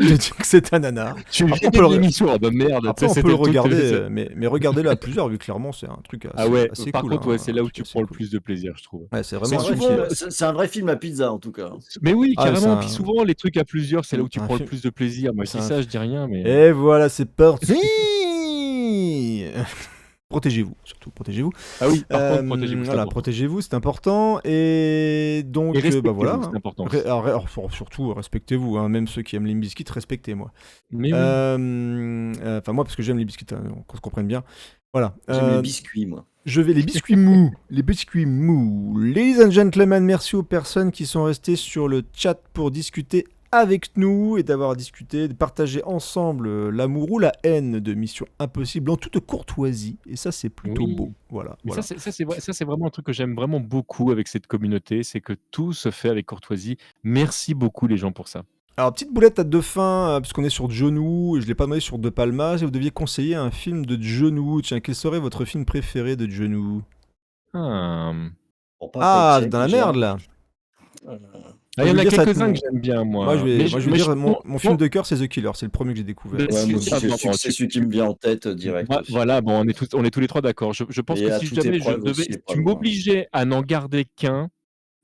de dire que c'est un nanar. Tu Après, viens de l'émission, bah merde. Après, on peut le regarder, mais regardez-le à plusieurs, vu clairement, c'est un truc assez par cool. contre, ouais, c'est là où un tu truc prends le assez plus de plaisir, je trouve. Ouais, c'est vraiment un souvent, film. C'est un vrai film à pizza, en tout cas. Mais oui, Ah, carrément. c'est Puis souvent, les trucs à plusieurs, c'est là où tu un prends le film- plus de plaisir. Moi, je c'est dis un ça, je dis rien, mais. Et voilà, c'est parti. Protégez-vous, surtout, protégez-vous. Ah oui, par contre, protégez-vous. Voilà, protégez-vous, c'est important. Et donc, Et respectez-vous, voilà. c'est important. Alors, surtout, respectez-vous, hein, même ceux qui aiment Limp Bizkit, respectez-moi. Mais oui. Enfin, moi, parce que j'aime les biscuits, qu'on se comprenne bien. Voilà. J'aime les biscuits, moi. Je vais les biscuits mous. Les biscuits mous. Ladies and gentlemen, merci aux personnes qui sont restées sur le chat pour discuter avec nous et d'avoir discuté, de partager ensemble l'amour ou la haine de Mission Impossible en toute courtoisie. Et ça, c'est plutôt beau. Voilà. Mais voilà. ça, c'est vraiment un truc que j'aime vraiment beaucoup avec cette communauté, c'est que tout se fait avec courtoisie. Merci beaucoup les gens pour ça. Alors, petite boulette à deux fins, puisqu'on est sur John Woo, et je ne l'ai pas demandé sur De Palma, si vous deviez conseiller un film de John Woo, tiens, quel serait votre film préféré de John Woo? Bon, pas dans la merde, là. Il y en a quelques-uns que j'aime bien, moi. Moi, je vais dire, mon film de cœur, c'est The Killer. C'est le premier que j'ai découvert. C'est celui qui me vient en tête direct. Voilà, bon, on est tous les trois d'accord. Je pense que si jamais tu m'obligeais à n'en garder qu'un,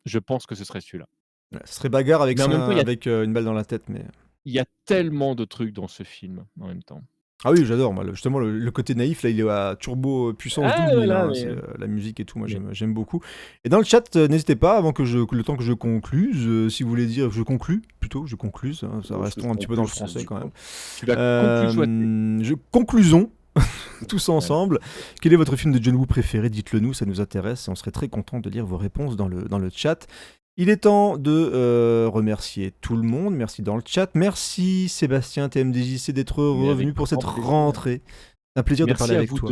je pense que ce serait celui-là. Ce serait bagarre avec une balle dans la tête, mais... Il y a tellement de trucs dans ce film, en même temps. Ah oui, j'adore, moi. Justement, le côté naïf, là, il est à turbo puissance 12 000, la musique et tout, moi, j'aime beaucoup. Et dans le chat, n'hésitez pas, avant que le temps que je concluse, si vous voulez dire, je concluse, ça restons un petit peu dans le français, quand même. Conclusons, tous ensemble. Quel est votre film de John Woo préféré? Dites-le nous, ça nous intéresse, et on serait très content de lire vos réponses dans le chat. Il est temps de remercier tout le monde. Merci dans le chat. Merci Sébastien TMDJC d'être revenu pour cette rentrée. Un plaisir de parler avec toi.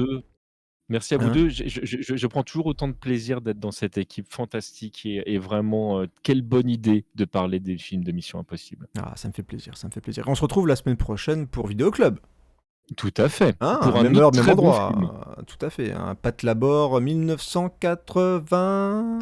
Merci à vous deux. Je prends toujours autant de plaisir d'être dans cette équipe fantastique et vraiment, quelle bonne idée de parler des films de Mission Impossible. Ah, ça me fait plaisir. On se retrouve la semaine prochaine pour Vidéo Club. Tout à fait. Pour même heure, même endroit. Tout à fait. Pat Labor 1980...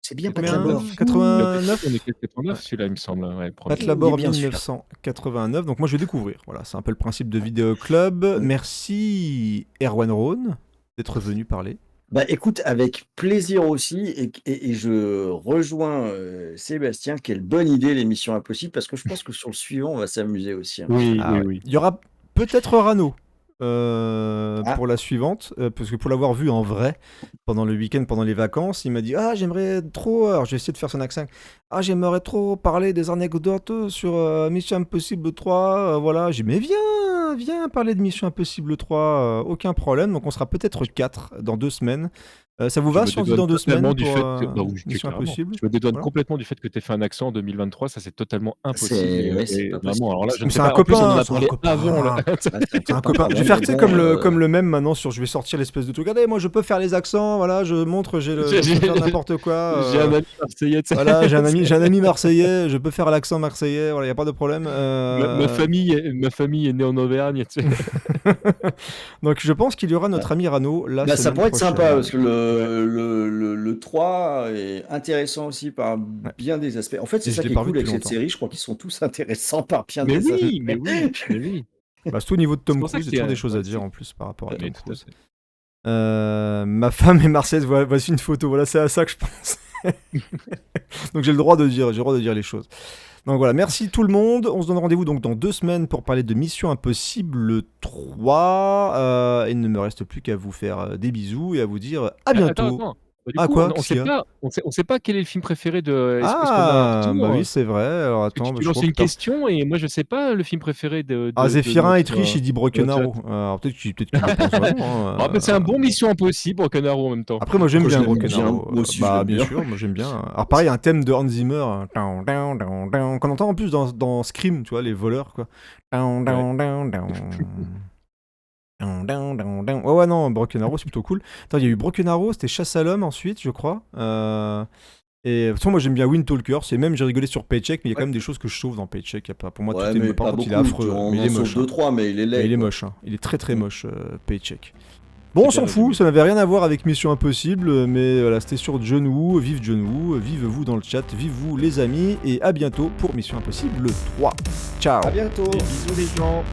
C'est bien Pat Labor. 89. On est 89, celui-là, il me semble. Ouais, Pat Labor 1989. Donc moi, je vais découvrir. Voilà, c'est un peu le principe de Vidéo Club. Merci Erwan Rhone d'être venu parler. Bah écoute, avec plaisir aussi, et je rejoins Sébastien. Quelle bonne idée l'émission Impossible, parce que je pense que sur le suivant, on va s'amuser aussi. Oui. Il y aura peut-être Rano. Pour la suivante, parce que pour l'avoir vu en vrai pendant le week-end, pendant les vacances, il m'a dit j'aimerais trop, alors j'ai essayé de faire son accent, j'aimerais trop parler des anecdotes sur Mission Impossible 3, voilà, j'ai dit mais viens parler de Mission Impossible 3, aucun problème, donc on sera peut-être 4 dans 2 semaines. Ça vous va si on se dit dans 2 semaines pour Mission Impossible? Je me dédouane complètement du fait que tu aies fait un accent en 2023, ça c'est totalement impossible. Vraiment, alors là, je ne sais pas. C'est un copain. Je vais faire comme le même maintenant je vais sortir l'espèce de truc. Regardez, moi je peux faire les accents, voilà, je montre, je peux faire n'importe quoi. J'ai un ami marseillais. Voilà, j'ai un ami marseillais, je peux faire l'accent marseillais, voilà, y a pas de problème. Ma famille est née en Auvergne, tu sais. Donc je pense qu'il y aura notre ami Rano là. Ça pourrait être sympa parce que le 3 est intéressant aussi par bien des aspects. En fait, c'est ça qui est cool avec cette série, je crois qu'ils sont tous intéressants par bien des aspects. Mais oui. Surtout au niveau de Tom Cruise, il y a toujours des choses à dire en plus par rapport à Tom Cruise. Ma femme est marseillaise, voici une photo, voilà, c'est à ça que je pense. Donc j'ai le droit de dire les choses. Donc voilà, merci tout le monde. On se donne rendez-vous donc dans 2 semaines pour parler de Mission Impossible 3. Il ne me reste plus qu'à vous faire des bisous et à vous dire à bientôt. Attends. On sait pas quel est le film préféré de. Oui, c'est vrai. Alors attends, tu lances une question et moi je sais pas le film préféré de. Zéphirin et triche, il dit Broken Arrow. Alors peut-être qu'il le pense vraiment. C'est un bon Mission Impossible, Broken Arrow en même temps. Après, moi j'aime bien Broken Arrow. Bien sûr, moi j'aime bien. Alors pareil, un thème de Hans Zimmer qu'on entend en plus dans Scream, tu vois, les voleurs quoi. Ouais, non, Broken Arrow, c'est plutôt cool. Attends, il y a eu Broken Arrow, c'était Chasse à l'homme ensuite, je crois. Et de toute façon, moi j'aime bien Wind Talker. J'ai rigolé sur Paycheck, mais il y a quand même des choses que je sauve dans Paycheck. Pour moi, tout est. Par contre, il est affreux. Mais il est moche. 2-3, mais il est laid. Il est moche. Il est très très moche, Paycheck. Bon, on s'en fout, ça n'avait rien à voir avec Mission Impossible, mais voilà, c'était sur John Woo. Vive John Woo, vive vous dans le chat, vive vous les amis, et à bientôt pour Mission Impossible 3. Ciao. À bientôt. Bisous les gens.